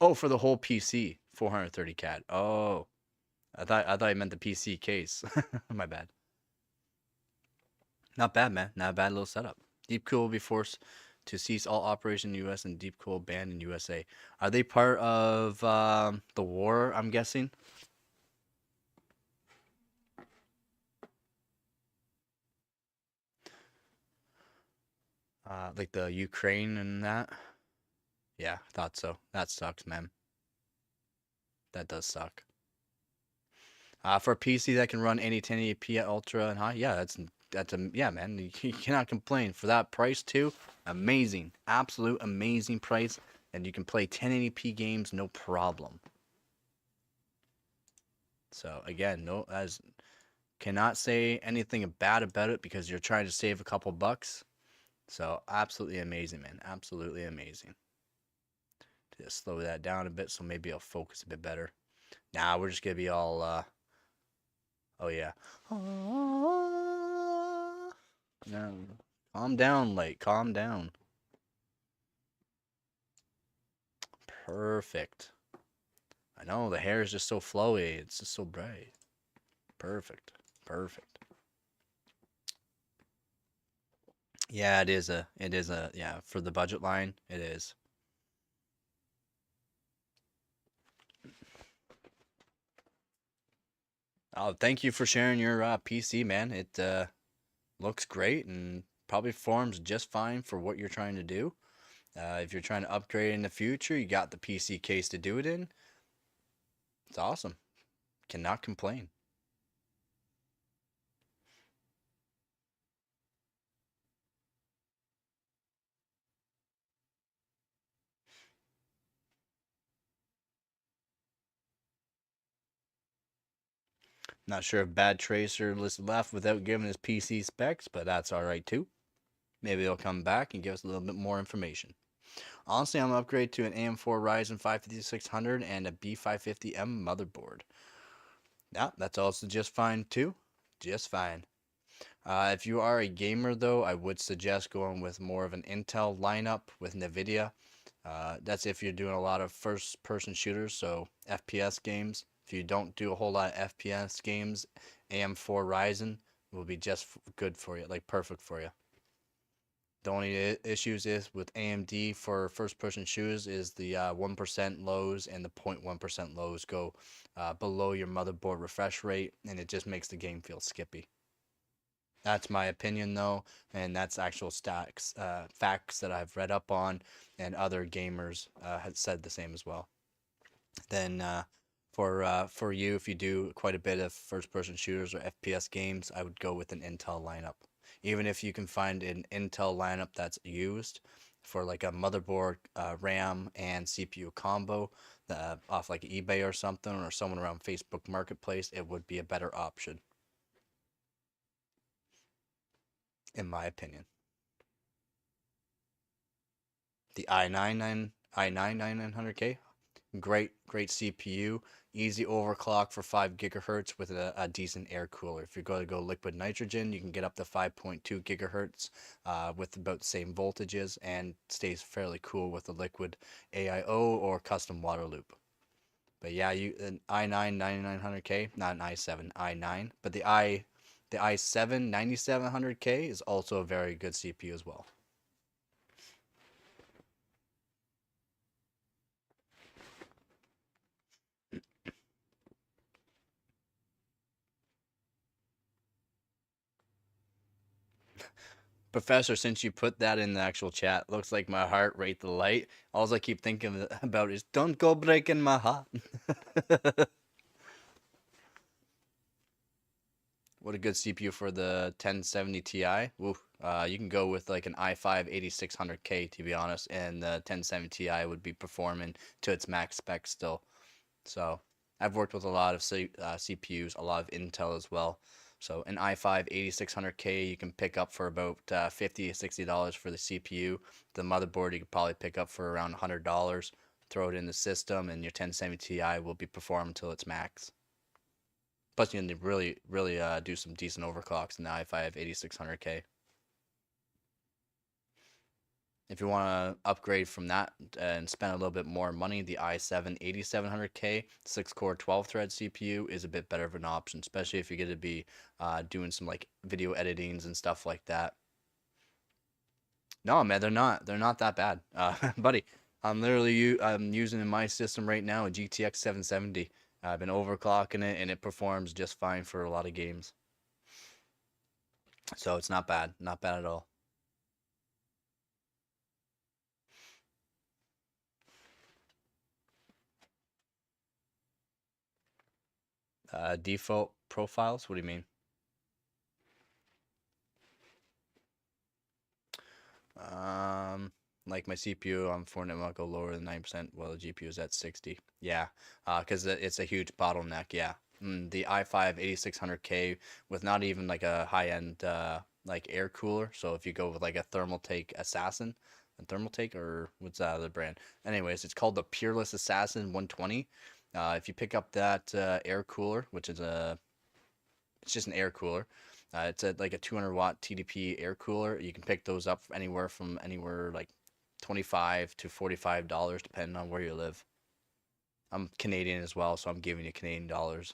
[SPEAKER 1] Oh, for the whole PC, 430 CAD. Oh, I thought I meant the PC case. My bad. Not bad, man. Not a bad little setup. Deep Cool will be forced to cease all operation in U.S. and Deep Cool banned in USA. Are they part of the war, I'm guessing? Like the Ukraine and that? Yeah, thought so. That sucks, man. That does suck. For a PC that can run any 1080p at ultra and high, yeah, that's a yeah, man. You cannot complain for that price too. Amazing, absolute amazing price, and you can play 1080p games no problem. So again, no, as cannot say anything bad about it because you're trying to save a couple bucks. So absolutely amazing, man. Absolutely amazing. Just slow that down a bit so maybe I'll focus a bit better. Nah, we're just gonna be all oh yeah. No. Calm down, Light. Calm down. Perfect. I know the hair is just so flowy. It's just so bright. Perfect. Perfect. Yeah, it is a yeah, for the budget line, it is. Oh, thank you for sharing your PC, man. It looks great and probably performs just fine for what you're trying to do. If you're trying to upgrade in the future, you got the PC case to do it in. It's awesome. Cannot complain. Not sure if Bad Tracer left without giving his PC specs, but that's all right too. Maybe he'll come back and give us a little bit more information. Honestly, I'm gonna upgrade to an AM4 Ryzen 5 5600 and a B550M motherboard. Yeah, that's also just fine too. Just fine. If you are a gamer though, I would suggest going with more of an Intel lineup with NVIDIA. That's if you're doing a lot of first person shooters, so FPS games. If you don't do a whole lot of FPS games, AM4 Ryzen will be just good for you, like perfect for you. The only issues is with AMD for first person shooters is the 1% lows and the 0.1% lows go below your motherboard refresh rate, and it just makes the game feel skippy. That's my opinion though, and that's actual stacks, facts that I've read up on, and other gamers had said the same as well. Then for you, if you do quite a bit of first-person shooters or FPS games, I would go with an Intel lineup. Even if you can find an Intel lineup that's used for like a motherboard, RAM, and CPU combo off like eBay or something, or someone around Facebook Marketplace, it would be a better option, in my opinion. The i9 9900K, great CPU, easy overclock for 5 gigahertz with a decent air cooler. If you're going to go liquid nitrogen, you can get up to 5.2 gigahertz with about the same voltages and stays fairly cool with the liquid AIO or custom water loop. But yeah, you an i9 9900K, not an i7, i9, but the i7 9700K is also a very good CPU as well. Professor, since you put that in the actual chat, looks like my heart rate the light. All I keep thinking about is don't go breaking my heart. What a good CPU for the 1070 Ti. Woo. You can go with like an i5 8600K to be honest, and the 1070 Ti would be performing to its max spec still. So I've worked with a lot of CPUs, a lot of Intel as well. So an i5 8600K you can pick up for about $50 to $60 for the CPU. The motherboard you could probably pick up for around $100. Throw it in the system, and your 1070 Ti will be performing till its max. Plus, you can really do some decent overclocks in the i5 8600K. If you want to upgrade from that and spend a little bit more money, the i7 8700K 6-core 12-thread CPU is a bit better of an option, especially if you're going to be doing some like video editings and stuff like that. No, man, they're not. They're not that bad, buddy. I'm using in my system right now a GTX 770. I've been overclocking it, and it performs just fine for a lot of games. So it's not bad, not bad at all. Default profiles? What do you mean? Like my CPU on Fortnite might go lower than 9%, while the GPU is at 60. Yeah, because it's a huge bottleneck. Yeah, the i5 8600K with not even like a high-end like air cooler. So if you go with like a Thermaltake Assassin, a Thermaltake, or what's that other brand? Anyways, it's called the Peerless Assassin 120. If you pick up that air cooler, which is it's just an air cooler. It's like a 200 watt TDP air cooler. You can pick those up from anywhere like 25 to $45 depending on where you live. I'm Canadian as well, so I'm giving you Canadian dollars.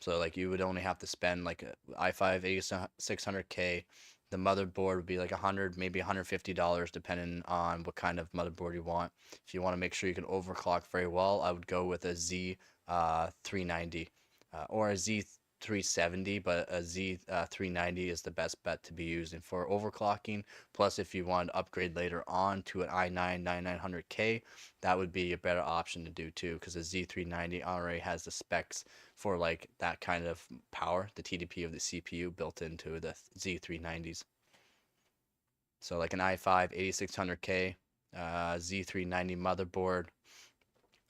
[SPEAKER 1] So like you would only have to spend like a i5 8600K. The motherboard would be like 100, maybe $150 depending on what kind of motherboard you want. If you want to make sure you can overclock very well, I would go with a Z 390 or a Z 370, but a Z 390 is the best bet to be using for overclocking. Plus, if you want to upgrade later on to an i9 9900K, that would be a better option to do too, because the Z390 already has the specs for like that kind of power, the TDP of the CPU built into the Z390s. So like an i5 8600K, Z390 motherboard,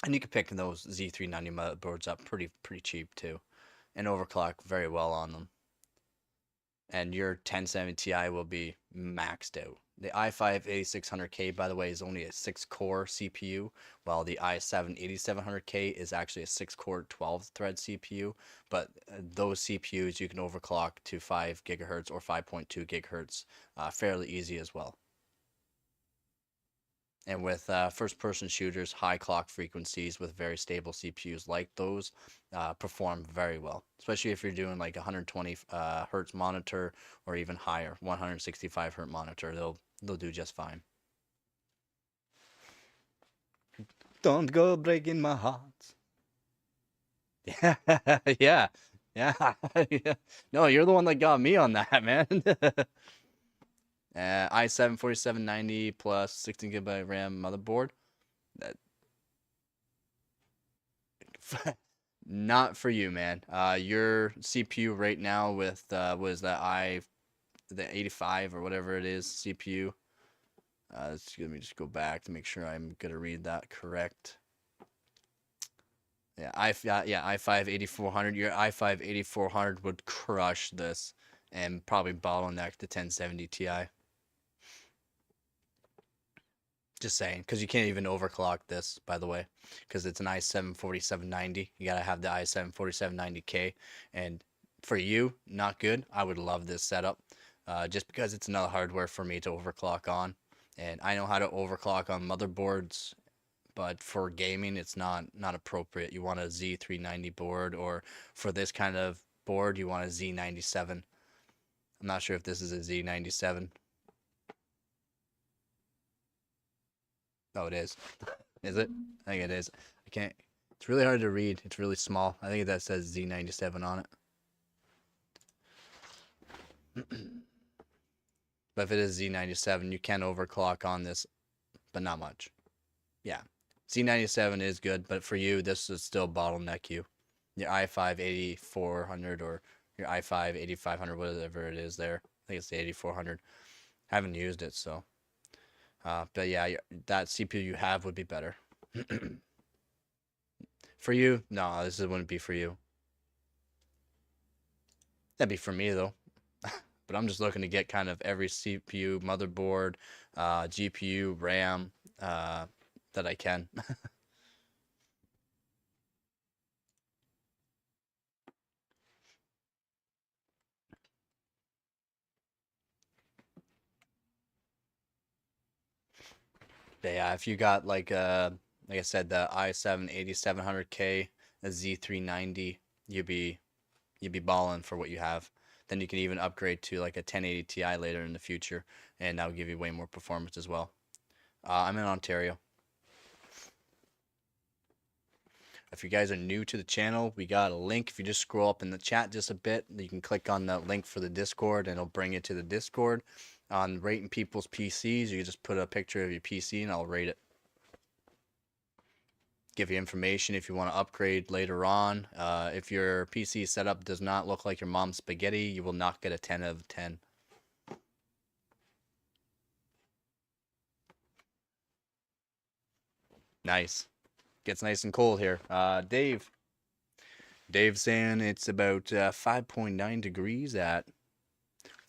[SPEAKER 1] and you can pick those Z390 motherboards up pretty cheap too, and overclock very well on them. And your 1070 Ti will be maxed out. The i5 8600K, by the way, is only a 6-core CPU, while the i7 8700K is actually a 6-core 12-thread CPU. But those CPUs you can overclock to 5 gigahertz or 5.2 gigahertz fairly easy as well. And with first-person shooters, high clock frequencies with very stable CPUs like those perform very well, especially if you're doing like 120 hertz monitor or even higher, 165 hertz monitor. They'll do just fine. Don't go breaking my heart. Yeah, yeah, yeah. Yeah. No, you're the one that got me on that, man. i7 4790 plus 16 GB RAM motherboard. That not for you, man. Your CPU right now with was the 85 or whatever it is CPU. Let me just go back to make sure I'm gonna read that correct. Yeah, i5 8400. Your i5 8400 would crush this and probably bottleneck the 1070 Ti. Just saying, because you can't even overclock this, by the way, because it's an i7 4790. You gotta have the i7 4790K, and for you, not good. I would love this setup, just because it's another hardware for me to overclock on, and I know how to overclock on motherboards, but for gaming, it's not appropriate. You want a Z390 board, or for this kind of board, you want a Z97. I'm not sure if this is a Z97. Oh, it is. Is it? I think it is. I can't. It's really hard to read. It's really small. I think that says Z97 on it. But if it is Z97, you can overclock on this, but not much. Yeah. Z97 is good, but for you, this is still bottleneck you. Your i5 8400 or your i5 8500, whatever it is there. I think it's the 8400. Haven't used it, so. But yeah, that CPU you have would be better. For you, no, this wouldn't be for you. That'd be for me though. But I'm just looking to get kind of every CPU, motherboard, GPU, RAM that I can. But yeah, if you got like I said, the i7 8700K, a Z390, you'd be balling for what you have. Then you can even upgrade to like a 1080 Ti later in the future, and that will give you way more performance as well. I'm in Ontario. If you guys are new to the channel, we got a link. If you just scroll up in the chat just a bit, you can click on the link for the Discord, and it'll bring you to the Discord. On rating people's PCs, you can just put a picture of your PC, and I'll rate it. Give you information if you want to upgrade later on. If your PC setup does not look like your mom's spaghetti, you will not get a 10 out of 10. Nice. Gets nice and cold here. Dave. Dave's saying it's about 5.9 degrees at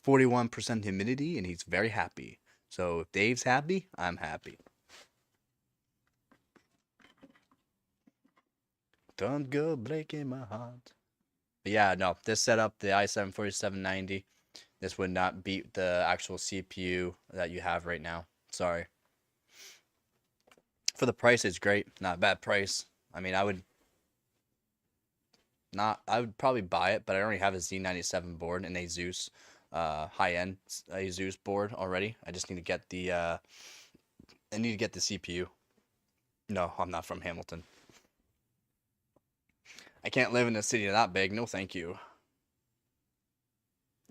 [SPEAKER 1] 41% humidity, and he's very happy. So if Dave's happy, I'm happy. Don't go breaking my heart. But yeah, no, this setup, the i7 4790, this would not beat the actual CPU that you have right now. Sorry. For the price, it's great. Not a bad price. I mean, I would probably buy it, but I already have a Z97 board and a Zeus high-end Zeus board already. I just need to get the CPU. No, I'm not from Hamilton. I can't live in a city that big. No, thank you.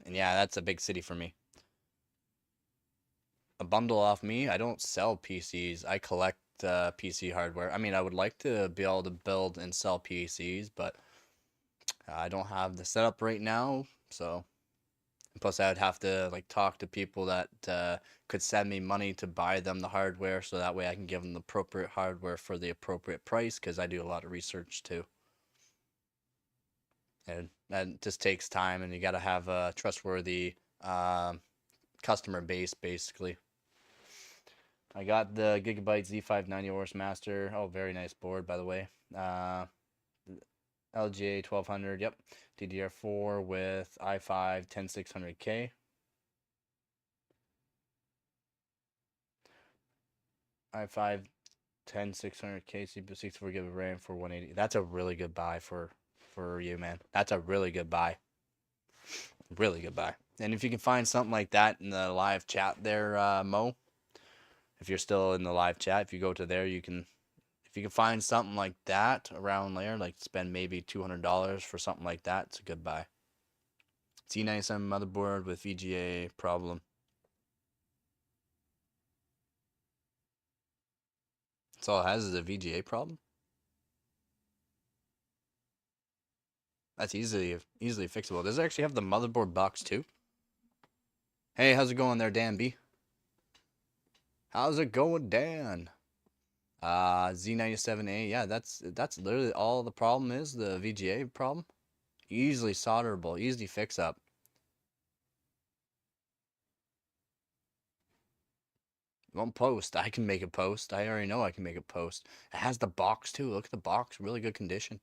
[SPEAKER 1] And yeah, that's a big city for me. A bundle off me. I don't sell PCs. I collect PC hardware. I mean, I would like to be able to build and sell PCs, but I don't have the setup right now. So, plus I would have to like talk to people that could send me money to buy them the hardware, so that way I can give them the appropriate hardware for the appropriate price. Because I do a lot of research too, and that just takes time, and you got to have a trustworthy customer base, basically. I got the Gigabyte Z590 Horse Master. Oh, very nice board, by the way. LGA 1200, yep. DDR4 with i5 10600K. i5 10600K CPU 64 GB RAM for 180. That's a really good buy for you, man. That's a really good buy. Really good buy. And if you can find something like that in the live chat there, Mo, if you're still in the live chat, if you go to there, you can, if you can find something like that around there, like spend maybe $200 for something like that, it's a good buy. Z97 motherboard with VGA problem. That's all it has is a VGA problem. That's easily fixable. Does it actually have the motherboard box too? Hey, how's it going there, Dan B? How's it going, Dan? Z97A, yeah, that's literally all the problem is, the VGA problem. Easily solderable, easy fix up. Won't post. I can make a post. I already know I can make a post. It has the box too. Look at the box, really good condition.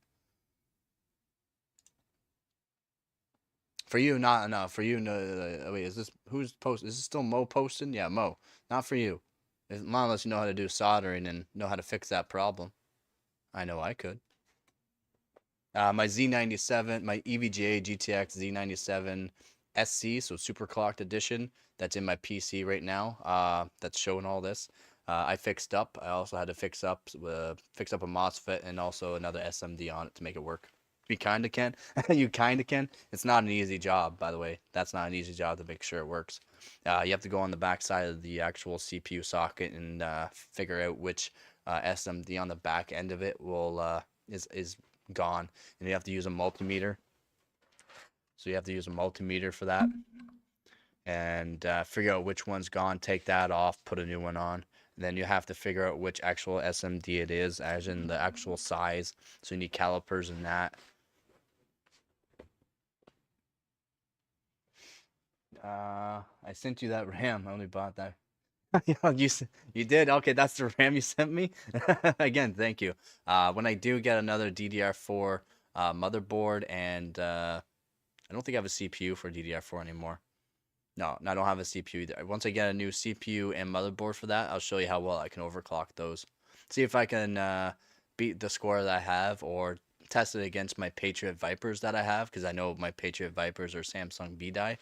[SPEAKER 1] For you, not enough. For you, no. Wait, is this who's post? Is this still Mo posting? Yeah, Mo. Not for you. Not unless you know how to do soldering and know how to fix that problem. I know I could. My Z97, my EVGA GTX Z97 SC, so super clocked edition, that's in my PC right now. That's showing all this. I fixed up. I also had to fix up a MOSFET and also another SMD on it to make it work. You kind of can. You kind of can. It's not an easy job, by the way. That's not an easy job to make sure it works. You have to go on the back side of the actual CPU socket and figure out which SMD on the back end of it will is gone, and you have to use a multimeter. So you have to use a multimeter for that, and figure out which one's gone, take that off, put a new one on. And then you have to figure out which actual SMD it is, as in the actual size. So you need calipers and that. I sent you that RAM. I only bought that. You did? Okay, that's the RAM you sent me? Again, thank you. When I do get another DDR4 motherboard, and I don't think I have a CPU for DDR4 anymore. No, I don't have a CPU either. Once I get a new CPU and motherboard for that, I'll show you how well I can overclock those. See if I can beat the score that I have, or test it against my Patriot Vipers that I have, because I know my Patriot Vipers are Samsung B-die.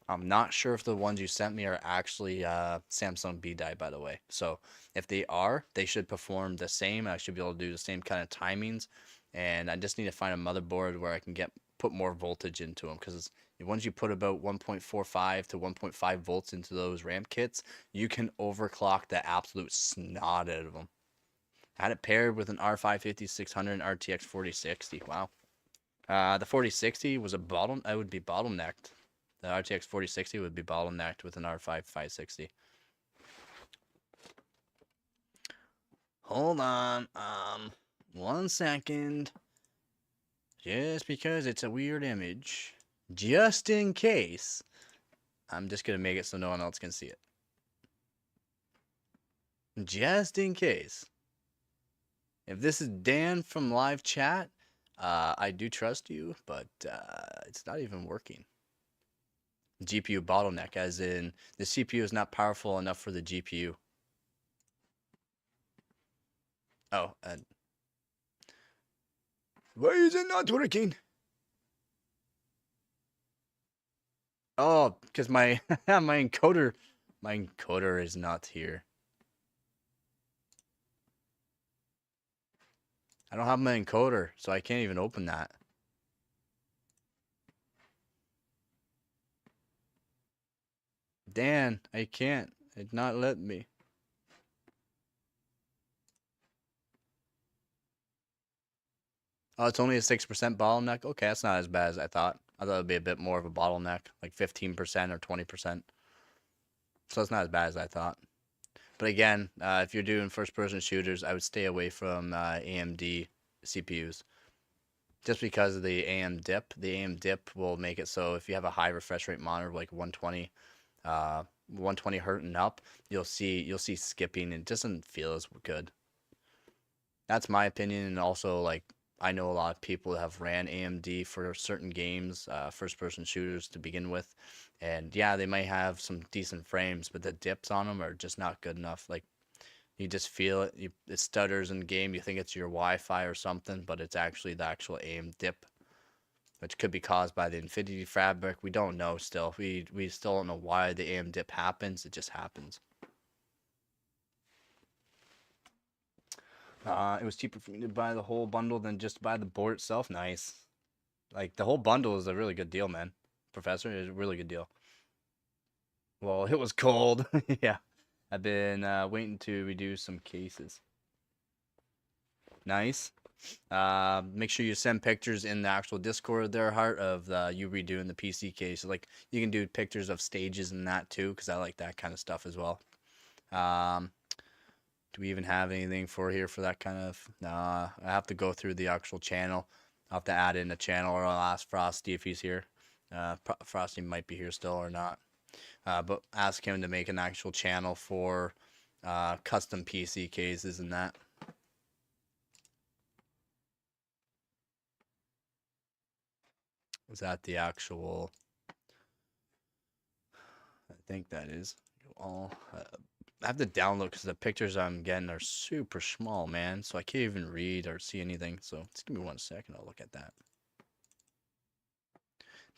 [SPEAKER 1] I'm not sure if the ones you sent me are actually Samsung B-die, by the way. So if they are, they should perform the same. I should be able to do the same kind of timings. And I just need to find a motherboard where I can put more voltage into them, because once you put about 1.45 to 1.5 volts into those RAM kits, you can overclock the absolute snot out of them. I had it paired with an R5 5600 and RTX 4060. Wow. The 4060 was it would be bottlenecked. The RTX 4060 would be bottlenecked with an R5 560. Hold on. 1 second. Just because it's a weird image. Just in case. I'm just going to make it so no one else can see it. Just in case. If this is Dan from live chat, I do trust you, but it's not even working. GPU bottleneck, as in the CPU is not powerful enough for the GPU. Oh, why is it not working? Oh, because my my encoder is not here. I don't have my encoder, so I can't even open that. Dan, I can't. It's not letting me. Oh, it's only a 6% bottleneck? Okay, that's not as bad as I thought. I thought it would be a bit more of a bottleneck, like 15% or 20%. So it's not as bad as I thought. But again, if you're doing first-person shooters, I would stay away from AMD CPUs. Just because of the AM dip. The AM dip will make it so if you have a high refresh rate monitor like 120, 120 hertz and up, you'll see skipping and it doesn't feel as good. That's my opinion, and also like I know a lot of people that have ran AMD for certain games, first-person shooters to begin with, and yeah, they might have some decent frames, but the dips on them are just not good enough. Like you just feel it, it stutters in game. You think it's your Wi-Fi or something, but it's actually the actual AIM dip, which could be caused by the Infinity fabric. We don't know still. We still don't know why the AIM dip happens. It just happens. It was cheaper for me to buy the whole bundle than just buy the board itself. Nice. Like the whole bundle is a really good deal, man. Professor is a really good deal. Well, it was cold. Yeah. I've been waiting to redo some cases. Nice. Make sure you send pictures in the actual Discord there, Heart, of you redoing the PC case. Like you can do pictures of stages and that too, because I like that kind of stuff as well. Do we even have anything for here for that kind of? Nah, I have to go through the actual channel. I'll have to add in a channel, or I'll ask Frosty if he's here. Frosty might be here still or not. But ask him to make an actual channel for custom PC cases and that. Is that the actual? I think that is. All I have to download because the pictures I'm getting are super small, man. So I can't even read or see anything. So just give me 1 second. I'll look at that.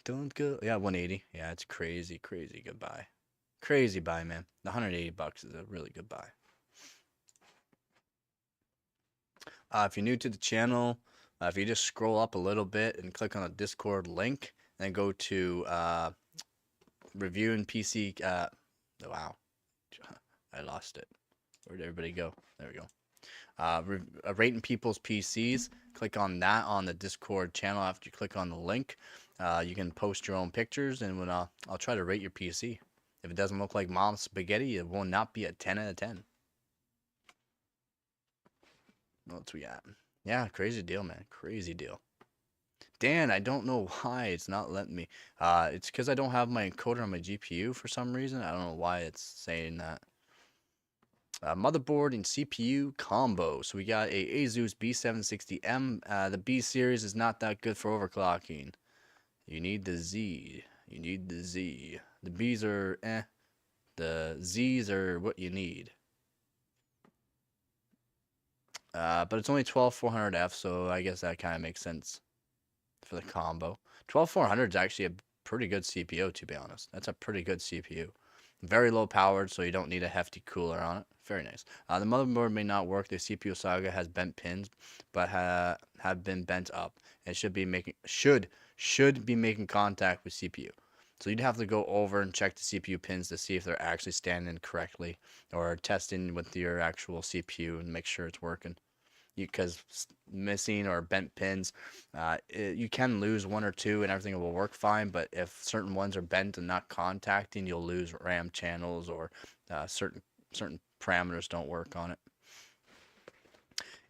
[SPEAKER 1] Don't go. Yeah, 180. Yeah, it's crazy, crazy good buy. Crazy buy, man. The $180 is a really good buy. If you're new to the channel, if you just scroll up a little bit and click on the Discord link, and go to reviewing PC. Wow, I lost it. Where'd everybody go? There we go. Rating people's PCs. Click on that on the Discord channel. After you click on the link, you can post your own pictures, and when I'll try to rate your PC. If it doesn't look like mom's spaghetti, it will not be a 10 out of 10. What's we at? Yeah, crazy deal, man. Crazy deal. Dan, I don't know why it's not letting me. It's because I don't have my encoder on my GPU for some reason. I don't know why it's saying that. Motherboard and CPU combo. So we got a Asus B760M. The B series is not that good for overclocking. You need the Z. You need the Z. The Bs are eh. The Zs are what you need. But it's only 12400F, so I guess that kind of makes sense for the combo. 12400 is actually a pretty good CPU, to be honest. That's a pretty good CPU. Very low powered, so you don't need a hefty cooler on it. Very nice. The motherboard may not work. The CPU saga has bent pins, but have been bent up. It should be making contact with CPU. So you'd have to go over and check the CPU pins to see if they're actually standing correctly, or testing with your actual CPU and make sure it's working. Because missing or bent pins, you can lose one or two and everything will work fine, but if certain ones are bent and not contacting, you'll lose RAM channels, or certain parameters don't work on it.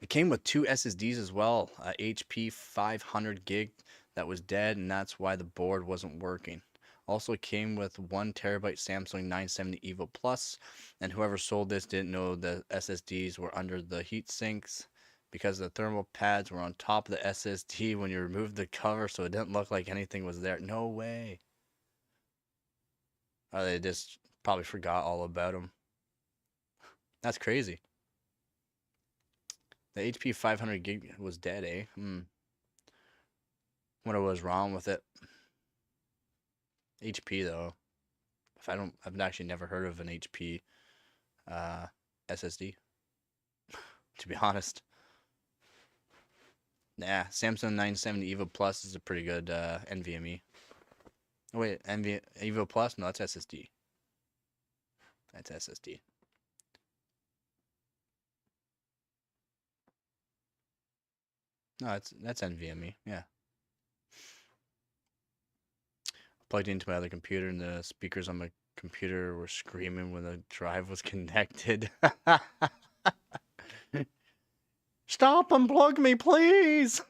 [SPEAKER 1] It came with two SSDs as well, HP 500 gig that was dead, and that's why the board wasn't working. Also came with 1 TB Samsung 970 EVO Plus, and whoever sold this didn't know the SSDs were under the heat sinks because the thermal pads were on top of the SSD when you removed the cover, so it didn't look like anything was there. No way. Or they just probably forgot all about them. That's crazy. The HP 500 gig was dead, eh? What was wrong with it? HP though. If I don't, I've actually never heard of an HP uh, SSD. To be honest, nah. Samsung 970 EVO Plus is a pretty good NVMe. Oh wait, EVO Plus? No, that's SSD. That's SSD. No, that's NVMe. Yeah. Plugged into my other computer, and the speakers on my computer were screaming when the drive was connected. Stop and plug me, please.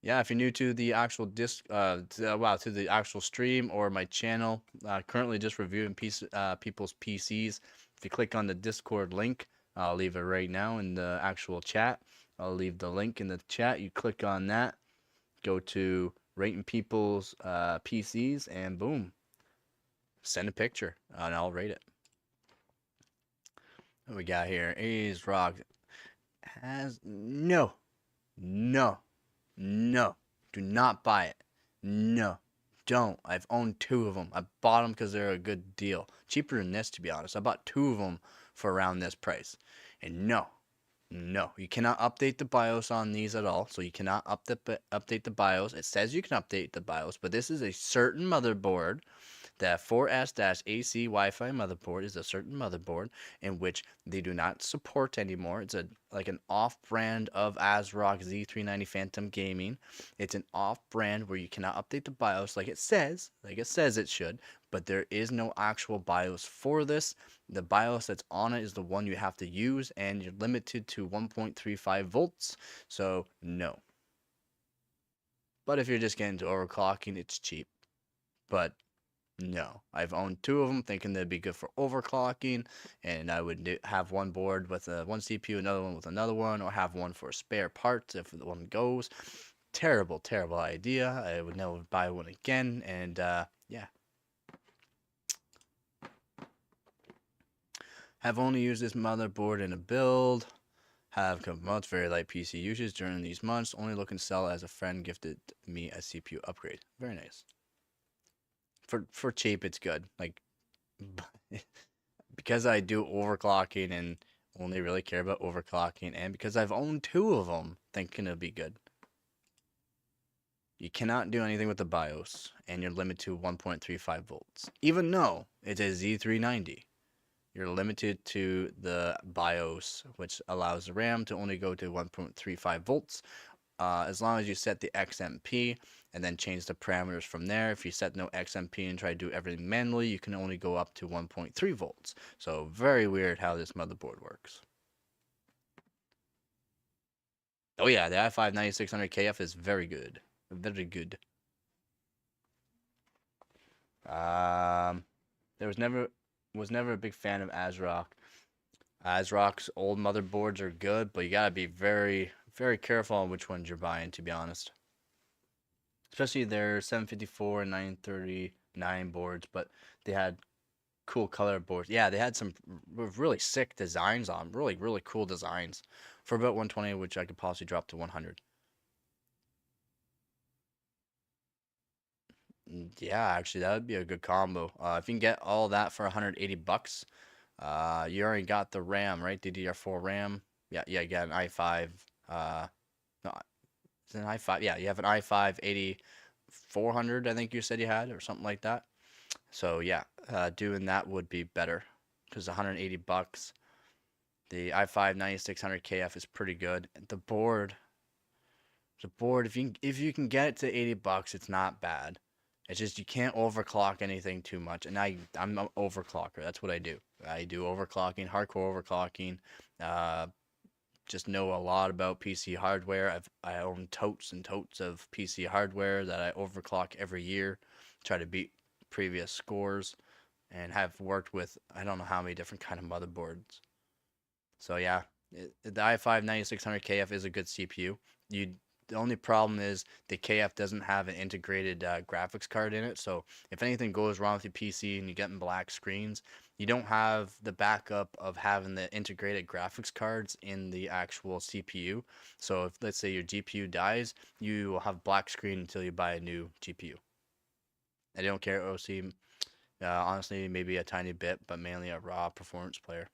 [SPEAKER 1] Yeah, if you're new to the actual to the actual stream or my channel, currently just reviewing people's PCs. If you click on the Discord link, I'll leave it right now in the actual chat. I'll leave the link in the chat. You click on that, go to rating people's PCs, and boom, send a picture, and I'll rate it. What we got here? A's Rock has no. Do not buy it. No, don't. I've owned two of them. I bought them because they're a good deal. Cheaper than this, to be honest. I bought two of them for around this price. And no, you cannot update the BIOS on these at all. So you cannot update the BIOS. It says you can update the BIOS, but this is a certain motherboard. The 4S-AC Wi-Fi motherboard is a certain motherboard in which they do not support anymore. It's like an off-brand of ASRock Z390 Phantom Gaming. It's an off-brand where you cannot update the BIOS like it says it should, but there is no actual BIOS for this. The BIOS that's on it is the one you have to use, and you're limited to 1.35 volts, so no. But if you're just getting to overclocking, it's cheap. But no, I've owned two of them thinking they'd be good for overclocking, and I would have one board with one CPU, another one with another one, or have one for spare parts if the one goes. Terrible idea. I would never buy one again, and yeah. Have only used this motherboard in a build. Have come months, very light PC usage during these months. Only looking to sell as a friend gifted me a CPU upgrade. Very nice. For cheap, it's good. Like, because I do overclocking and only really care about overclocking, and because I've owned two of them, thinking it'll be good. You cannot do anything with the BIOS, and you're limited to 1.35 volts. Even though it's a Z390, you're limited to the BIOS, which allows the RAM to only go to 1.35 volts. As long as you set the XMP and then change the parameters from there. If you set no XMP and try to do everything manually, you can only go up to 1.3 volts. So very weird how this motherboard works. Oh yeah, the i5 9600KF is very good. Very good. There was never a big fan of ASRock. ASRock's old motherboards are good, but you gotta be very, very careful on which ones you're buying, to be honest. Especially their 754 and 939 boards, but they had cool color boards. Yeah, they had some really sick designs on, really, really cool designs for about 120, which I could possibly drop to 100. Yeah, actually, that would be a good combo. If you can get all that for 180 bucks, you already got the RAM, right? DDR4 RAM. Yeah, you got an i5. No, it's an i5. Yeah, you have an i5 8400, I think you said you had, or something like that. So yeah, doing that would be better because 180 bucks. The i5 9600KF is pretty good. The board, if you can get it to 80 bucks, it's not bad. It's just you can't overclock anything too much. And I'm an overclocker. That's what I do. I do overclocking, hardcore overclocking. Uh, just know a lot about PC hardware. I own totes and totes of PC hardware that I overclock every year, try to beat previous scores, and have worked with I don't know how many different kind of motherboards. So yeah, the i5 9600KF is a good CPU. The only problem is the KF doesn't have an integrated graphics card in it. So if anything goes wrong with your PC and you're getting black screens, you don't have the backup of having the integrated graphics cards in the actual CPU. So if let's say your GPU dies, you will have black screen until you buy a new GPU. I don't care OC, honestly, maybe a tiny bit, but mainly a raw performance player.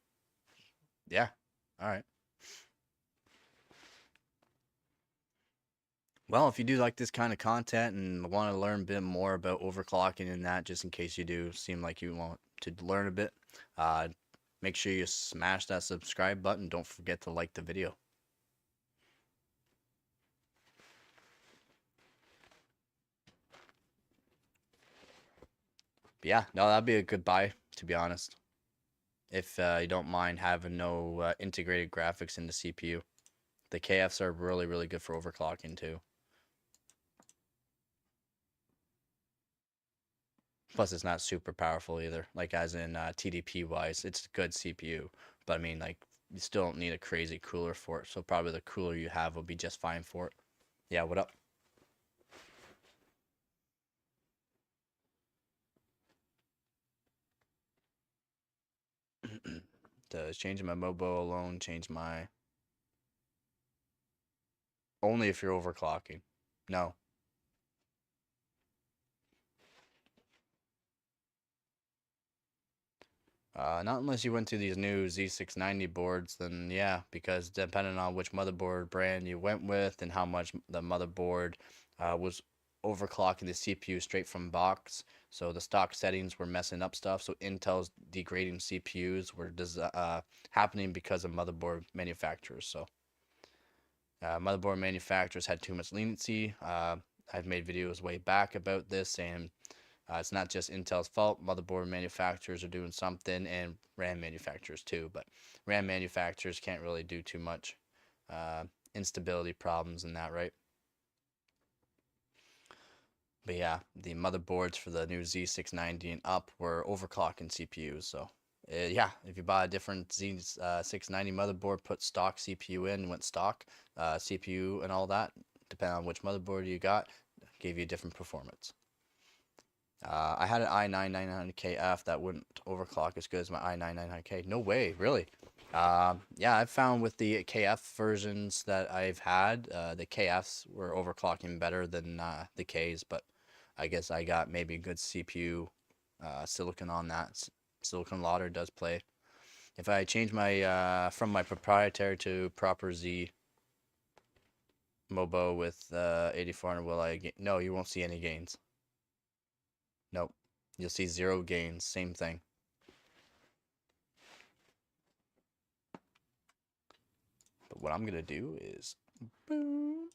[SPEAKER 1] Yeah. All right. Well, if you do like this kind of content and want to learn a bit more about overclocking and that, just in case you do seem like you want to learn a bit, uh, make sure you smash that subscribe button. Don't forget to like the video. But yeah, no, that'd be a good buy, to be honest. If you don't mind having no integrated graphics in the CPU. The KFs are really, really good for overclocking too. Plus, it's not super powerful either. Like as in TDP wise, it's a good CPU. But I mean, like you still don't need a crazy cooler for it. So probably the cooler you have will be just fine for it. Yeah, what up? Does changing my mobile alone change my? Only if you're overclocking. No. Not unless you went to these new Z690 boards, then yeah, because depending on which motherboard brand you went with and how much the motherboard was overclocking the CPU straight from box, so the stock settings were messing up stuff. So Intel's degrading CPUs were happening because of motherboard manufacturers. So motherboard manufacturers had too much leniency. I've made videos way back about this, and it's not just Intel's fault. Motherboard manufacturers are doing something, and RAM manufacturers too. But RAM manufacturers can't really do too much. Instability problems and that, right? But yeah, the motherboards for the new Z690 and up were overclocking CPUs. So yeah, if you buy a different Z690 motherboard, put stock CPU in, went stock CPU and all that, depending on which motherboard you got, gave you a different performance. I had an i9 9900KF that wouldn't overclock as good as my i9 9900K. No way, really. Yeah, I've found with the KF versions that I've had, the KFs were overclocking better than the Ks, but I guess I got maybe good CPU silicon on that. Silicon ladder does play. If I change my from my proprietary to proper Z Mobo with 8400, will I gain? No, you won't see any gains. Nope. You'll see 0 gains. Same thing. But what I'm going to do is boom.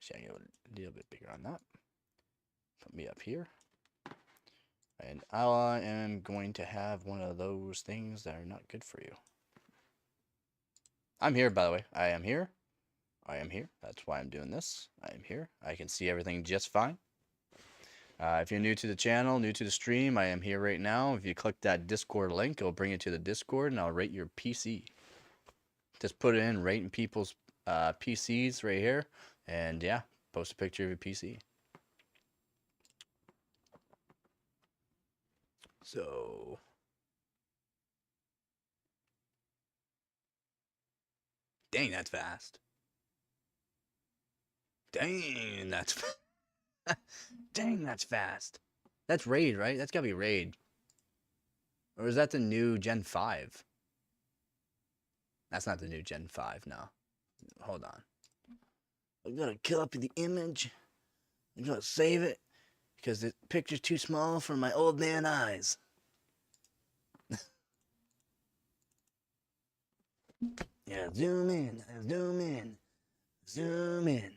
[SPEAKER 1] See, I go a little bit bigger on that. Put me up here. And I am going to have one of those things that are not good for you. I'm here, by the way. I am here. I am here. That's why I'm doing this. I am here. I can see everything just fine. If you're new to the channel, new to the stream, I am here right now. If you click that Discord link, it'll bring you to the Discord, and I'll rate your PC. Just put it in, rating people's PCs right here, and yeah, post a picture of your PC. So, dang, that's fast. Dang, that's dang, that's fast. That's Raid, right? That's gotta be Raid. Or is that the new Gen 5? That's not the new Gen 5, no. Hold on. I'm gonna copy the image. I'm gonna save it because the picture's too small for my old man eyes. Yeah, zoom in, zoom in, zoom in.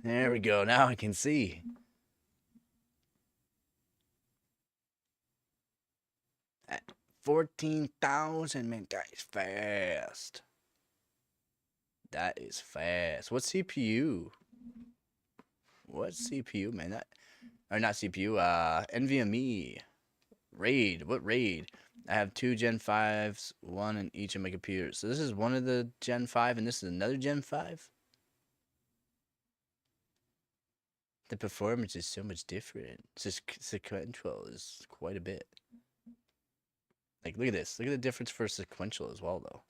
[SPEAKER 1] There we go. Now I can see. At 14,000, man, that is fast. That is fast. What CPU? What CPU, man? That or not CPU? NVMe. RAID. What RAID? I have two Gen 5s, one in each of my computers. So this is one of the Gen 5, and this is another Gen 5. The performance is so much different. Sequential is quite a bit. Like, look at this. Look at the difference for sequential as well, though.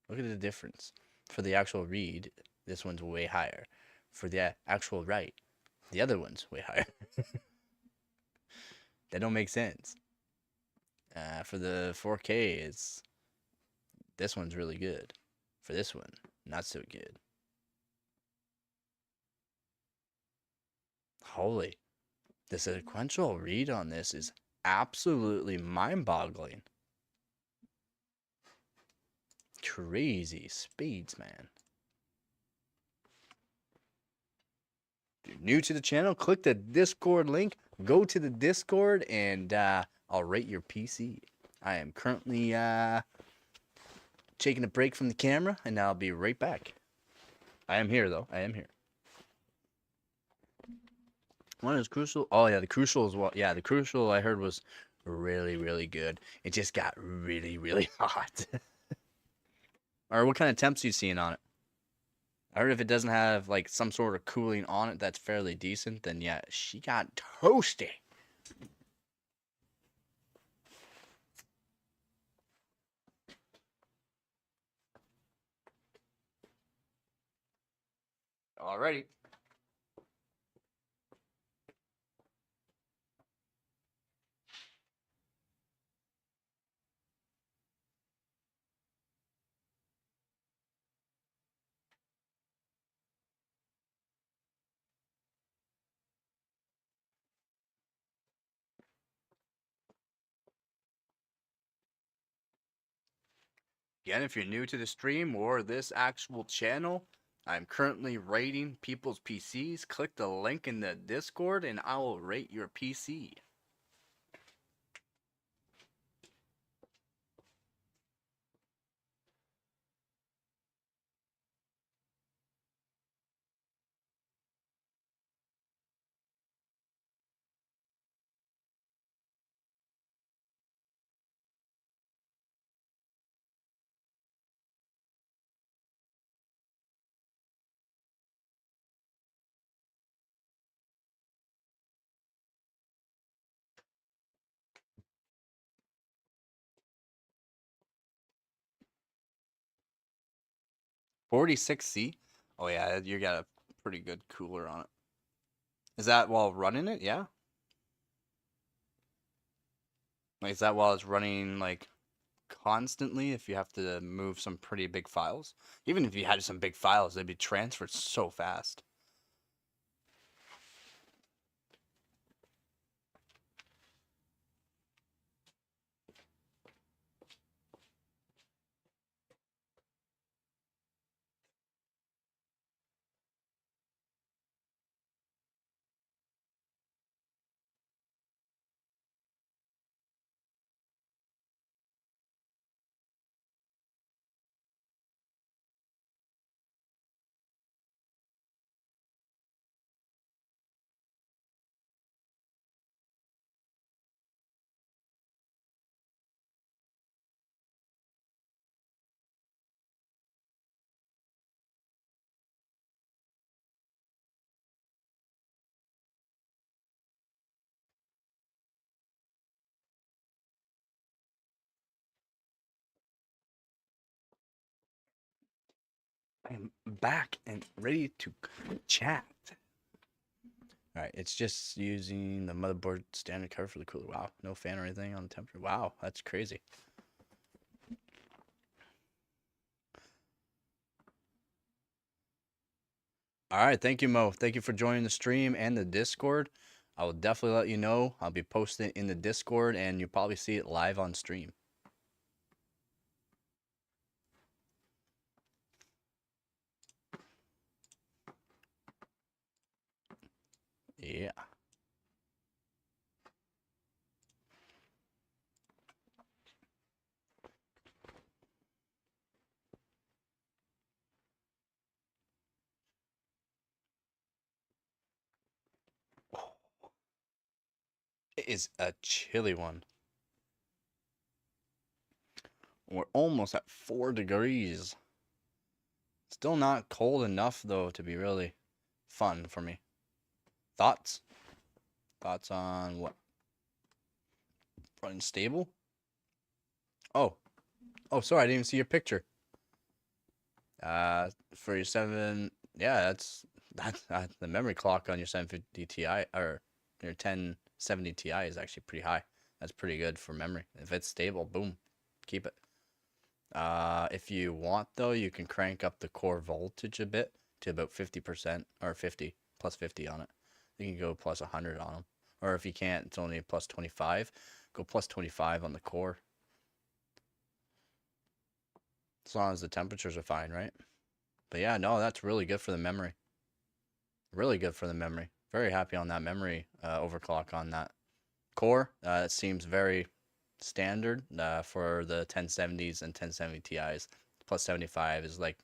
[SPEAKER 1] Look at the difference. For the actual read, this one's way higher. For the actual write, the other one's way higher. That don't make sense. For the 4K, this one's really good. For this one, not so good. Holy, the sequential read on this is absolutely mind-boggling. Crazy speeds, man. If you're new to the channel, click the Discord link. Go to the Discord, and I'll rate your PC. I am currently taking a break from the camera, and I'll be right back. I am here, though. I am here. One is Crucial. Oh, yeah, the Crucial is what? Yeah, the Crucial I heard was really, really good. It just got really, really hot. Or what kind of temps you seeing on it? I heard if it doesn't have like some sort of cooling on it that's fairly decent, then yeah, she got toasty. Alrighty. Again, if you're new to the stream or this actual channel, I'm currently rating people's PCs. Click the link in the Discord and I will rate your PC. .46C? Oh yeah, you got a pretty good cooler on it. Is that while running it? Yeah? Like, is that while it's running, like, constantly if you have to move some pretty big files? Even if you had some big files, they'd be transferred so fast. I am back and ready to chat. Alright, it's just using the motherboard standard cover for the cooler. Wow, no fan or anything on the temperature. Wow, that's crazy. Alright, thank you, Mo. Thank you for joining the stream and the Discord. I will definitely let you know. I'll be posting it in the Discord, and you'll probably see it live on stream. Yeah. It is a chilly one. We're almost at 4 degrees. Still not cold enough though to be really fun for me. Thoughts? Thoughts on what? Running stable? Oh, oh, sorry, I didn't even see your picture. For your 7, yeah, that's the memory clock on your 750 Ti or your 1070 Ti is actually pretty high. That's pretty good for memory. If it's stable, boom, keep it. If you want though, you can crank up the core voltage a bit to about 50% or 50 plus 50 on it. You can go plus 100 on them. Or if you can't, it's only plus 25. Go plus 25 on the core. As long as the temperatures are fine, right? But yeah, no, that's really good for the memory. Really good for the memory. Very happy on that memory overclock on that core. It seems very standard for the 1070s and 1070 Ti's. Plus 75 is like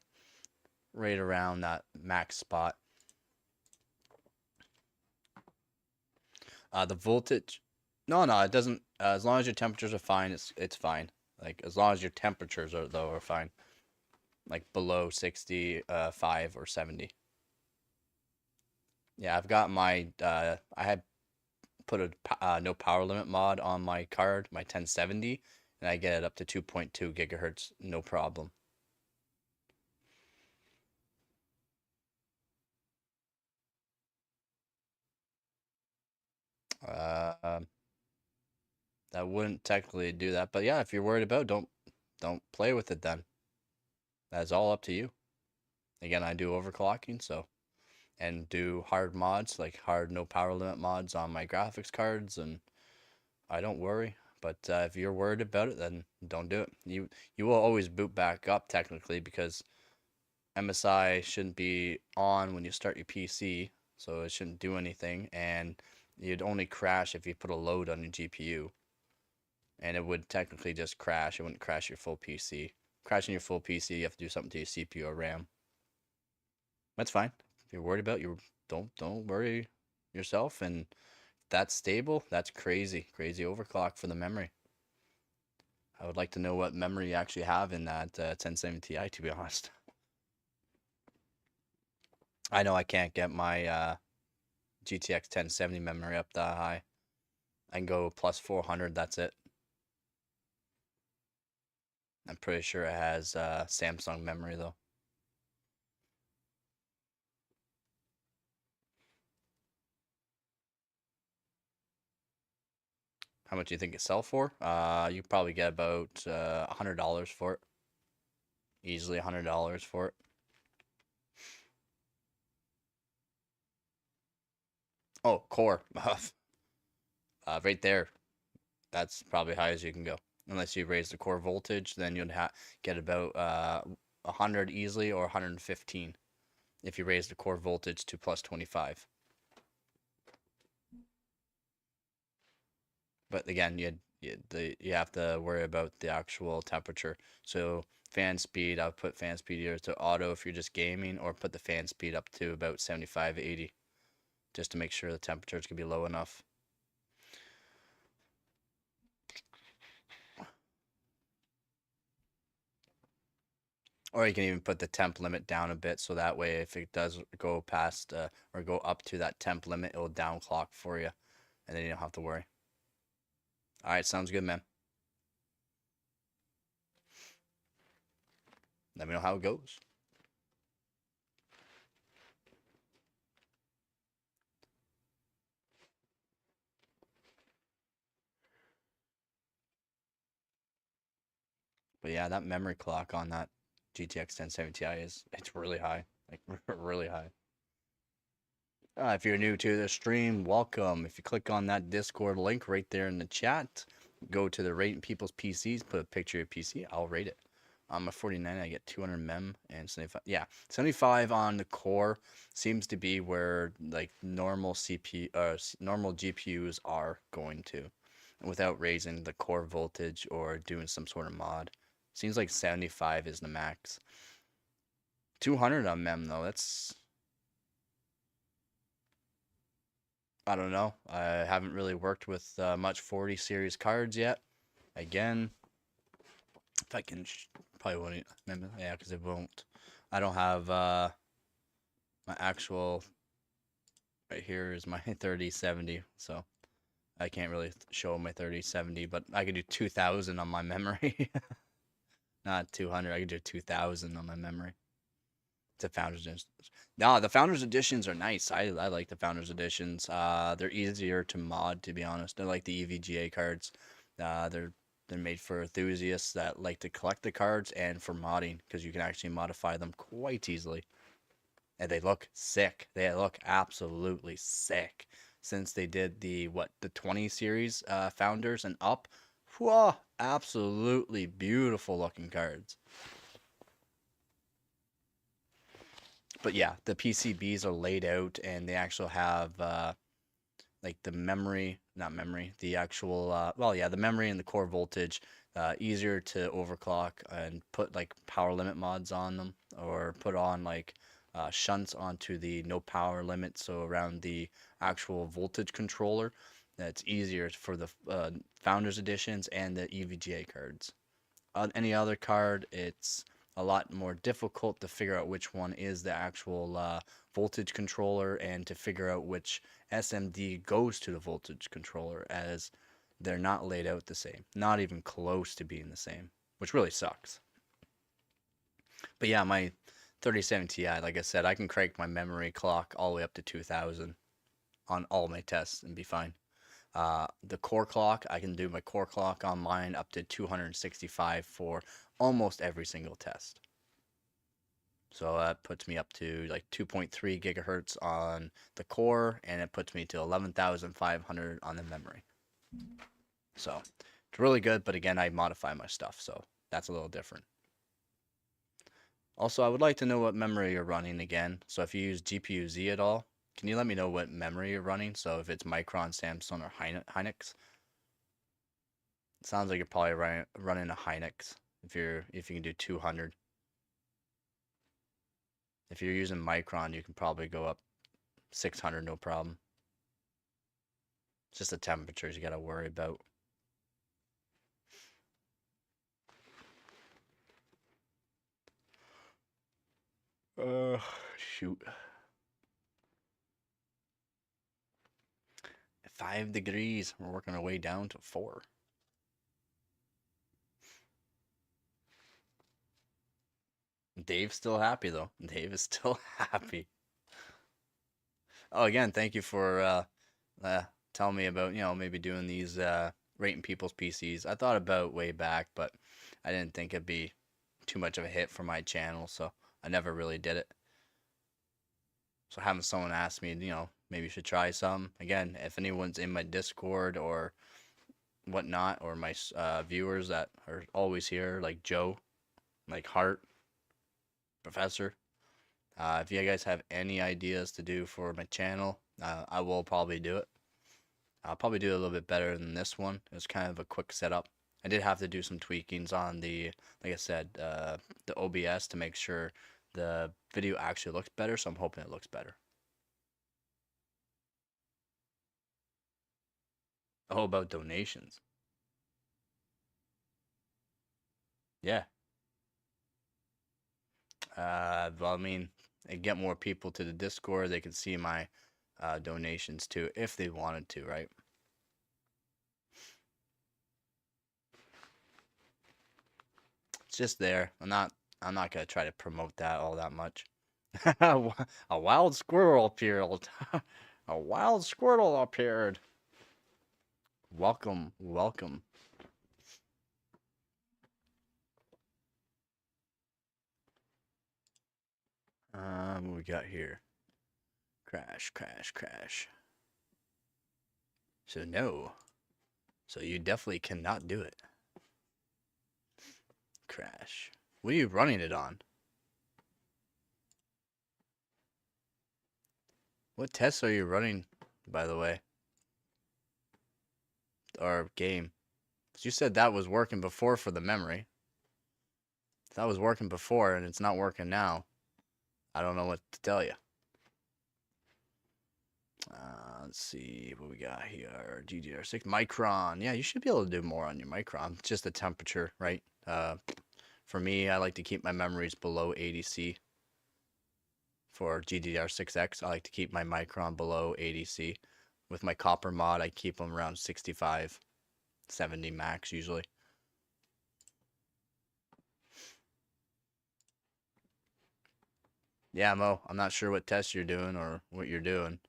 [SPEAKER 1] right around that max spot. The voltage, no, it doesn't. As long as your temperatures are fine, it's fine. Like as long as your temperatures are fine, like below 65 or 70. Yeah, I've got my I had put a no power limit mod on my card, my 1070, and I get it up to 2.2 gigahertz, no problem. Uh, that wouldn't technically do that, but yeah, if you're worried about, it, don't play with it then. That's all up to you. Again, I do overclocking, so and do hard mods like hard no power limit mods on my graphics cards, and I don't worry. But if you're worried about it, then don't do it. You will always boot back up technically because MSI shouldn't be on when you start your PC, so it shouldn't do anything, and you'd only crash if you put a load on your GPU, and it would technically just crash. It wouldn't crash your full PC. Crashing your full PC, you have to do something to your CPU or RAM. That's fine. If you're worried about you, don't worry yourself, and that's stable. That's crazy overclock for the memory. I would like to know what memory you actually have in that 1070 Ti, to be honest. I know I can't get my GTX 1070 memory up that high. I can go plus 400, that's it. I'm pretty sure it has Samsung memory though. How much do you think it sell for? You probably get about $100 for it. Easily $100 for it. Oh, core. Right there. That's probably high as you can go. Unless you raise the core voltage, then you'd get about 100 easily or 115 if you raise the core voltage to plus 25. But again, you have to worry about the actual temperature. So fan speed, I'll put fan speed either to auto if you're just gaming, or put the fan speed up to about 75, 80, just to make sure the temperatures can be low enough. Or you can even put the temp limit down a bit, so that way if it does go past or go up to that temp limit, it'll down clock for you, and then you don't have to worry. All right, sounds good, man. Let me know how it goes. But yeah, that memory clock on that GTX 1070 Ti it's really high, like really high. If you're new to the stream, welcome. If you click on that Discord link right there in the chat, go to the rating people's PCs, put a picture of your PC, I'll rate it. On my 49, I get 200 mem and 75. Yeah, 75 on the core seems to be where like normal normal GPUs are going to, without raising the core voltage or doing some sort of mod. Seems like 75 is the max. 200 on mem though. That's, I don't know. I haven't really worked with much 40 series cards yet. Again, if I can, probably won't. Yeah, because it won't. I don't have my actual. Right here is my 3070, so I can't really show my 3070, but I could do 2000 on my memory. Not 200. I could do 2000 on my memory. It's a Founders Edition. No, the Founders Editions are nice. I like the Founders Editions. They're easier to mod, to be honest. They're like the EVGA cards. They're made for enthusiasts that like to collect the cards and for modding because you can actually modify them quite easily. And they look sick. They look absolutely sick. Since they did the 20 series Founders and up, whoa, absolutely beautiful looking cards. But yeah, the PCBs are laid out and they actually have like the memory, not memory, the actual, well, yeah, the memory and the core voltage, easier to overclock and put like power limit mods on them or put on like shunts onto the no power limit. So around the actual voltage controller, that's easier for the Founders Editions and the EVGA cards. On any other card, it's a lot more difficult to figure out which one is the actual voltage controller and to figure out which SMD goes to the voltage controller, as they're not laid out the same, not even close to being the same, which really sucks. But yeah, my 3070 Ti, like I said, I can crank my memory clock all the way up to 2000 on all my tests and be fine. The core clock, I can do my core clock on mine up to 265 for almost every single test. So that puts me up to like 2.3 gigahertz on the core, and it puts me to 11,500 on the memory. So it's really good, but again, I modify my stuff, so that's a little different. Also, I would like to know what memory you're running again. So if you use GPU-Z at all, can you let me know what memory you're running? So if it's Micron, Samsung, or Hynix? It sounds like you're probably running a Hynix if you can do 200. If you're using Micron, you can probably go up 600 no problem. It's just the temperatures you got to worry about. Shoot. 5 degrees. We're working our way down to 4. Dave's still happy though. Dave is still happy. Oh, again, thank you for telling me about, maybe doing these rating people's PCs. I thought about way back, but I didn't think it'd be too much of a hit for my channel, so I never really did it. So having someone ask me, maybe you should try some. Again, if anyone's in my Discord or whatnot, or my viewers that are always here, like Joe, like Hart, Professor, if you guys have any ideas to do for my channel, I will probably do it. I'll probably do it a little bit better than this one. It's kind of a quick setup. I did have to do some tweakings on the, like I said, the OBS to make sure the video actually looks better, so I'm hoping it looks better. Oh, about donations. Yeah. Well, I mean, get more people to the Discord. They can see my donations too, if they wanted to, right? It's just there. I'm not gonna try to promote that all that much. A wild squirrel appeared. A wild squirrel appeared. Welcome, welcome. What we got here? Crash, crash, crash. So no. So you definitely cannot do it. Crash. What are you running it on? What tests are you running, by the way? Or game? 'Cause you said that was working before for the memory. If that was working before and it's not working now, I don't know what to tell you. Let's see what we got here. GDR6 Micron. Yeah, you should be able to do more on your Micron. It's just the temperature, right? For me, I like to keep my memories below 80C. For GDR6X, I like to keep my Micron below 80C. With my copper mod, I keep them around 65, 70 max usually. Yeah, Mo, I'm not sure what test you're doing or what you're doing.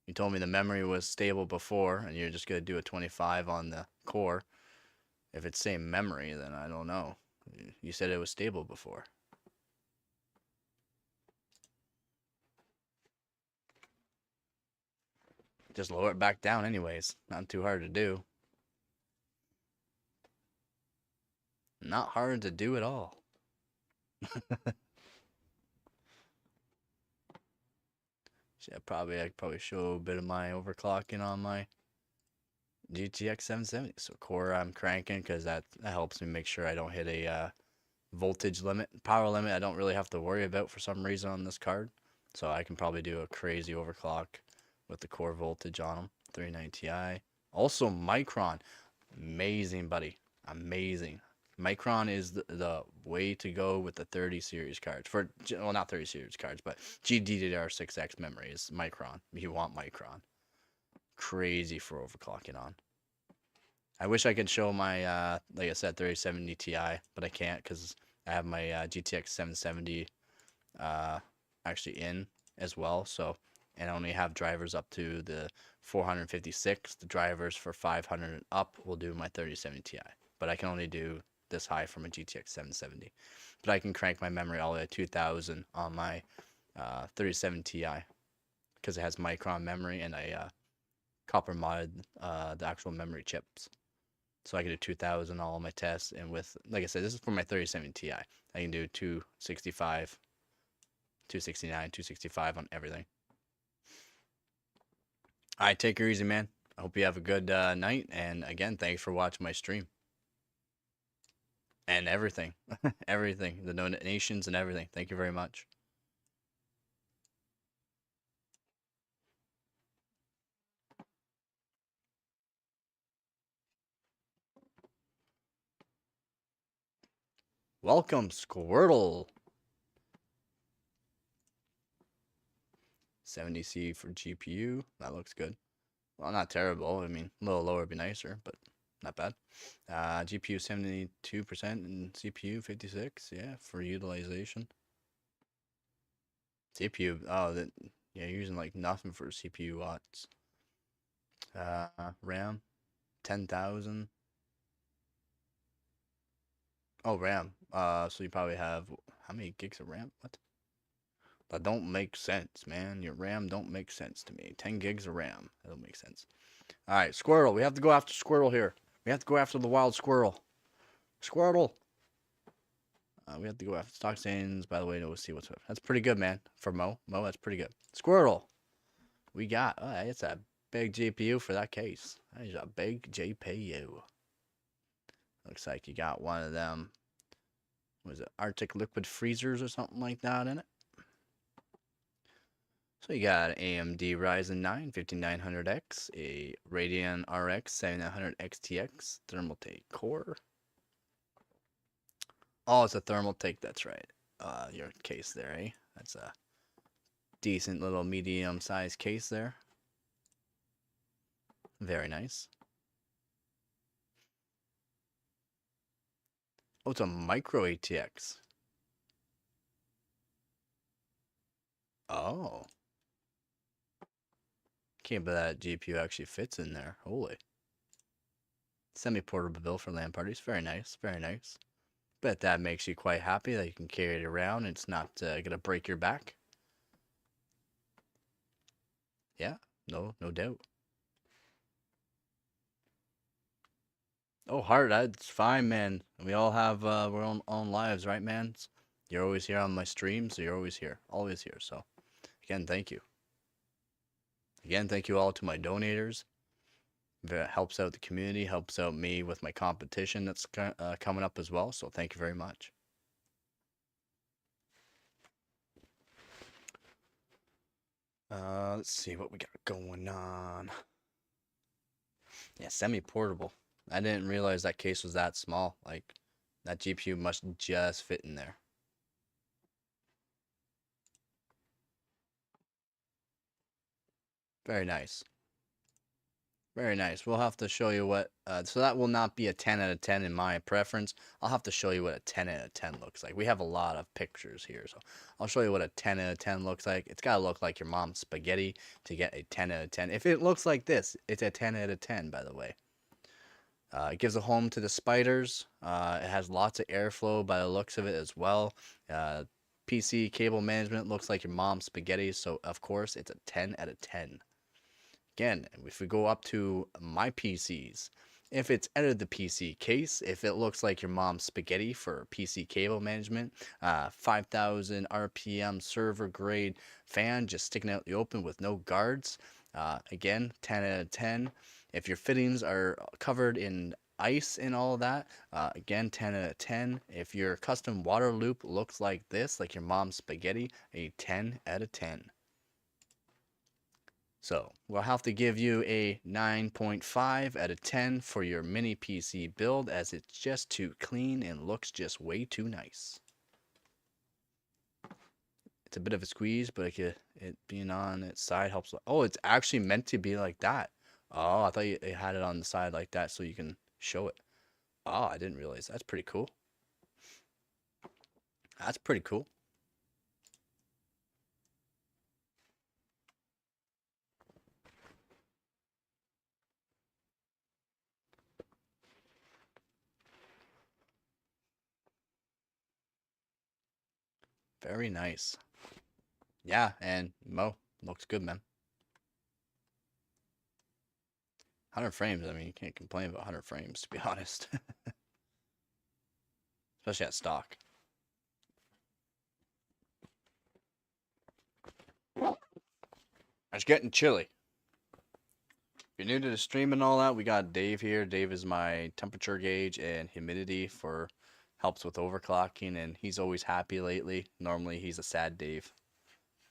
[SPEAKER 1] You told me the memory was stable before, and you're just going to do a 25 on the core. If it's same memory, then I don't know. You said it was stable before. Just lower it back down anyways. Not too hard to do. Not hard to do at all. Yeah, I could probably show a bit of my overclocking on my GTX 770. So core I'm cranking because that helps me make sure I don't hit a voltage limit. Power limit I don't really have to worry about for some reason on this card. So I can probably do a crazy overclock with the core voltage on them. 390 Ti. Also Micron. Amazing, buddy. Amazing. Micron is the way to go with the 30 series cards. Well, not 30 series cards, but GDDR6X memory is Micron. You want Micron. Crazy for overclocking on. I wish I could show my, like I said, 3070 Ti, but I can't because I have my GTX 770 actually in as well. So, and I only have drivers up to the 456. The drivers for 500 and up will do my 3070 Ti, but I can only do this high from a GTX 770. But I can crank my memory all the way to 2000 on my 3070 Ti because it has Micron memory and I copper modded the actual memory chips. So I can do 2000 all my tests, and with, like I said, this is for my 3070 Ti. I can do 265, 269, 265 on everything. All right, take her easy, man. I hope you have a good night, and again, thanks for watching my stream. And everything, everything, the donations and everything. Thank you very much. Welcome, Squirtle. 70C for GPU. That looks good. Well, not terrible. I mean, a little lower would be nicer, but not bad. GPU 72% and CPU 56. Yeah, for utilization. CPU. Oh, yeah, you're using like nothing for CPU watts. RAM 10,000. Oh, RAM. So you probably have how many gigs of RAM? What? That don't make sense, man. Your RAM don't make sense to me. 10 gigs of RAM. That don't make sense. All right, Squirrel. We have to go after Squirrel here. We have to go after the wild squirrel. Squirtle. We have to go after stock stains. By the way, we'll see what's up. That's pretty good, man. For Mo. Mo, that's pretty good. Squirrel. We got. It's a big GPU for that case. That is a big GPU. Looks like you got one of them. Was it Arctic liquid freezers or something like that in it? So you got an AMD Ryzen 9 5900X, a Radeon RX 7900 XTX Thermaltake core. Oh, it's a Thermaltake, that's right. Your case there, eh? That's a decent little medium-sized case there. Very nice. Oh, it's a micro ATX. Oh. Can't believe that GPU actually fits in there. Holy. Semi-portable build for LAN parties. Very nice. Very nice. Bet that makes you quite happy that you can carry it around and it's not going to break your back. Yeah. No doubt. Oh, Hart, that's fine, man. We all have our own lives, right, man? You're always here on my stream, so you're always here, always here. So again, thank you. Again, thank you all to my donators. That helps out the community, helps out me with my competition that's coming up as well. So thank you very much. Let's see what we got going on. Yeah, semi-portable. I didn't realize that case was that small. Like, that GPU must just fit in there. Very nice. Very nice. We'll have to show you what, so that will not be a 10 out of 10 in my preference. I'll have to show you what a 10 out of 10 looks like. We have a lot of pictures here, so I'll show you what a 10 out of 10 looks like. It's got to look like your mom's spaghetti to get a 10 out of 10. If it looks like this, it's a 10 out of 10, by the way. It gives a home to the spiders. It has lots of airflow by the looks of it as well. PC cable management looks like your mom's spaghetti, so of course it's a 10 out of 10. Again, if we go up to my PCs, if it's out of the PC case, if it looks like your mom's spaghetti for PC cable management, 5,000 RPM server grade fan just sticking out the open with no guards, again, 10 out of 10. If your fittings are covered in ice and all that, again, 10 out of 10. If your custom water loop looks like this, like your mom's spaghetti, a 10 out of 10. So we'll have to give you a 9.5 out of 10 for your mini PC build, as it's just too clean and looks just way too nice. It's a bit of a squeeze, but it being on its side helps. Oh, it's actually meant to be like that. Oh, I thought you had it on the side like that so you can show it. Oh, I didn't realize. That's pretty cool. That's pretty cool. Very nice. Yeah, and Mo, looks good, man. 100 frames. I mean, you can't complain about 100 frames, to be honest. Especially at stock. It's getting chilly. If you're new to the stream and all that, we got Dave here. Dave is my temperature gauge and humidity for helps with overclocking, and he's always happy lately. Normally he's a sad Dave,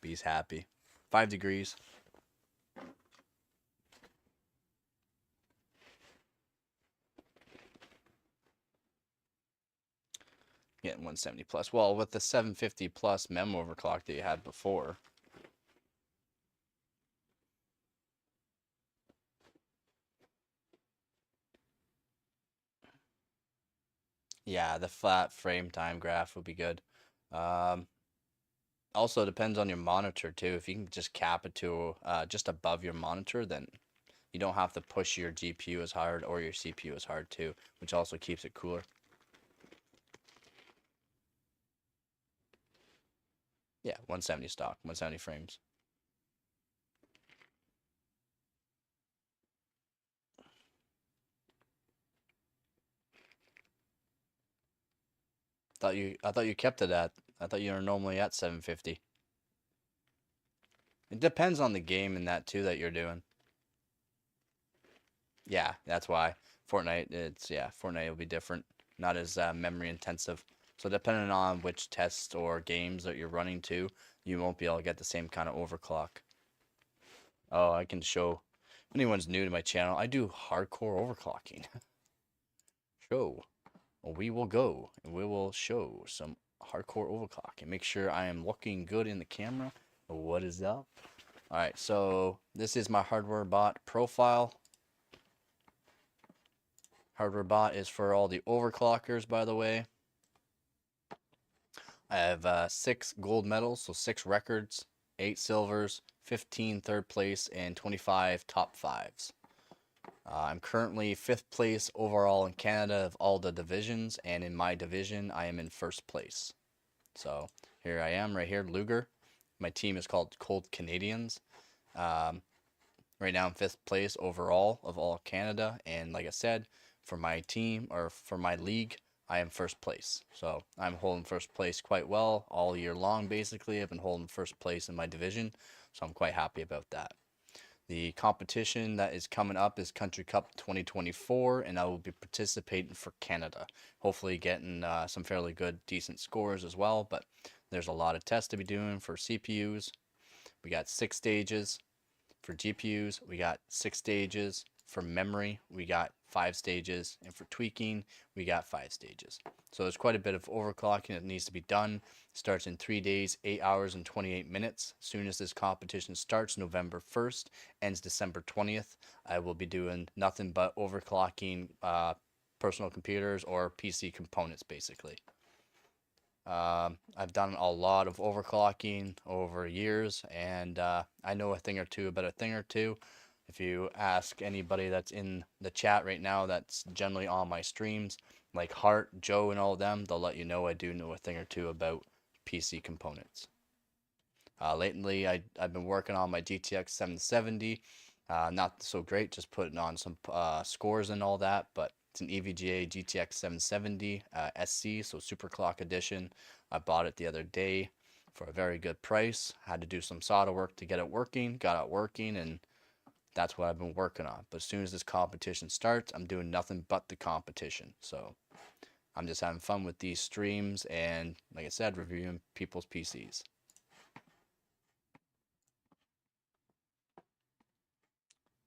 [SPEAKER 1] but he's happy. 5 degrees. Getting 170 plus. Well, with the 750 plus mem overclock that you had before. Yeah, the flat frame time graph would be good. Um, Also depends on your monitor too. If you can just cap it to just above your monitor, then you don't have to push your GPU as hard or your CPU as hard too, which also keeps it cooler. Yeah, 170 stock, 170 frames. I thought you kept it at. I thought you were normally at 750. It depends on the game and that too that you're doing. Yeah, that's why Fortnite will be different, not as memory intensive. So depending on which tests or games that you're running to, you won't be able to get the same kind of overclock. Oh, I can show. If anyone's new to my channel, I do hardcore overclocking. Show. Well, we will go and we will show some hardcore overclocking. Make sure I am looking good in the camera. What is up? All right, so this is my hardware bot profile. Hardware bot is for all the overclockers, by the way. I have 6 gold medals, so 6 records, 8 silvers, 15 third place, and 25 top 5s. I'm currently 5th place overall in Canada of all the divisions, and in my division, I am in 1st place. So here I am, right here, Luger. My team is called Cold Canadians. Right now I'm 5th place overall of all Canada, and like I said, for my team or for my league, I am first place. So I'm holding first place quite well all year long, basically. I've been holding first place in my division, so I'm quite happy about that. The competition that is coming up is Country Cup 2024, and I will be participating for Canada. Hopefully, getting some fairly good, decent scores as well. But there's a lot of tests to be doing for CPUs. We got 6 stages. For GPUs, we got 6 stages. For memory, we got 5 stages. And for tweaking, we got 5 stages. So there's quite a bit of overclocking that needs to be done. Starts in 3 days, 8 hours, and 28 minutes. As soon as this competition starts, November 1st, ends December 20th, I will be doing nothing but overclocking personal computers or PC components, basically. I've done a lot of overclocking over years, and I know a thing or two about a thing or two. If you ask anybody that's in the chat right now that's generally on my streams, like Hart, Joe, and all of them, they'll let you know I do know a thing or two about PC components. Lately, I've been working on my GTX 770. Not so great, just putting on some scores and all that, but it's an EVGA GTX 770 SC, so Super Clock Edition. I bought it the other day for a very good price. Had to do some solder work to get it working, got it working, and that's what I've been working on. But as soon as this competition starts, I'm doing nothing but the competition. So I'm just having fun with these streams and, like I said, reviewing people's PCs.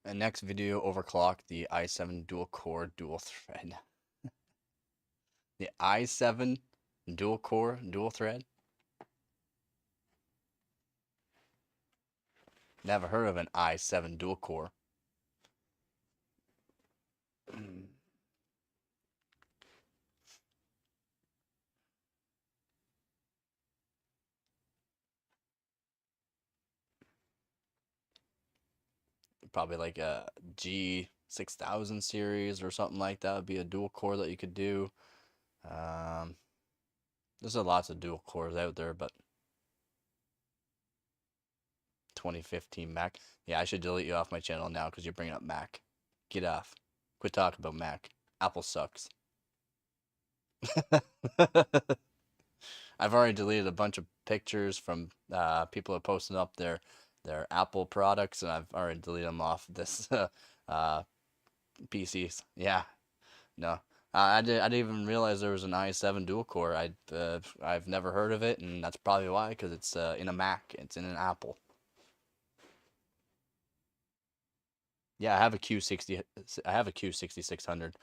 [SPEAKER 1] And next video, overclock the i7 dual core dual thread. The i7 dual core dual thread. Never heard of an i7 dual core. Probably like a G6000 series or something like that would be a dual core that you could do. There's lots of dual cores out there, but 2015 Mac. Yeah, I should delete you off my channel now because you're bringing up Mac. Get off. Quit talking about Mac. Apple sucks. I've already deleted a bunch of pictures from people who posted up their Apple products, and I've already deleted them off this PCs. Yeah, no, I didn't even realize there was an i7 dual core. I've never heard of it, and that's probably why, because it's in a Mac. It's in an Apple. Yeah, I have a Q60. I have a Q6600.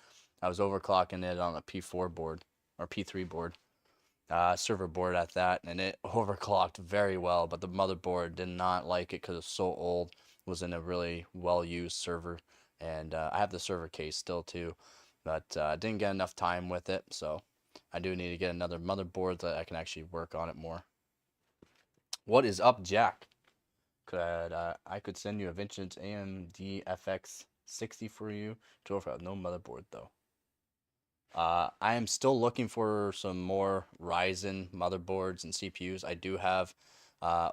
[SPEAKER 1] I was overclocking it on a P4 board or P3 board. Server board at that, and it overclocked very well, but the motherboard did not like it because it's so old. It was in a really well-used server, and I have the server case still too, but didn't get enough time with it, so I do need to get another motherboard so that I can actually work on it more. What is up, Jack? I could send you a vintage AMD FX 60 for you to offer no motherboard though. I am still looking for some more Ryzen motherboards and CPUs. I do have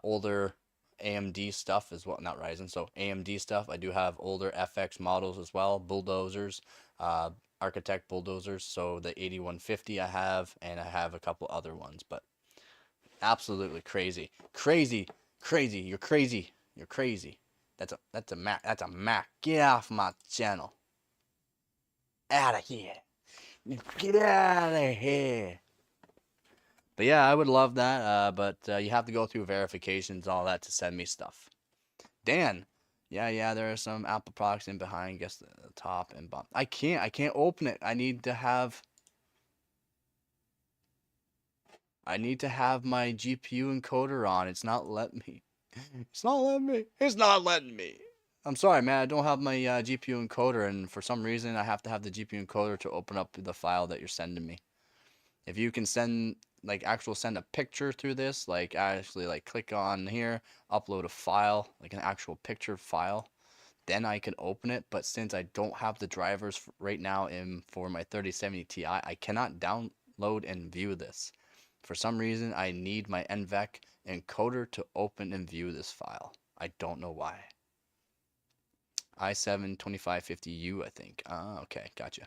[SPEAKER 1] older AMD stuff as well, not Ryzen, so AMD stuff. I do have older FX models as well, bulldozers, Architect bulldozers. So the 8150 I have, and I have a couple other ones, but absolutely crazy, crazy, crazy. You're crazy. You're crazy. That's a Mac. That's a Mac. Get off my channel. Out of here. Get out of here. But yeah, I would love that. But you have to go through verifications, all that to send me stuff. Dan, yeah, there are some Apple products in behind. Guess the top and bottom. I can't open it. I need to have my GPU encoder on. It's not letting me. It's not letting me. It's not letting me. I'm sorry, man. I don't have my GPU encoder, and for some reason, I have to have the GPU encoder to open up the file that you're sending me. If you can send send a picture through this, like actually like click on here, upload a file, like an actual picture file, then I can open it. But since I don't have the drivers right now for my 3070 Ti, I cannot download and view this. For some reason, I need my NVENC encoder to open and view this file. I don't know why. i7 2550U, I think. Ah, okay, gotcha.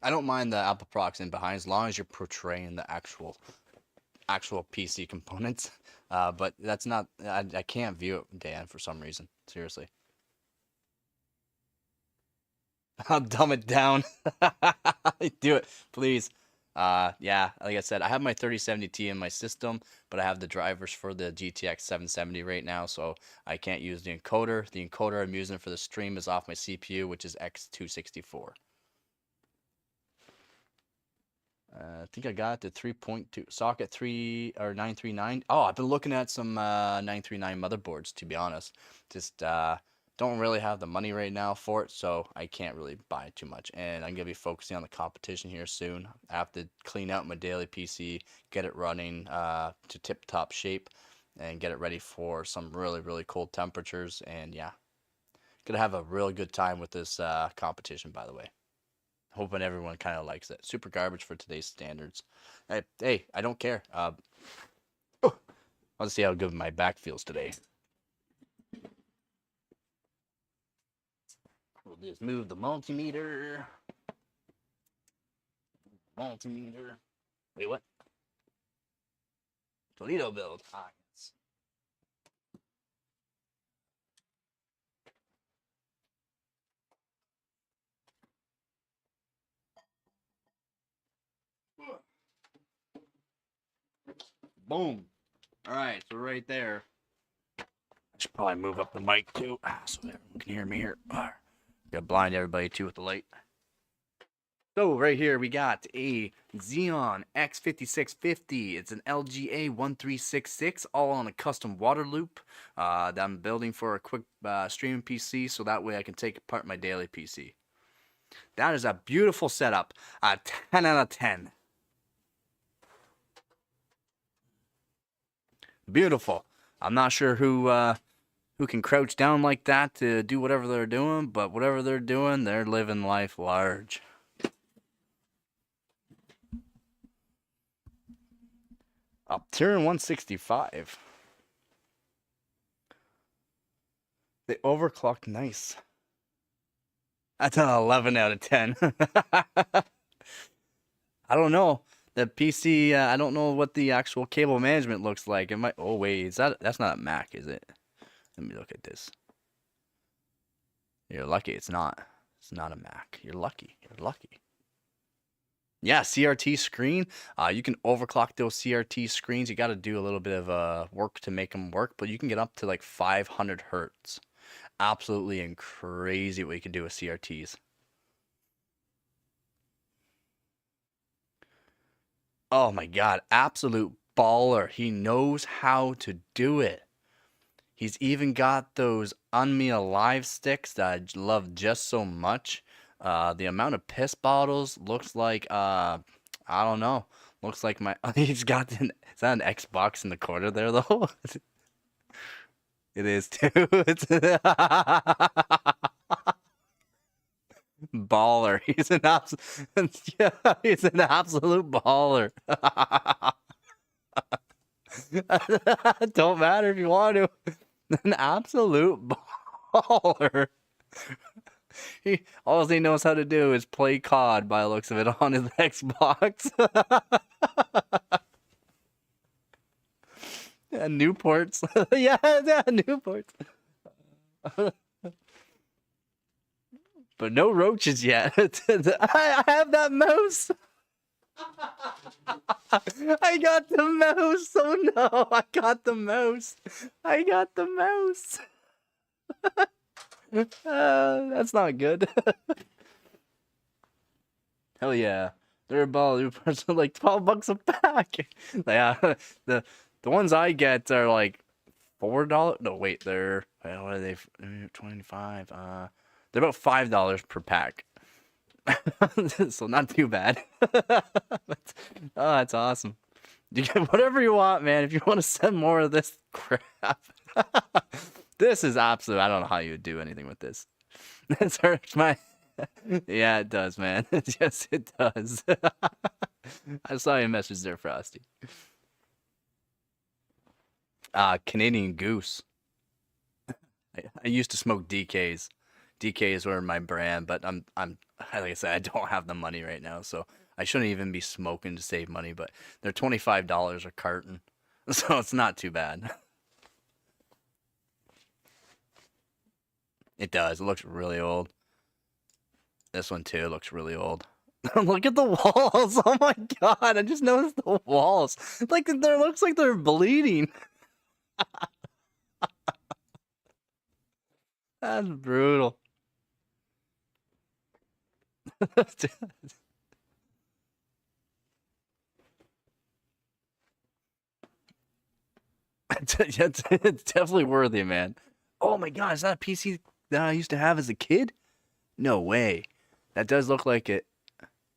[SPEAKER 1] I don't mind the Apple proxy in behind as long as you're portraying the actual PC components. But that's not. I can't view it, Dan, for some reason. Seriously. I'll dumb it down. Do it, please. Yeah, like I said, I have my 3070 Ti in my system, but I have the drivers for the GTX 770 right now, so I can't use the encoder. The encoder I'm using for the stream is off my CPU, which is X264. I think I got the 3.2 socket 3 or 939. Oh, I've been looking at some 939 motherboards, to be honest. Just don't really have the money right now for it, so I can't really buy too much. And I'm gonna be focusing on the competition here soon. I have to clean out my daily PC, get it running to tip-top shape, and get it ready for some really, really cold temperatures. And yeah, gonna have a really good time with this competition, by the way. Hoping everyone kind of likes it. Super garbage for today's standards. Hey, I don't care. I'll see how good my back feels today. We'll just move the multimeter. Multimeter. Wait, what? Toledo build. Ah, yes. Boom. All right, so right there. I should probably move up the mic too, so everyone can hear me here. Gotta blind everybody too with the light. So right here we got a Xeon X5650. It's an LGA 1366, all on a custom water loop that I'm building for a quick streaming PC, so that way I can take apart my daily PC. That is a beautiful setup. 10 out of 10. Beautiful. I'm not sure who can crouch down like that to do whatever they're doing, but whatever they're doing, they're living life large. Upturn 165. They overclocked nice. That's an 11 out of 10. I don't know. The PC, I don't know what the actual cable management looks like. It might. Oh wait, that's not a Mac, is it? Let me look at this. You're lucky it's not. It's not a Mac. You're lucky. You're lucky. Yeah, CRT screen. You can overclock those CRT screens. You got to do a little bit of work to make them work, but you can get up to like 500 hertz. Absolutely crazy what you can do with CRTs. Oh my God, absolute baller. He knows how to do it. He's even got those Unme Alive sticks that I love just so much. The amount of piss bottles looks like I don't know. Looks like my he's got is that an Xbox in the corner there though? It is too. It's baller. He's an yeah, he's an absolute baller. Don't matter if you want to. An absolute baller. All he knows how to do is play COD by the looks of it on his Xbox. Yeah, Newports. yeah, Newports. But no roaches yet. I have that mouse. I got the mouse. Oh no, I got the mouse. I got the mouse. That's not good. Hell yeah. They're about like $12 a pack. Yeah, the ones I get are like $4. No, wait, they're what are they? 25. They're about $5 per pack. So not too bad. But, oh, that's awesome. You get whatever you want, man. If you want to send more of this crap. This is absolute. I don't know how you would do anything with this. This hurts my. Yeah, it does, man. Yes, it does. I saw your message there, Frosty. Canadian Goose. I used to smoke DKs. DKs were my brand, but like I said, I don't have the money right now, so I shouldn't even be smoking to save money. But they're $25 a carton, so it's not too bad. It does. It looks really old. This one too looks really old. Look at the walls. Oh my god! I just noticed the walls. Like there looks like they're bleeding. That's brutal. It's definitely worthy, man. Oh my god, is that a PC that I used to have as a kid? No way. That does look like it.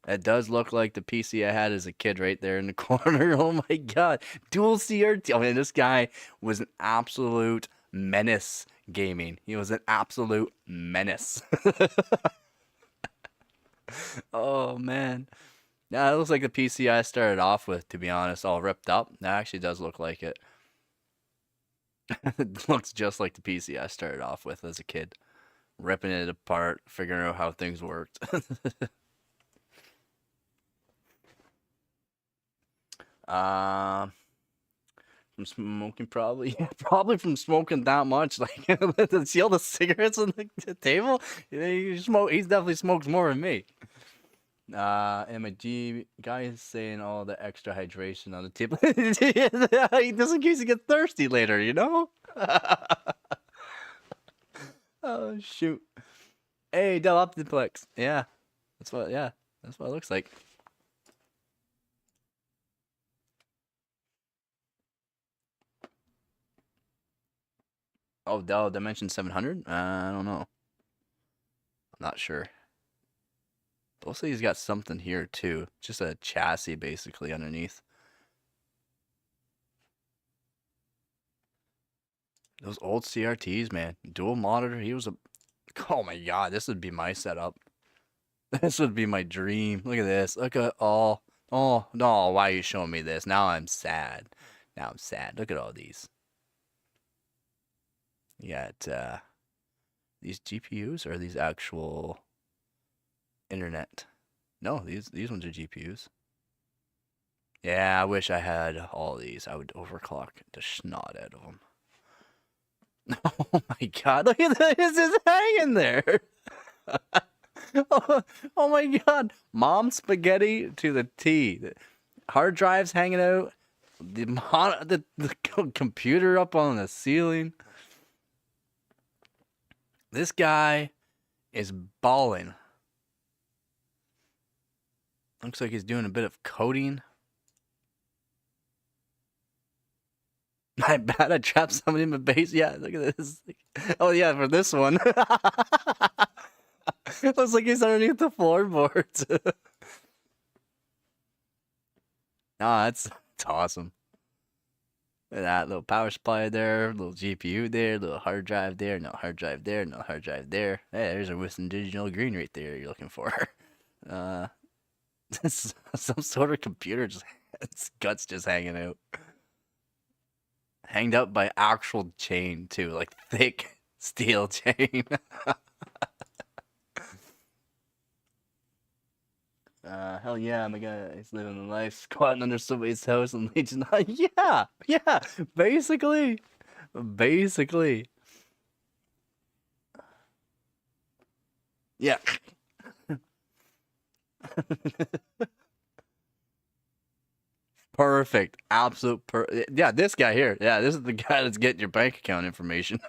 [SPEAKER 1] That does look like the PC I had as a kid right there in the corner. Oh my god. Dual CRT. I mean, this guy was an absolute menace gaming. He was an absolute menace. Oh man. Yeah, it looks like the PC I started off with, to be honest, all ripped up. That actually does look like it. It looks just like the PC I started off with as a kid. Ripping it apart, figuring out how things worked. uh, from smoking, probably. Yeah, probably from smoking that much. Like, see all the cigarettes on the table? He's definitely smokes more than me. And my G guy is saying all the extra hydration on the table. Just in case he gets thirsty later, you know? Oh shoot. Hey, Del Optiplex. Yeah. That's what it looks like. Oh, Del Dimension 700? I don't know. I'm not sure. Looks like he's got something here too. Just a chassis basically underneath. Those old CRTs, man. Dual monitor. He was a. Oh my god, this would be my setup. This would be my dream. Look at this. Look at all. Oh no, why are you showing me this? Now I'm sad. Now I'm sad. Look at all these. You got these GPUs, or are these actual internet? No, these ones are GPUs. Yeah, I wish I had all these. I would overclock the snot out of them. Oh my god, look at this, it's just hanging there. Oh my god, mom spaghetti to the T. Hard drives hanging out, the computer up on the ceiling. This guy is balling. Looks like he's doing a bit of coding. I bet I trapped somebody in my base. Yeah, look at this. Oh yeah, for this one. Looks like he's underneath the floorboards. It's awesome. Look at that little power supply there, little GPU there, little hard drive there, no hard drive there, no hard drive there. Hey, there's a Western Digital Green right there you're looking for. Some sort of computer, just its guts just hanging out. Hanged up by actual chain too, like thick steel chain. Hell yeah, my guy is living the life, squatting under somebody's house and Legion. Yeah, basically. Yeah. Perfect. Absolute yeah, this guy here. Yeah, this is the guy that's getting your bank account information.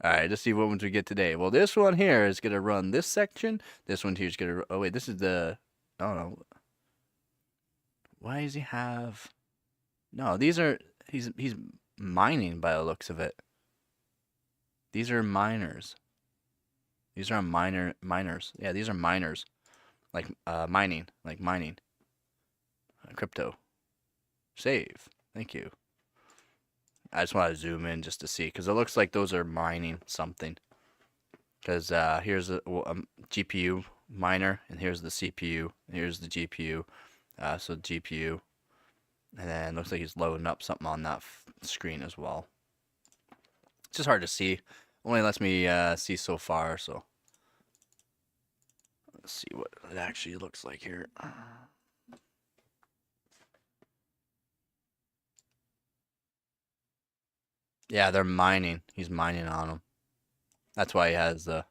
[SPEAKER 1] Alright, let's see what ones we get today. Well, this one here is going to run this section. This one here is going to... Oh, wait, this is the... I don't know. Why does he have... No, these are... He's mining by the looks of it. These are miners. These are miners. Yeah, these are miners. Like, mining. Like mining. Crypto. Save. Thank you. I just want to zoom in just to see, because it looks like those are mining something. Because here's a GPU miner, and here's the CPU, here's the GPU. So GPU, and then it looks like he's loading up something on that screen as well. It's just hard to see. only lets me see so far, so let's see what it actually looks like here. Yeah, they're mining. He's mining on them. That's why he has the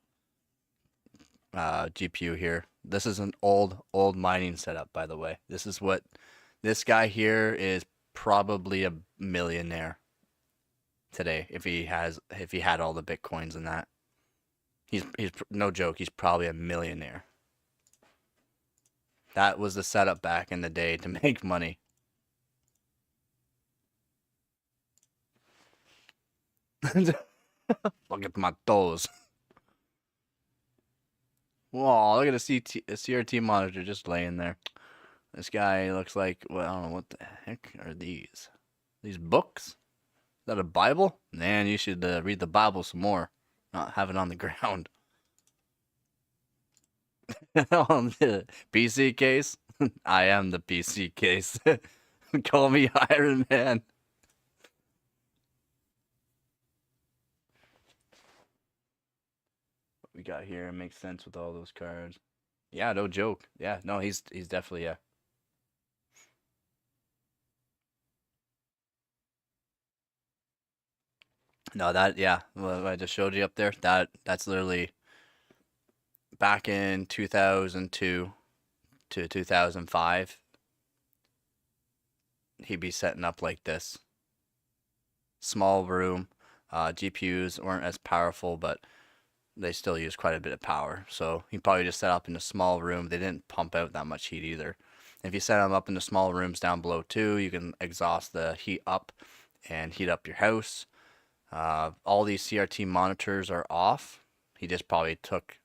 [SPEAKER 1] GPU here. This is an old mining setup, by the way. This guy here is probably a millionaire today if he had all the bitcoins and that. He's no joke. He's probably a millionaire. That was the setup back in the day to make money. Look at my toes. Whoa, look at a CRT monitor just laying there. This guy looks like, well, I don't know what the heck are these. These books? Is that a Bible? Man, you should read the Bible some more. Not have it on the ground. On the PC case? I am the PC case. Call me Iron Man. What we got here makes sense with all those cards. Yeah, no joke. Yeah, no, he's definitely, yeah. No, that, yeah, what I just showed you up there, that's literally back in 2002 to 2005. He'd be setting up like this. Small room. GPUs weren't as powerful, but they still use quite a bit of power. So he probably just set up in a small room. They didn't pump out that much heat either. If you set them up in the small rooms down below too, you can exhaust the heat up and heat up your house. All these CRT monitors are off. He just probably took,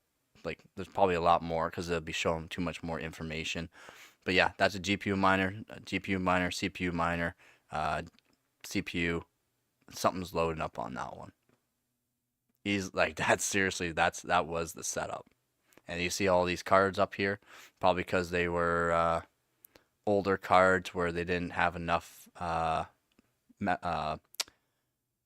[SPEAKER 1] like, there's probably a lot more because they'll be showing too much more information. But yeah, that's a GPU miner, CPU miner, CPU. Something's loading up on that one. He's like, that's seriously, that was the setup. And you see all these cards up here, probably because they were older cards where they didn't have enough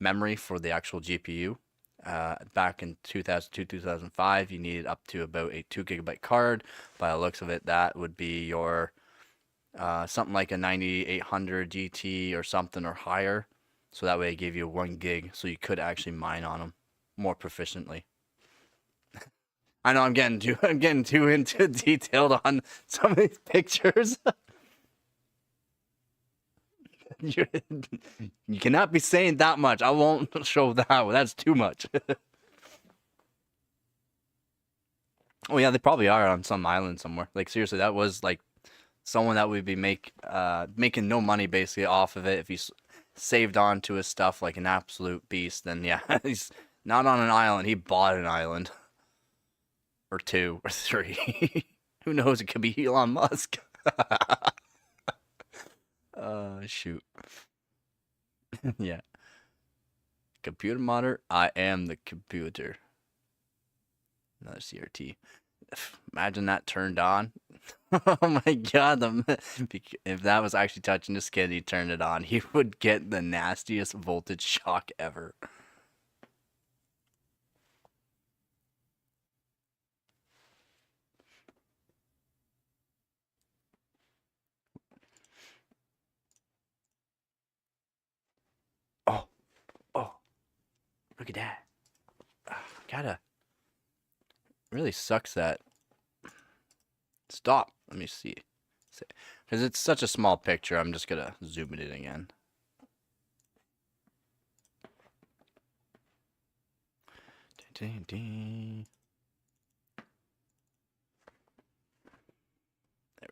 [SPEAKER 1] memory for the actual GPU. Back in 2002, 2005, you needed up to about a 2 gigabyte card. By the looks of it, that would be your something like a 9800 GT or something or higher. So that way it gave you 1 gig, so you could actually mine on them more proficiently. I know I'm getting too into detailed on some of these pictures. You cannot be saying that much. I won't show that. That's too much. Oh yeah, they probably are on some island somewhere. Like seriously, that was like someone that would be making no money basically off of it if he's saved on to his stuff like an absolute beast. Then yeah, he's not on an island. He bought an island or 2 or 3. Who knows? It could be Elon Musk. Shoot. Yeah. Computer monitor. I am the computer. Another CRT. Imagine that turned on. Oh my god, if that was actually touching his skin, he turned it on, he would get the nastiest voltage shock ever. Oh, oh, look at that. Gotta. Really sucks that. Stop. Let me see. Because it's such a small picture, I'm just gonna zoom it in again. There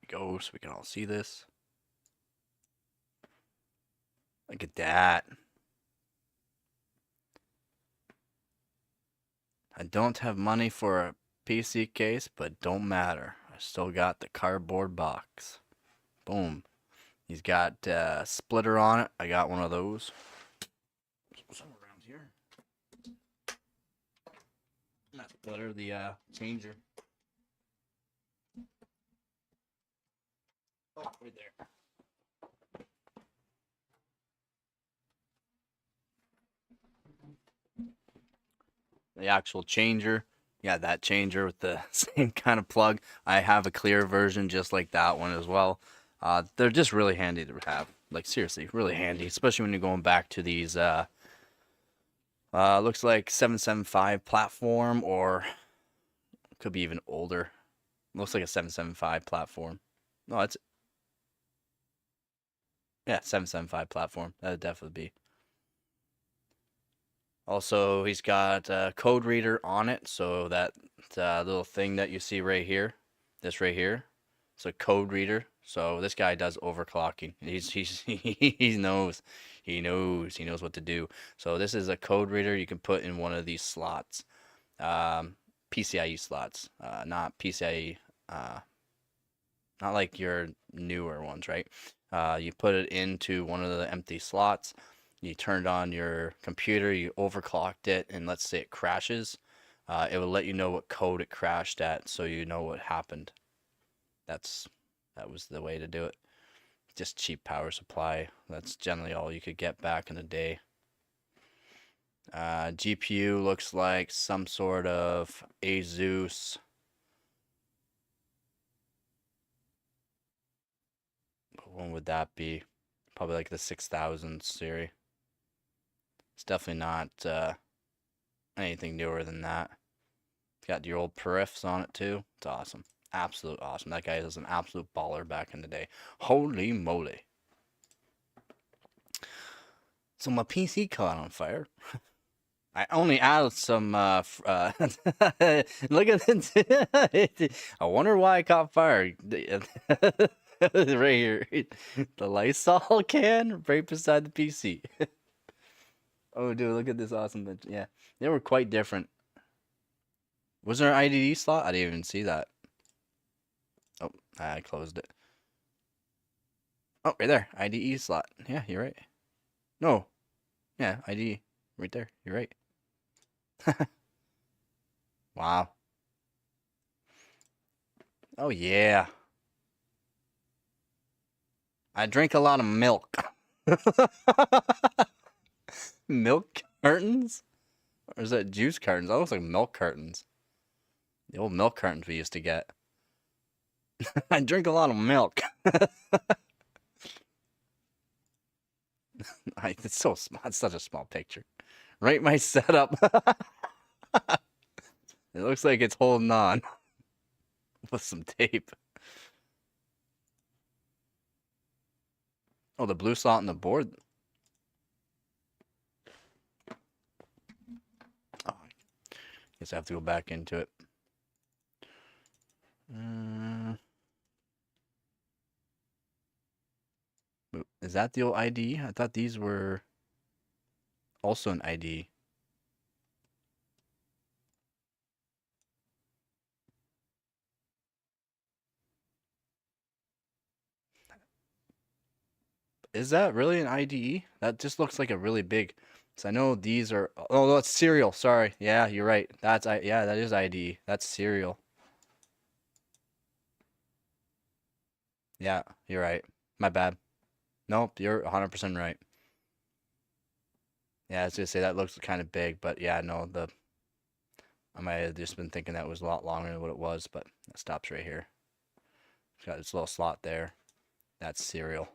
[SPEAKER 1] we go, so we can all see this. Look at that. I don't have money for a PC case, but don't matter. I still got the cardboard box. Boom. He's got a splitter on it. I got one of those. Somewhere around here. Not splitter, the changer. Oh, right there. The actual changer, yeah, that changer with the same kind of plug. I have a clear version just like that one as well. They're just really handy to have. Like seriously, really handy, especially when you're going back to these looks like 775 platform, or could be even older. Looks like a 775 platform. No, it's yeah, 775 platform. That'd definitely be. Also, he's got a code reader on it, so that little thing that you see right here, this right here, it's a code reader. So this guy does overclocking. He knows, he knows what to do. So this is a code reader you can put in one of these slots, PCIe slots, not PCIe, not like your newer ones, right? You put it into one of the empty slots. You turned on your computer, you overclocked it, and let's say it crashes. It will let you know what code it crashed at, so you know what happened. That was the way to do it. Just cheap power supply. That's generally all you could get back in the day. GPU looks like some sort of Asus. What one would that be? Probably like the 6000 series. It's definitely not anything newer than that. It's got your old periffs on it too. It's awesome. Absolute awesome. That guy was an absolute baller back in the day. Holy moly. So my PC caught on fire. I only added some, look at it. I wonder why it caught fire. Right here. The Lysol can right beside the PC. Oh, dude, look at this awesome bench. Yeah, they were quite different. Was there an IDE slot? I didn't even see that. Oh, I closed it. Oh, right there. IDE slot. Yeah, you're right. No. Yeah, IDE. Right there. You're right. Wow. Oh, yeah. I drink a lot of milk. Milk cartons? Or is that juice cartons? That looks like milk cartons. The old milk cartons we used to get. I drink a lot of milk. It's so small. It's such a small picture. Right, my setup. It looks like it's holding on with some tape. Oh, the blue slot on the board. Oh, guess I have to go back into it. Is that the old ID? I thought these were also an ID. Is that really an IDE? That just looks like a really big. So I know these are. Oh, that's serial. Sorry. Yeah, you're right. Yeah, that is IDE. That's serial. Yeah, you're right. My bad. Nope, you're 100% right. Yeah, I was gonna say that looks kind of big, but yeah, no, I might have just been thinking that was a lot longer than what it was, but it stops right here. It's got its little slot there. That's serial.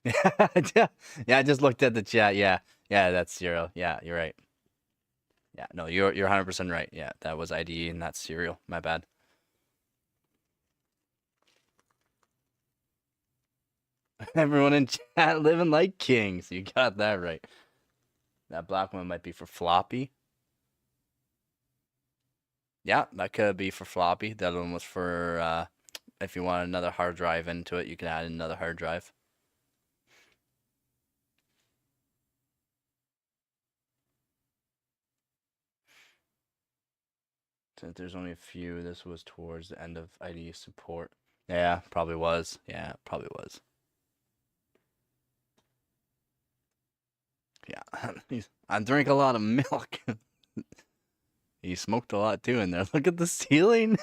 [SPEAKER 1] Yeah, I just looked at the chat. Yeah, yeah, that's serial. Yeah, you're right. Yeah, no, you're 100% right. Yeah, that was IDE and that's serial. My bad. Everyone in chat living like kings. You got that right. That black one might be for floppy. Yeah, that could be for floppy. The other one was for if you want another hard drive into it, you can add another hard drive. Since there's only a few, this was towards the end of IDE support. Yeah, probably was. Yeah, probably was. Yeah, I drink a lot of milk. He smoked a lot too in there. Look at the ceiling.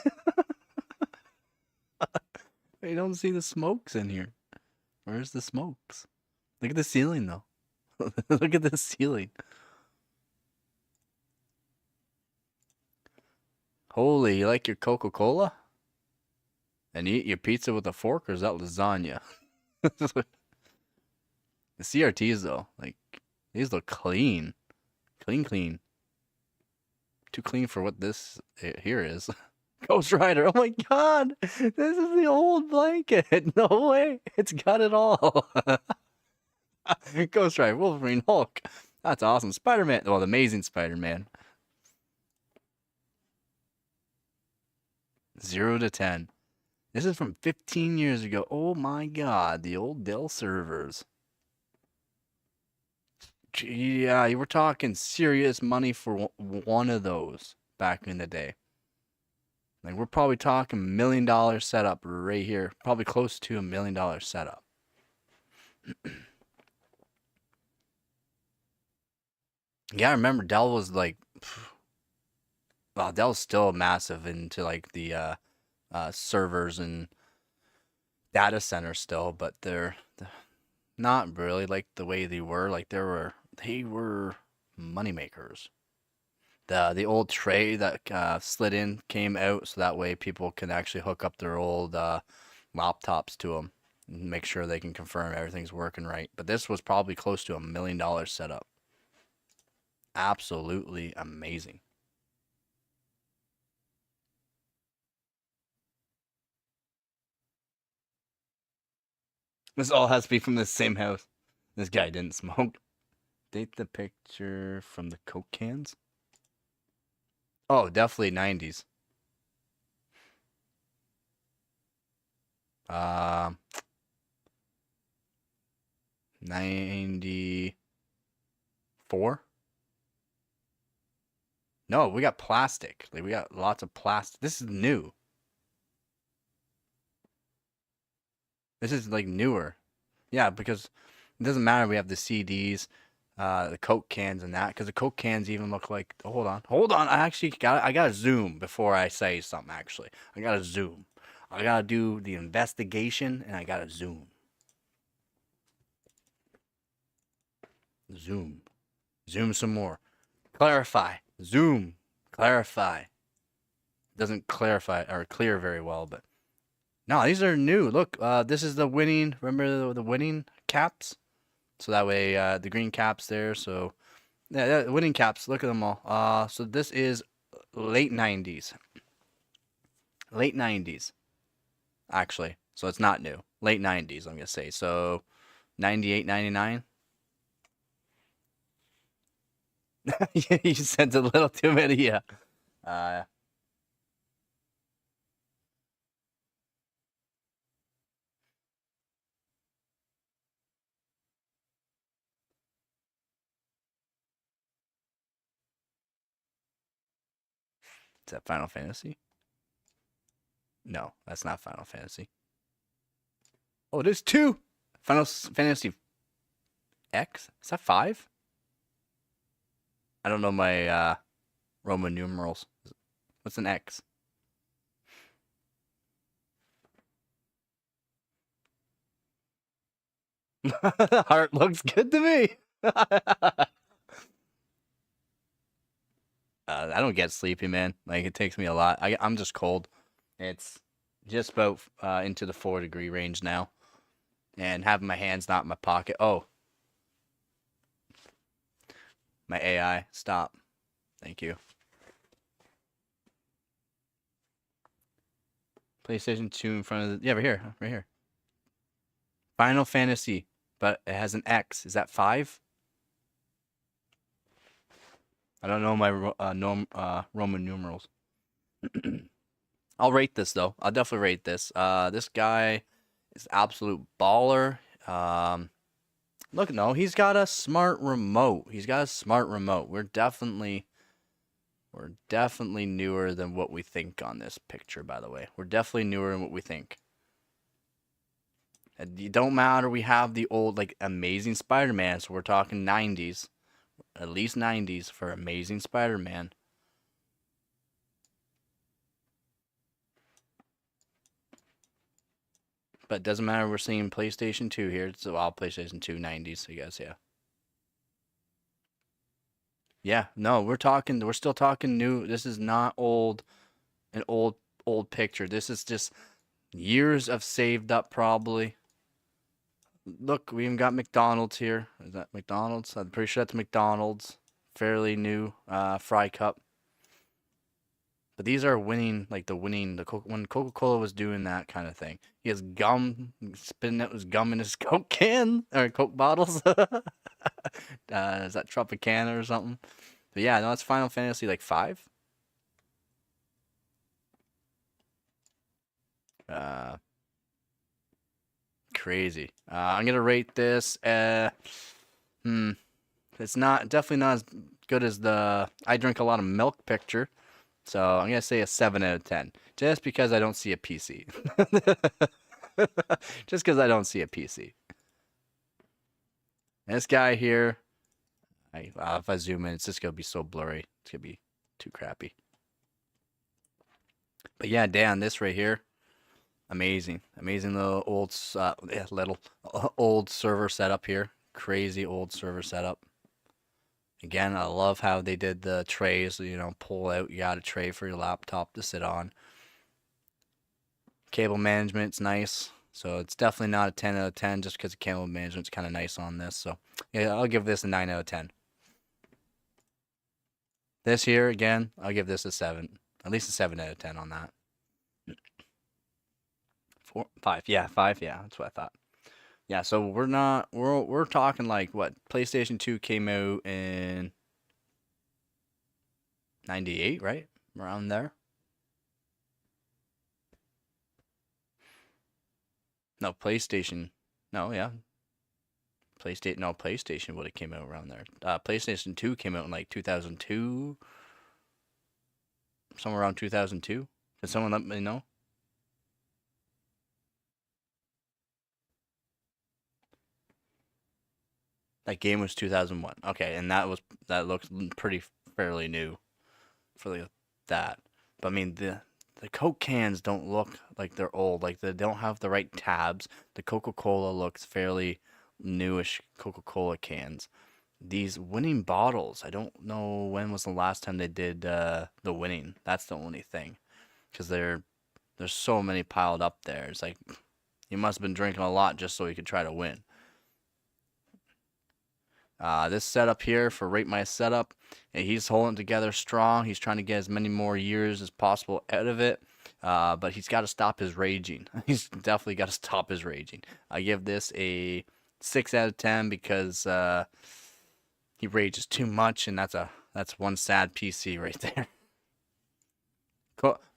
[SPEAKER 1] I don't see the smokes in here. Where's the smokes? Look at the ceiling, though. Look at the ceiling. Holy, you like your Coca-Cola? And you eat your pizza with a fork, or is that lasagna? The CRTs, though, like, these look clean. Clean. Too clean for what this here is. Ghost Rider. Oh my god! This is the old blanket. No way. It's got it all. Ghost Rider, Wolverine, Hulk. That's awesome. Spider-Man. Well, the Amazing Spider-Man. 0 to 10. This is from 15 years ago. Oh my god. The old Dell servers. Yeah, you were talking serious money for one of those back in the day. Like, we're probably talking $1 million setup right here. Probably close to $1 million setup. Yeah, I remember Dell was like, well, Dell's still massive into like the servers and data centers still, but they're not really like the way they were. Like they were money makers. The old tray that slid in came out, so that way people can actually hook up their old laptops to them and make sure they can confirm everything's working right. But this was probably close to $1 million setup. Absolutely amazing. This all has to be from the same house. This guy didn't smoke. Date the picture from the Coke cans. Oh, definitely 90s. Uh, 94. No, we got plastic. Like, we got lots of plastic. This is new. This is like newer. Yeah, because it doesn't matter. We have the CDs, the Coke cans, and that. Because the Coke cans even look like. Oh, hold on. I gotta zoom before I say something. Actually, I gotta zoom. I gotta do the investigation, and I gotta zoom. Zoom. Zoom some more. Clarify. Zoom. Clarify. Doesn't clarify or clear very well, but no, these are new. Look, this is the winning. Remember the winning caps? So that way, the green caps there. So yeah, the winning caps. Look at them all. So this is late 90s. Late 90s, actually. So it's not new. Late 90s, I'm gonna say. So 98, 99. You sent a little too many. Yeah. Uh, is that Final Fantasy? No, that's not Final Fantasy. Oh, it is two. Final Fantasy X? Is that 5? I don't know my Roman numerals. What's an X? Heart looks good to me. I don't get sleepy, man. Like, it takes me a lot. I'm just cold. It's just about into the 4-degree range now. And having my hands not in my pocket. Oh, my AI. Stop. Thank you. PlayStation 2 in front of the... Yeah, right here. Right here. Final Fantasy. But it has an X. Is that 5? I don't know my Roman numerals. I'll rate this though. I'll definitely rate this. This guy is absolute baller. Look, no, he's got a smart remote. We're definitely newer than what we think on this picture. By the way, we're definitely newer than what we think. It don't matter. We have the old like Amazing Spider-Man, so we're talking 90s, at least 90s for Amazing Spider-Man. But it doesn't matter. We're seeing PlayStation 2 here. It's all PlayStation 2 90s, I guess, yeah. Yeah, no, we're still talking new. This is not an old picture. This is just years of saved up probably. Look, we even got McDonald's here. Is that McDonald's? I'm pretty sure that's McDonald's. Fairly new fry cup. But these are winning, like when Coca-Cola was doing that kind of thing. He has gum, spitting out his gum in his Coke can or Coke bottles. Is that Tropicana or something? But yeah, no, it's Final Fantasy like 5. Uh, Crazy. I'm gonna rate this. It's not definitely not as good as the I drink a lot of milk picture. So I'm gonna say a 7 out of 10, just because I don't see a PC. Just because I don't see a PC. This guy here, if I zoom in, it's just gonna be so blurry. It's gonna be too crappy. But yeah, Dan, this right here, amazing, amazing little old server setup here. Crazy old server setup. Again, I love how they did the trays. You know, pull out. You got a tray for your laptop to sit on. Cable management's nice. So it's definitely not a 10 out of 10 just because the cable management's kind of nice on this. So yeah, I'll give this a 9 out of 10. This here, again, I'll give this a 7. At least a 7 out of 10 on that. 4, 5. Yeah, 5. Yeah, that's what I thought. Yeah, so we're talking like what? PlayStation 2 came out in 98, right? Around there. No, PlayStation. No, yeah. PlayStation would have came out around there. PlayStation 2 came out in like 2002, somewhere around 2002. Can someone let me know? That game was 2001. Okay, and that looks pretty fairly new for that. But I mean the Coke cans don't look like they're old. Like they don't have the right tabs. The Coca-Cola looks fairly newish Coca-Cola cans. These winning bottles, I don't know when was the last time they did the winning. That's the only thing. Because there's so many piled up there. It's like you must have been drinking a lot just so you could try to win. This setup here for Rate My Setup, he's holding together strong. He's trying to get as many more years as possible out of it. But he's got to stop his raging. He's definitely got to stop his raging. I give this a 6 out of 10 because he rages too much, and that's one sad PC right there.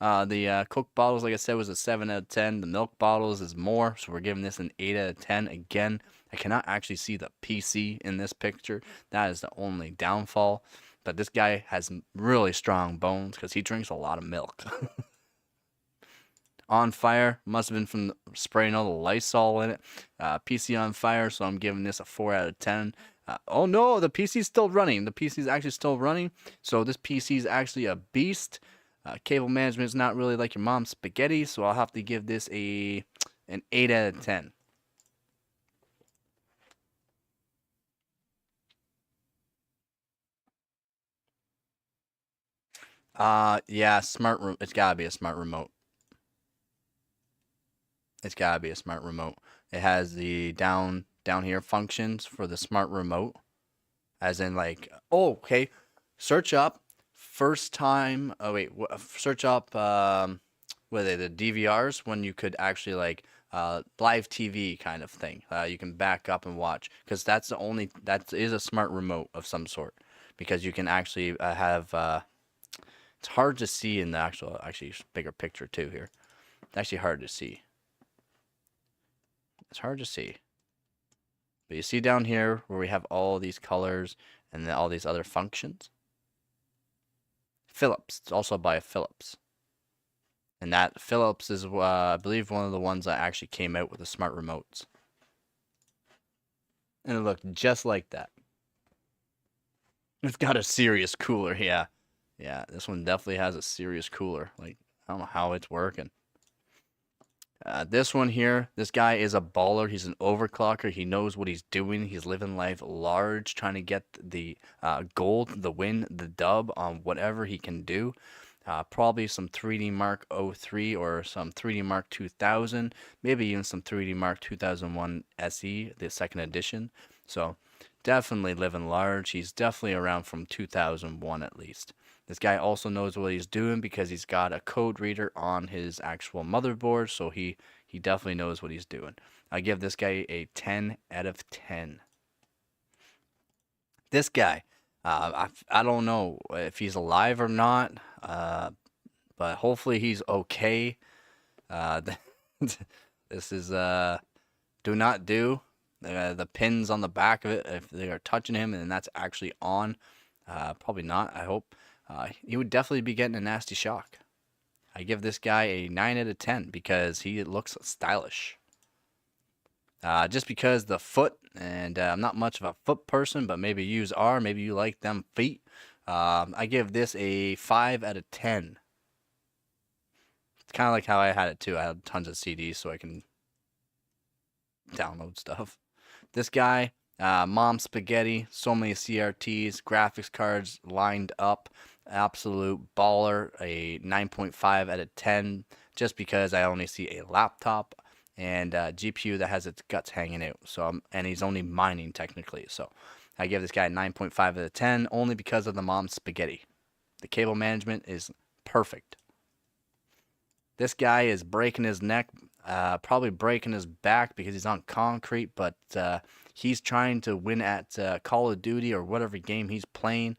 [SPEAKER 1] The Coke bottles, like I said, was a 7 out of 10. The milk bottles is more, so we're giving this an 8 out of 10. Again, I cannot actually see the PC in this picture. That is the only downfall. But this guy has really strong bones because he drinks a lot of milk. On fire, must have been from spraying all the Lysol in it. PC on fire, so I'm giving this a 4 out of 10. Oh no, the PC's still running. The PC's actually still running. So this PC is actually a beast. Cable management is not really like your mom's spaghetti, so I'll have to give this an 8 out of 10. Yeah, it's gotta be a smart remote. It's gotta be a smart remote. It has the down here functions for the smart remote, as in like, oh, okay, search up first time. Oh wait, search up what are they, the DVRs when you could actually like live TV kind of thing. You can back up and watch because that is a smart remote of some sort because you can actually have. It's hard to see in the actually bigger picture too here. It's actually hard to see. It's hard to see. But you see down here where we have all these colors and then all these other functions. Philips. It's also by Philips. And that Philips is, I believe, one of the ones that actually came out with the smart remotes. And it looked just like that. It's got a serious cooler, yeah. Yeah, this one definitely has a serious cooler. Like, I don't know how it's working. This one here, this guy is a baller. He's an overclocker. He knows what he's doing. He's living life large, trying to get the gold, the win, the dub on whatever he can do. Probably some 3D Mark 03 or some 3D Mark 2000, maybe even some 3D Mark 2001 SE, the second edition. So definitely living large. He's definitely around from 2001 at least. This guy also knows what he's doing because he's got a code reader on his actual motherboard, so he definitely knows what he's doing. I give this guy a 10 out of 10. This guy, I don't know if he's alive or not, but hopefully he's okay. Uh, this is do not do. The pins on the back of it, if they are touching him and that's actually on, probably not, I hope. He would definitely be getting a nasty shock. I give this guy a 9 out of 10 because he looks stylish. Just because the foot, and I'm not much of a foot person, but maybe yous are. Maybe you like them feet. I give this a 5 out of 10. It's kind of like how I had it too. I had tons of CDs so I can download stuff. This guy, Mom Spaghetti, so many CRTs, graphics cards lined up, absolute baller, a 9.5 out of 10, just because I only see a laptop and a GPU that has its guts hanging out. So and he's only mining technically. So I give this guy a 9.5 out of 10 only because of the Mom Spaghetti. The cable management is perfect. This guy is breaking his neck, probably breaking his back because he's on concrete, but he's trying to win at Call of Duty or whatever game he's playing.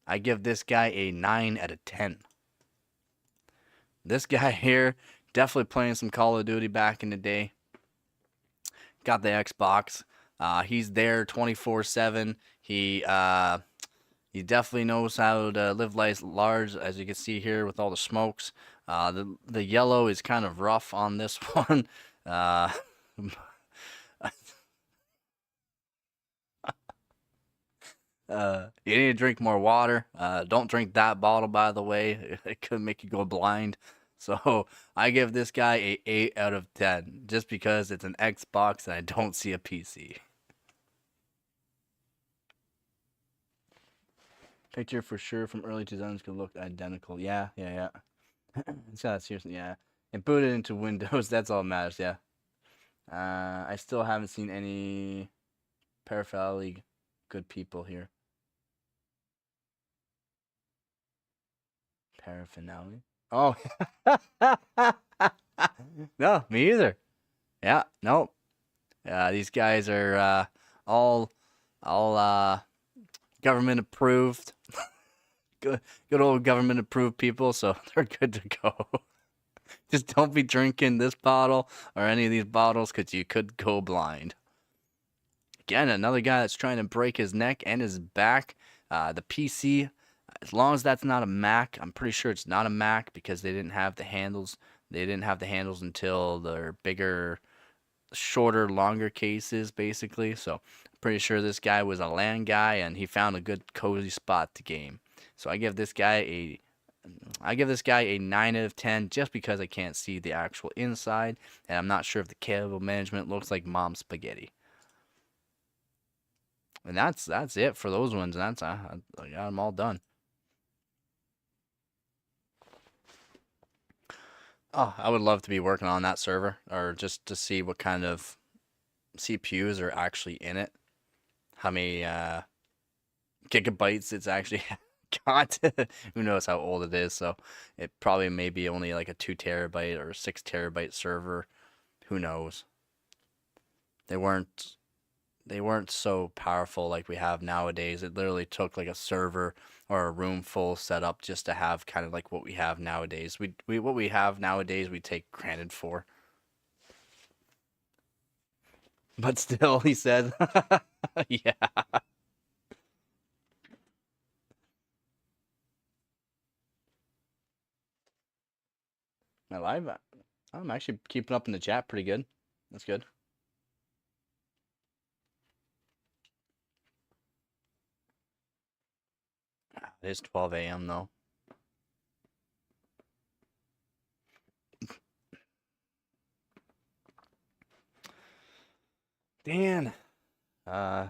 [SPEAKER 1] I give this guy a 9 out of 10. This guy here, definitely playing some Call of Duty back in the day. Got the Xbox. He's there 24/7. He definitely knows how to live life large, as you can see here with all the smokes. The yellow is kind of rough on this one. You need to drink more water. Don't drink that bottle, by the way. It could make you go blind. So I give this guy a 8 out of 10, just because it's an Xbox and I don't see a PC. Picture for sure from early 2000s could look identical. Yeah. It's got seriously, yeah. And boot it into Windows. That's all that matters. Yeah. I still haven't seen any paraphernalia good people here. Paraphernalia. Oh. No, me either. Yeah, no. These guys are all government approved. Good old government approved people, so they're good to go. Just don't be drinking this bottle or any of these bottles because you could go blind. Again, another guy that's trying to break his neck and his back. The PC, as long as that's not a Mac, I'm pretty sure it's not a Mac because they didn't have the handles. They didn't have the handles until their bigger, shorter, longer cases, basically. So, pretty sure this guy was a LAN guy and he found a good cozy spot to game. So I give this guy a 9 out of 10 just because I can't see the actual inside and I'm not sure if the cable management looks like Mom Spaghetti. And that's it for those ones. And that's I got them all done. Oh, I would love to be working on that server or just to see what kind of CPUs are actually in it. How many gigabytes it's actually got. Who knows how old it is? So it probably may be only like a 2 terabyte or 6 terabyte server. Who knows? They weren't so powerful like we have nowadays. It literally took like a server or a room full setup just to have kind of like what we have nowadays. What we have nowadays we take granted for. But still, he said, yeah. My live, I'm actually keeping up in the chat pretty good. That's good. It is 12 a.m. though. Dan. Uh,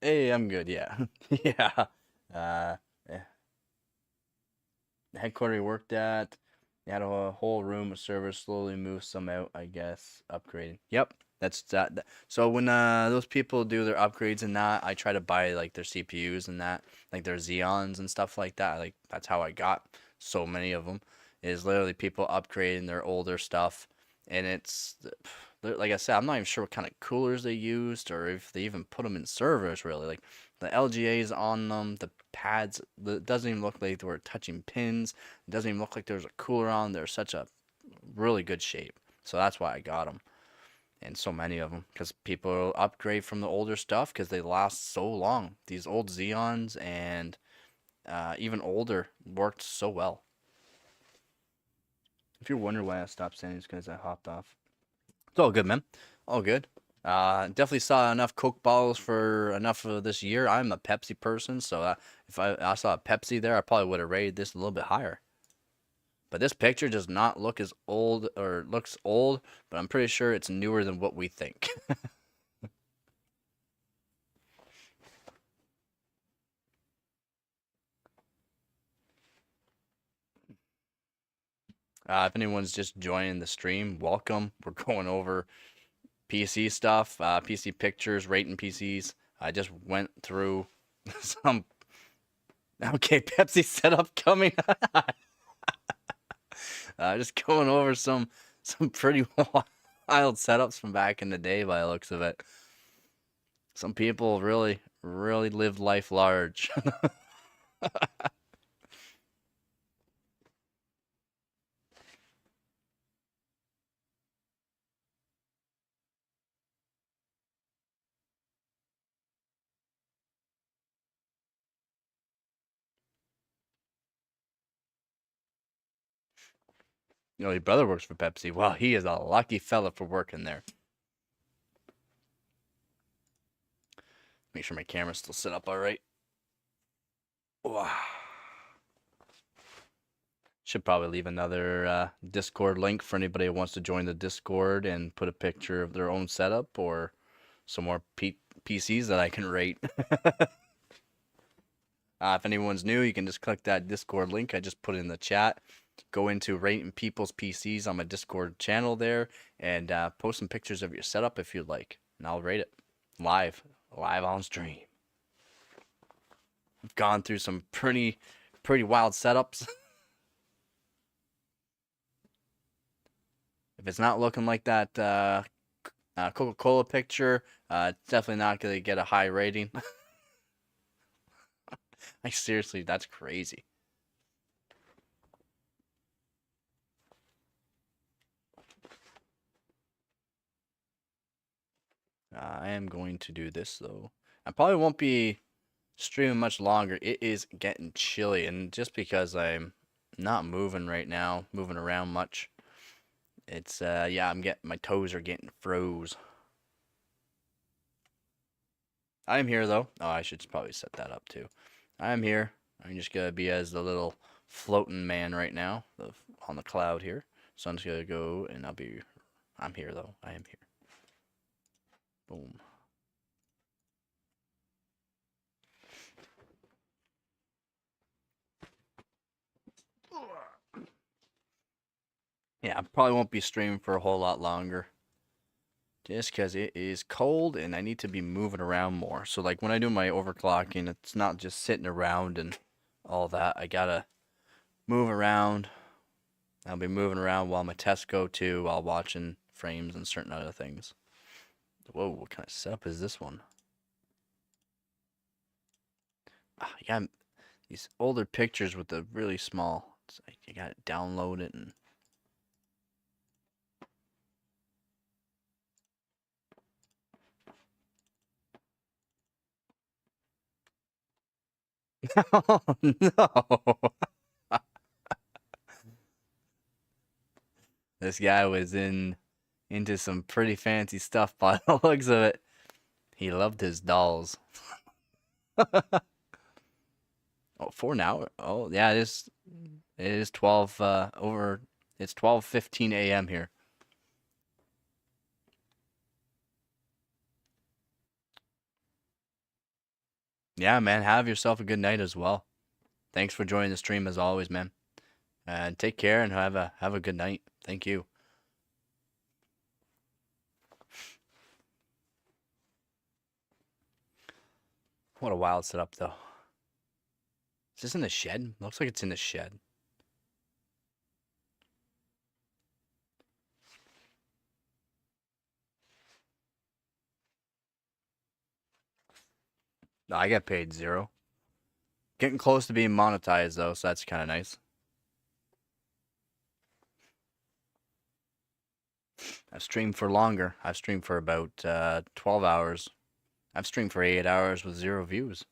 [SPEAKER 1] hey, I'm good. Yeah, yeah. Yeah. The headquarters we worked at, they had a whole room of servers. Slowly moved some out, I guess. Upgrading. Yep, that's that. So when those people do their upgrades and that, I try to buy like their CPUs and that, like their Xeons and stuff like that. Like that's how I got so many of them. Is literally people upgrading their older stuff, and it's like I said, I'm not even sure what kind of coolers they used or if they even put them in servers really. Like the LGAs on them, the pads, it doesn't even look like they were touching pins. It doesn't even look like there's a cooler on. They're such a really good shape. So that's why I got them. And so many of them. Because people upgrade from the older stuff because they last so long. These old Xeons and even older worked so well. If you're wondering why I stopped saying it's because I hopped off. It's all good, man. All good. Definitely saw enough Coke bottles for enough of this year. I'm a Pepsi person, so if I saw a Pepsi there, I probably would have rated this a little bit higher. But this picture does not look as old, or looks old, but I'm pretty sure it's newer than what we think. If anyone's just joining the stream, welcome. We're going over PC stuff, PC pictures, rating PCs. I just went through some. Okay, Pepsi setup coming. Just going over some pretty wild setups from back in the day by the looks of it. Some people really lived life large. You know, your brother works for Pepsi. Well, he is a lucky fella for working there. Make sure my camera's still set up all right. Wow. Should probably leave another Discord link for anybody who wants to join the Discord and put a picture of their own setup or some more PCs that I can rate. If anyone's new, you can just click that Discord link I just put in the chat. Go into rating people's PCs on my Discord channel there and post some pictures of your setup if you'd like, and I'll rate it live on stream. I've gone through some pretty wild setups. If it's not looking like that Coca-Cola picture, it's definitely not going to get a high rating. Like, seriously, that's crazy. I am going to do this, though. I probably won't be streaming much longer. It is getting chilly, and just because I'm not moving right now, moving around much, it's, yeah, my toes are getting froze. I'm here, though. Oh, I should probably set that up, too. I'm here. I'm just going to be as the little floating man right now on the cloud here. So I'm just going to go, and I'm here, though. I am here. Boom. Yeah, I probably won't be streaming for a whole lot longer. Just because it is cold and I need to be moving around more. So, like, when I do my overclocking, it's not just sitting around and all that. I gotta move around. I'll be moving around while my tests go too, while watching frames and certain other things. Whoa, what kind of setup is this one? Yeah, these older pictures with the really small. It's like you gotta download it and. Oh no! This guy was into some pretty fancy stuff by the looks of it. He loved his dolls. Oh, 4 now? Oh, yeah, it is 12 it's 12:15 a.m. here. Yeah, man. Have yourself a good night as well. Thanks for joining the stream as always, man. And take care and have a good night. Thank you. What a wild setup though. Is this in the shed? Looks like it's in the shed. No, I get paid 0. Getting close to being monetized though, so that's kind of nice. I've streamed for longer. I've streamed for about 12 hours. I've streamed for 8 hours with 0 views.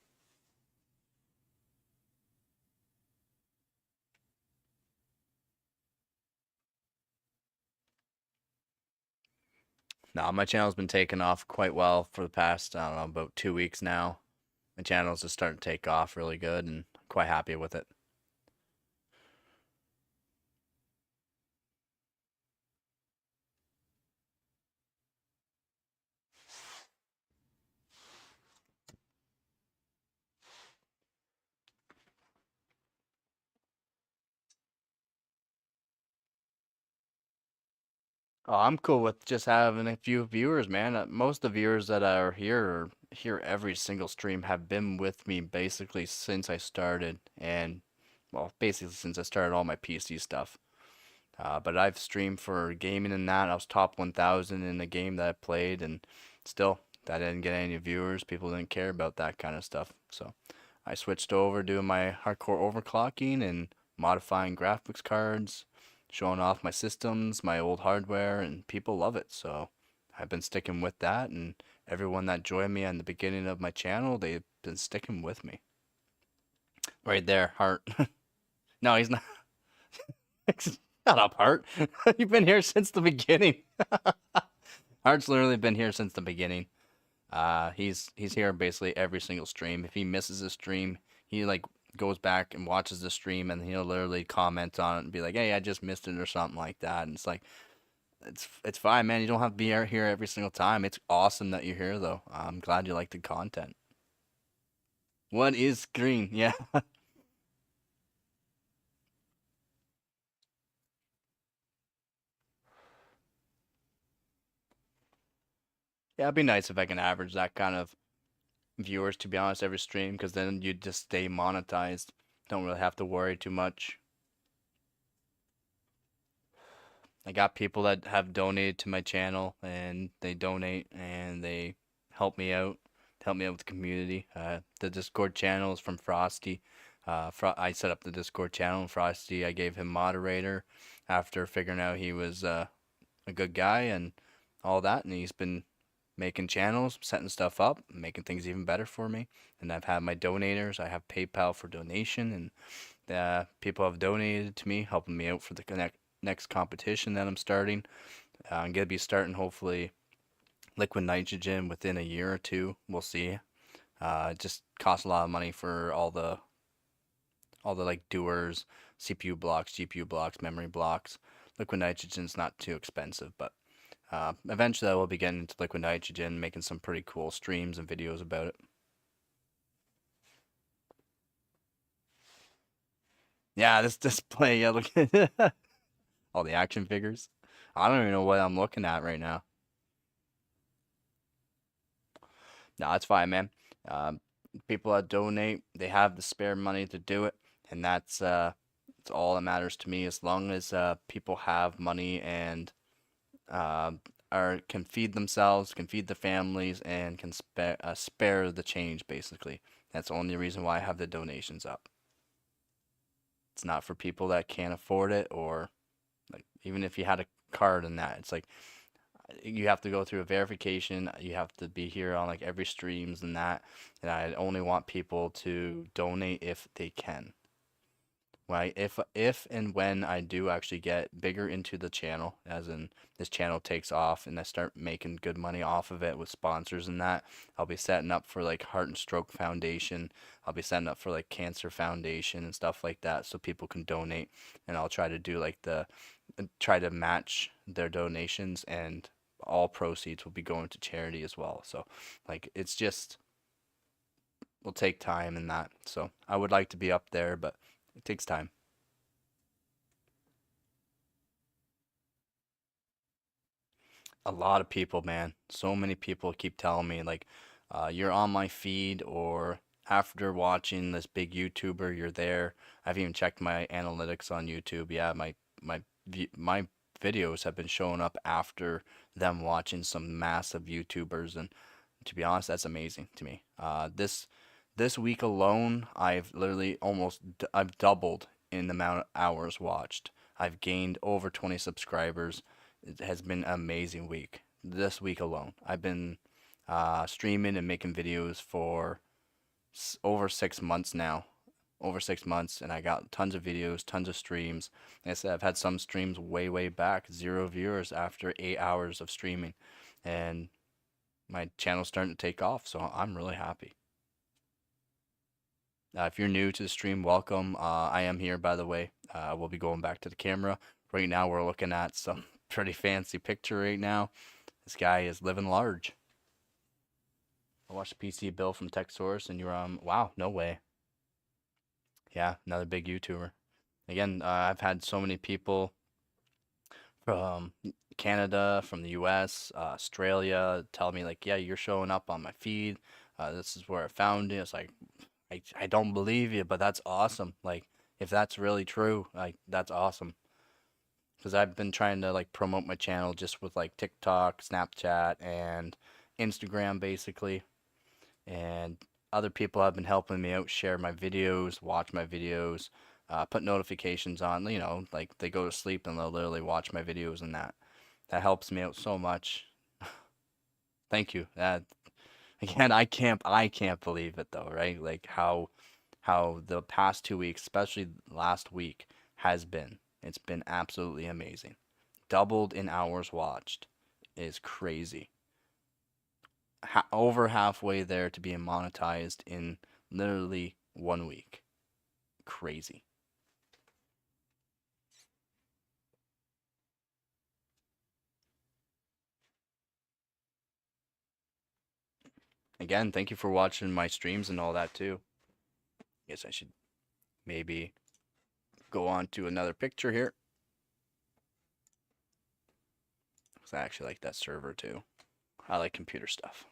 [SPEAKER 1] Now, my channel's been taking off quite well for the past, I don't know, about 2 weeks now. My channel's just starting to take off really good and I'm quite happy with it. Oh, I'm cool with just having a few viewers, man. Most of the viewers that are here every single stream have been with me basically since I started, and well, basically since I started all my PC stuff. But I've streamed for gaming and that. I was top 1,000 in the game that I played, and still, that didn't get any viewers. People didn't care about that kind of stuff. So I switched over doing my hardcore overclocking and modifying graphics cards, showing off my systems, my old hardware, and people love it. So I've been sticking with that, and everyone that joined me in the beginning of my channel, they've been sticking with me. Right there, Heart. No, he's not. Shut up, Hart. You've been here since the beginning. Hart's literally been here since the beginning. He's here basically every single stream. If he misses a stream, he like goes back and watches the stream, and he'll literally comment on it and be like, "Hey, I just missed it" or something like that. And it's like, it's fine, man. You don't have to be here every single time. It's awesome that you're here, though. I'm glad you like the content. What is green? Yeah. Yeah, it'd be nice if I can average that kind of viewers, to be honest, every stream, because then you just stay monetized. Don't really have to worry too much. I got people that have donated to my channel, and they donate and they help me out with the community. The Discord channel is from Frosty. I set up the Discord channel, and Frosty, I gave him moderator after figuring out he was a good guy and all that, and he's been making channels, setting stuff up, making things even better for me. And I've had my donators. I have PayPal for donation, and people have donated to me, helping me out for the next competition that I'm starting. I'm gonna be starting hopefully liquid nitrogen within a year or two. We'll see. It just costs a lot of money for all the like doers, CPU blocks, GPU blocks, memory blocks. Liquid nitrogen's not too expensive, but eventually I will be getting into liquid nitrogen, making some pretty cool streams and videos about it. Yeah, this display, yeah, look at all the action figures. I don't even know what I'm looking at right now. No, it's fine, man. Um, People that donate, they have the spare money to do it, and that's all that matters to me. As long as people have money and uh, are can feed themselves, can feed the families, and can spare the change. Basically, that's the only reason why I have the donations up. It's not for people that can't afford it, or like even if you had a card and that, it's like you have to go through a verification. You have to be here on like every streams and that. And I only want people to donate if they can. Right? If and when I do actually get bigger into the channel, as in this channel takes off and I start making good money off of it with sponsors and that, I'll be setting up for like Heart and Stroke Foundation. I'll be setting up for like Cancer Foundation and stuff like that so people can donate. And I'll try to do like try to match their donations, and all proceeds will be going to charity as well. So like it's just will take time in that. So I would like to be up there, but it takes time. A lot of people, man. So many people keep telling me like, you're on my feed, or after watching this big YouTuber, you're there. I've even checked my analytics on YouTube. Yeah, my videos have been showing up after them watching some massive YouTubers, and to be honest, that's amazing to me. This week alone, I've doubled in the amount of hours watched. I've gained over 20 subscribers. It has been an amazing week. This week alone, I've been streaming and making videos for over 6 months now. Over 6 months, and I got tons of videos, tons of streams. Like I said, I've had some streams way back, 0 viewers after 8 hours of streaming, and my channel's starting to take off, so I'm really happy. If you're new to the stream, welcome. I am here, by the way. We'll be going back to the camera. Right now, we're looking at some pretty fancy picture right now. This guy is living large. I watched PC Bill from TechSource, and you're wow, no way. Yeah, another big YouTuber. Again, I've had so many people from Canada, from the US, Australia tell me like, yeah, you're showing up on my feed. This is where I found you. It's like, I don't believe you, but that's awesome. Like, if that's really true, like, that's awesome. Because I've been trying to like promote my channel just with like TikTok, Snapchat, and Instagram basically. And other people have been helping me out, share my videos, watch my videos, put notifications on. Like they go to sleep and they'll literally watch my videos, and that helps me out so much. Thank you. That again, I can't believe it though, right? Like how the past 2 weeks, especially last week, has been. It's been absolutely amazing. Doubled in hours watched is crazy. Over halfway there to being monetized in literally 1 week. Crazy. Again, thank you for watching my streams and all that too. Guess I should maybe go on to another picture here. Because I actually like that server too. I like computer stuff.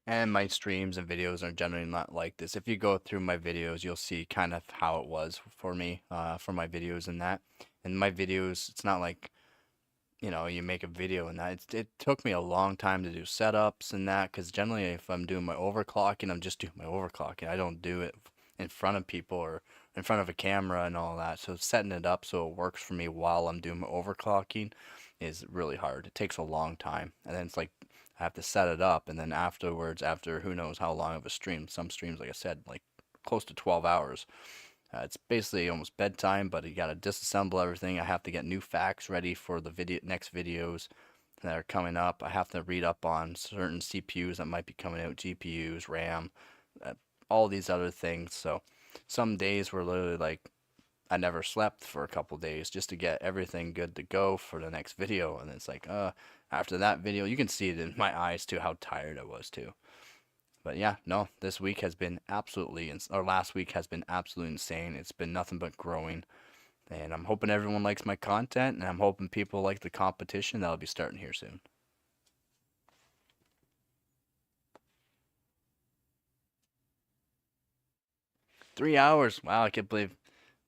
[SPEAKER 1] And my streams and videos are generally not like this. If you go through my videos, you'll see kind of how it was for me, for my videos and that. And my videos, it's not like, you make a video and that. It took me a long time to do setups and that, because generally if I'm doing my overclocking, I'm just doing my overclocking. I don't do it in front of people or in front of a camera and all that. So setting it up so it works for me while I'm doing my overclocking is really hard. It takes a long time. And then it's like I have to set it up, and then afterwards, after who knows how long of a stream, some streams, like I said, like close to 12 hours. It's basically almost bedtime, but you got to disassemble everything. I have to get new facts ready for the next videos that are coming up. I have to read up on certain CPUs that might be coming out, GPUs, RAM, uh, all these other things. So some days were literally like I never slept for a couple days just to get everything good to go for the next video. And it's like, after that video, you can see it in my eyes too, how tired I was too. But yeah, no, this week has been or last week has been absolutely insane. It's been nothing but growing. And I'm hoping everyone likes my content, and I'm hoping people like the competition that'll be starting here soon. 3 hours. Wow, I can't believe.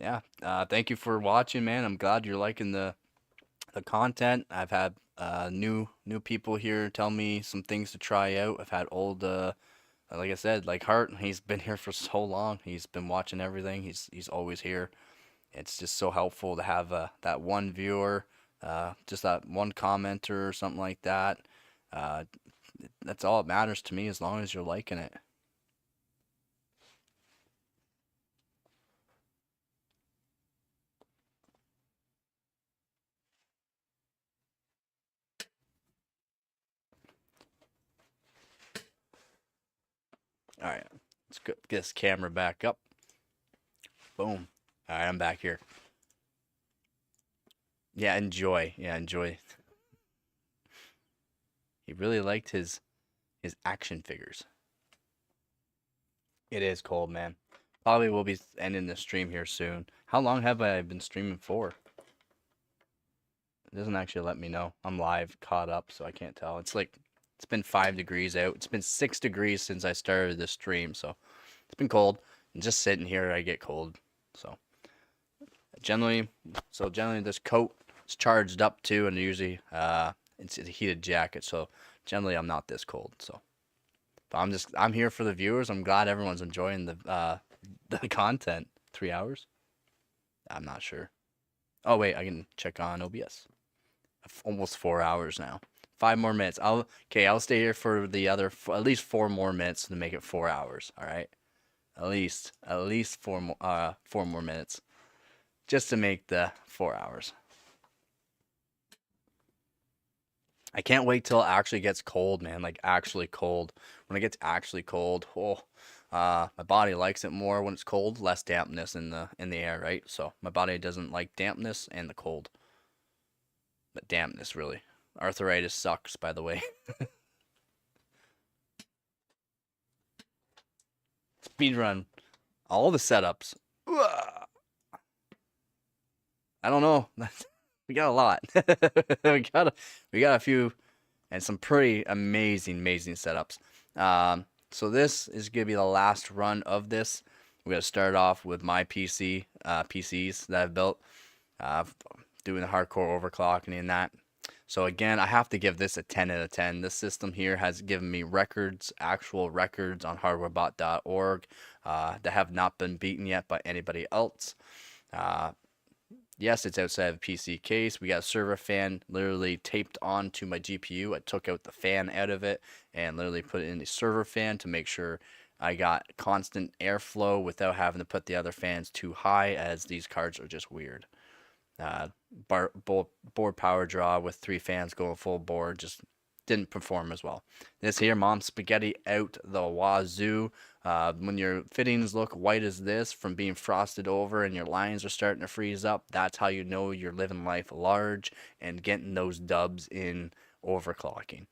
[SPEAKER 1] Yeah. Thank you for watching, man. I'm glad you're liking the content. I've had new people here tell me some things to try out. I've had old like I said, like Hart, he's been here for so long. He's been watching everything. He's always here. It's just so helpful to have that one viewer, just that one commenter or something like that. Uh, that's all that matters to me as long as you're liking it. All right, let's get this camera back up. Boom. All right, I'm back here. Yeah, enjoy. Yeah, enjoy. He really liked his action figures. It is cold, man. Probably will be ending the stream here soon. How long have I been streaming for? It doesn't actually let me know. I'm live, caught up, so I can't tell. It's like it's been 5 degrees out. It's been 6 degrees since I started the stream, so it's been cold. And just sitting here, I get cold. So generally, generally this coat is charged up too, and usually it's a heated jacket. So generally, I'm not this cold. So, but I'm here for the viewers. I'm glad everyone's enjoying the content. 3 hours? I'm not sure. Oh wait, I can check on OBS. Almost 4 hours now. 5 more minutes. I'll stay here for the other at least 4 more minutes to make it 4 hours. All right, at least 4 more minutes, just to make the 4 hours. I can't wait till it actually gets cold, man. Like actually cold. When it gets actually cold, my body likes it more when it's cold. Less dampness in the air, right? So my body doesn't like dampness and the cold. But dampness really. Arthritis sucks, by the way. Speed run. All the setups. I don't know. We got a lot. we got a few and some pretty amazing setups. So this is gonna be the last run of this. We're gonna start off with my PCs that I've built, doing the hardcore overclocking and that. So again, I have to give this a 10 out of 10. This system here has given me records, actual records on hardwarebot.org that have not been beaten yet by anybody else. Yes, it's outside of the PC case. We got a server fan literally taped onto my GPU. I took out the fan out of it and literally put it in the server fan to make sure I got constant airflow without having to put the other fans too high, as these cards are just weird. Board power draw with 3 fans going full board just didn't perform as well. This here, Mom Spaghetti out the wazoo. When your fittings look white as this from being frosted over and your lines are starting to freeze up, that's how you know you're living life large and getting those dubs in overclocking.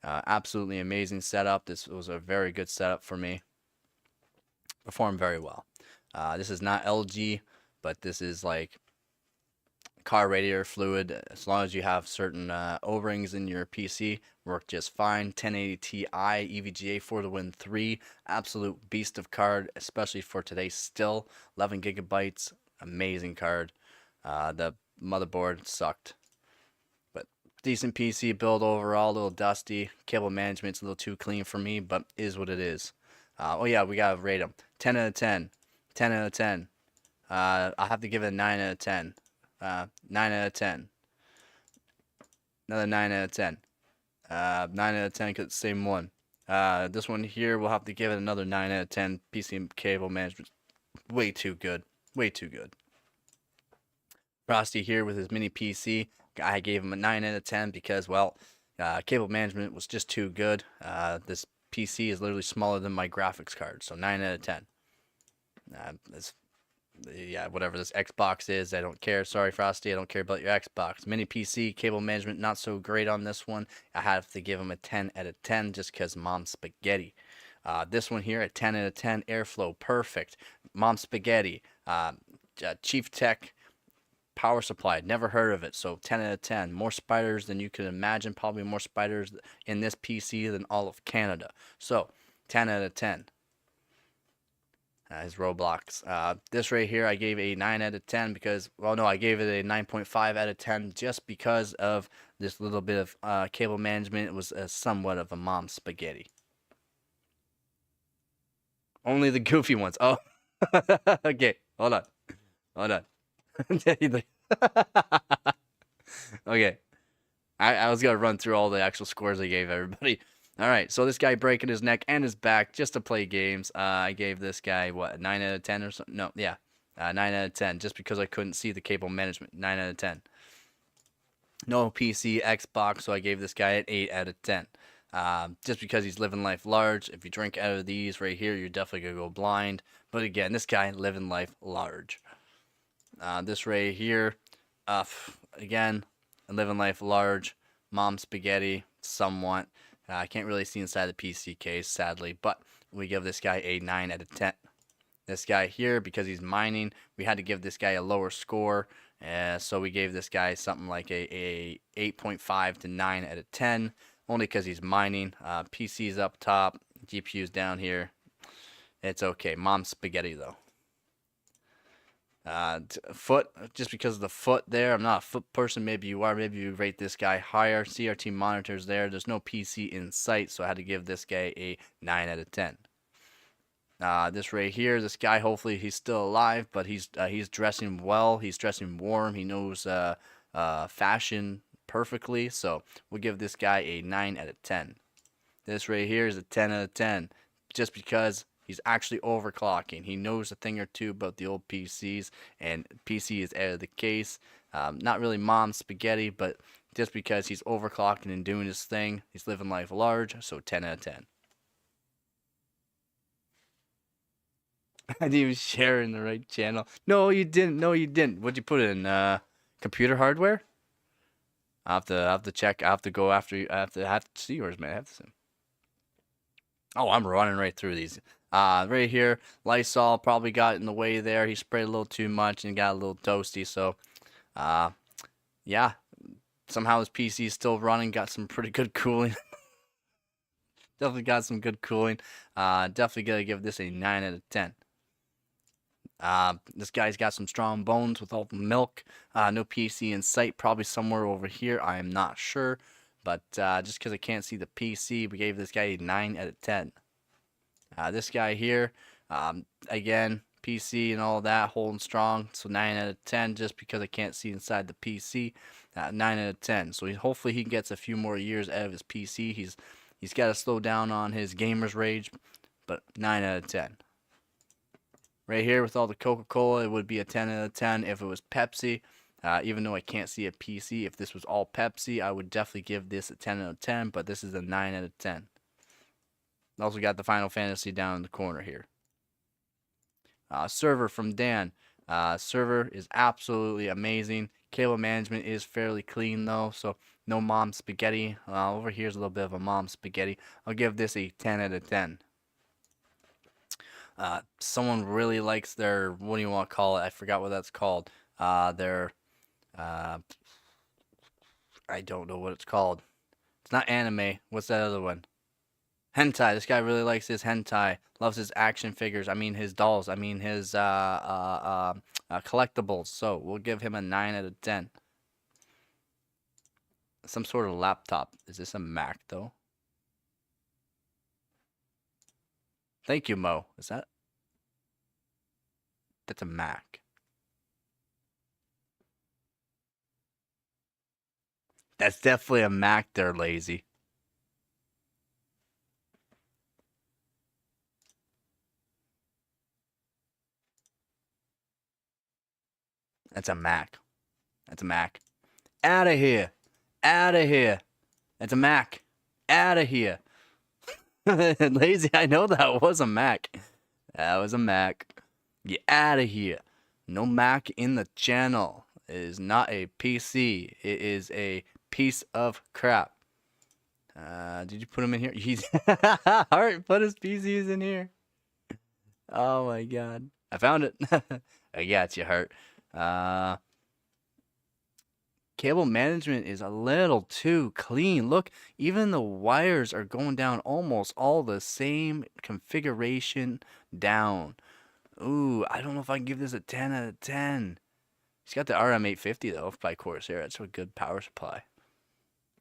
[SPEAKER 1] Absolutely amazing setup. This was a very good setup for me. Performed very well. This is not LG, but this is like car radiator fluid. As long as you have certain O-rings in your PC, work just fine. 1080 Ti EVGA for the win 3. Absolute beast of card, especially for today. Still 11 gigabytes, amazing card. The motherboard sucked, but decent PC build overall. A little dusty. Cable management's a little too clean for me, but is what it is. Oh yeah, we gotta rate them. 10 out of 10. 10 out of 10. I'll have to give it a 9 out of 10. 9 out of 10. Another 9 out of 10. 9 out of 10 because it's the same one. This one here, we'll have to give it another 9 out of 10. PC cable management, way too good. Way too good. Frosty here with his mini PC. I gave him a 9 out of 10 because, well, cable management was just too good. This PC is literally smaller than my graphics card, so 9 out of 10. Yeah, whatever this Xbox is, I don't care. Sorry, Frosty, I don't care about your Xbox. Mini PC, cable management, not so great on this one. I have to give him a 10 out of 10 just because Mom Spaghetti. This one here, a 10 out of 10. Airflow, perfect. Mom Spaghetti. Chief Tech power supply, never heard of it, so 10 out of 10. More spiders than you could imagine. Probably more spiders in this PC than all of Canada. So, 10 out of 10. His Roblox. This right here, I gave a 9 out of 10 because, well, no, I gave it a 9.5 out of 10 just because of this little bit of cable management. It was somewhat of a Mom Spaghetti. Only the goofy ones. Oh, okay. Hold on. Hold on. Okay. I was going to run through all the actual scores I gave everybody. All right, so this guy breaking his neck and his back just to play games. I gave this guy, what, 9 out of 10 or something? No, yeah, 9 out of 10, just because I couldn't see the cable management. 9 out of 10. No PC, Xbox, so I gave this guy an 8 out of 10. Just because he's living life large. If you drink out of these right here, you're definitely going to go blind. But again, this guy living life large. This right here, again, living life large, mom spaghetti, somewhat. I can't really see inside the PC case, sadly, but we give this guy a 9 out of 10. This guy here, because he's mining, we had to give this guy a lower score. So we gave this guy something like a 8.5 to 9 out of 10, only because he's mining. PC's up top, GPU's down here. It's okay. Mom's spaghetti, though. Foot, just because of the foot there. I'm not a foot person. Maybe you are. Maybe you rate this guy higher. CRT monitors there. There's no PC in sight, so I had to give this guy a 9 out of 10. This right here, this guy, hopefully he's still alive, but he's dressing well. He's dressing warm. He knows fashion perfectly, so we'll give this guy a 9 out of 10. This right here is a 10 out of 10, just because he's actually overclocking. He knows a thing or two about the old PCs, and PC is out of the case. Not really mom's spaghetti, but just because he's overclocking and doing his thing, he's living life large, so 10 out of 10. I didn't even share in the right channel. No, you didn't. No, you didn't. What'd you put in? Computer hardware? I have to check. I have to go after you. I have to see yours, man. I have to see. Oh, I'm running right through these. Right here, Lysol probably got in the way there. He sprayed a little too much and got a little toasty. So, yeah. Somehow his PC is still running. Got some pretty good cooling. Definitely got some good cooling. Definitely gonna give this a 9 out of 10. This guy's got some strong bones with all the milk. No PC in sight, probably somewhere over here. I am not sure. But just because I can't see the PC, we gave this guy a 9 out of 10. This guy here, again, PC and all that, holding strong. So 9 out of 10 just because I can't see inside the PC. 9 out of 10. So hopefully he gets a few more years out of his PC. He's got to slow down on his gamer's rage, but 9 out of 10. Right here with all the Coca-Cola, it would be a 10 out of 10 if it was Pepsi. Even though I can't see a PC, if this was all Pepsi, I would definitely give this a 10 out of 10, but this is a 9 out of 10. Also got the Final Fantasy down in the corner here. Server from Dan. Server is absolutely amazing. Cable management is fairly clean though, so no mom spaghetti. Over here's a little bit of a mom spaghetti. I'll give this a 10 out of 10. Someone really likes their, what do you want to call it? I forgot what that's called. Their, I don't know what it's called. It's not anime. What's that other one? Hentai. This guy really likes his hentai. Loves his action figures. I mean his dolls. I mean his collectibles. So we'll give him a 9 out of 10. Some sort of laptop. Is this a Mac though? Thank you, Mo. Is that? That's a Mac. That's definitely a Mac there, lazy. That's a Mac. That's a Mac. Out of here. Out of here. That's a Mac. Out of here. Lazy, I know that was a Mac. That was a Mac. Get out of here. No Mac in the channel. It is not a PC. It is a piece of crap. Did you put him in here? He's Heart put his PCs in here. Oh my god. I found it. I got you, Heart. Cable management is a little too clean. Look, even the wires are going down almost all the same configuration down. Ooh, I don't know if I can give this a 10 out of 10. He's got the RM850 though by Corsair. That's a good power supply.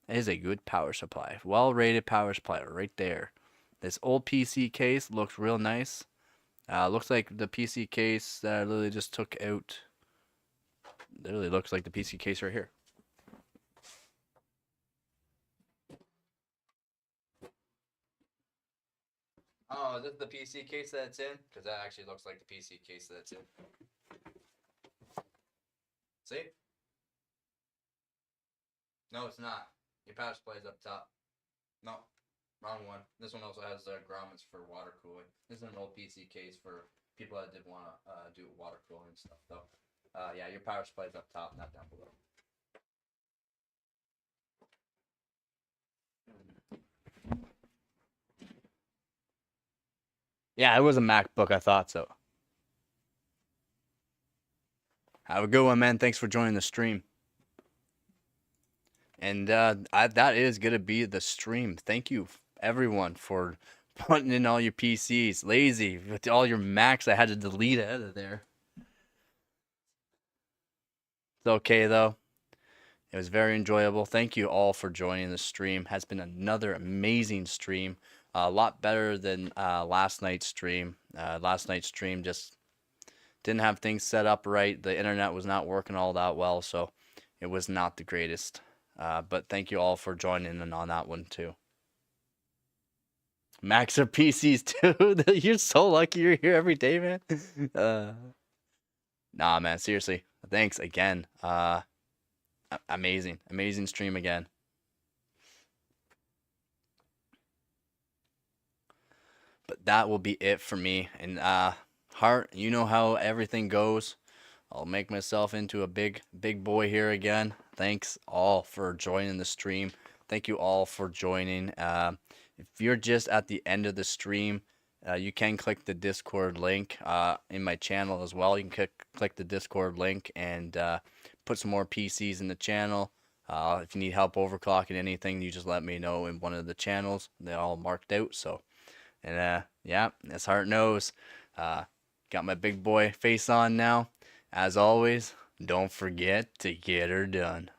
[SPEAKER 1] It is a good power supply. Well rated power supply right there. This old PC case looks real nice. Looks like the PC case that I literally just took out. Literally looks like the PC case right here. Oh, is this the PC case that it's in? Because that actually looks like the PC case that it's in. See? No, it's not. Your power supply is up top. No, wrong one. This one also has grommets for water cooling. This is an old PC case for people that did want to do water cooling and stuff, though. Yeah, your power supply is up top, not down below. Yeah, it was a MacBook. I thought so. Have a good one, man. Thanks for joining the stream. And that is going to be the stream. Thank you, everyone, for putting in all your PCs. Lazy, with all your Macs, I had to delete it out of there. It's okay, though. It was very enjoyable. Thank you all for joining the stream. Has been another amazing stream. A lot better than last night's stream. Last night's stream just didn't have things set up right. The internet was not working all that well, so it was not the greatest. But thank you all for joining in on that one too. Macs or PCs too. You're so lucky you're here every day, man. Nah, man, seriously. Thanks again. Amazing. Amazing stream again. But that will be it for me. And Hart, you know how everything goes. I'll make myself into a big boy here again. Thanks all for joining the stream. Thank you all for joining. If you're just at the end of the stream, you can click the Discord link in my channel as well. You can click the Discord link and put some more PCs in the channel. If you need help overclocking anything, you just let me know in one of the channels. They're all marked out. So, and yeah, as Hart knows, got my big boy face on now. As always, don't forget to get her done.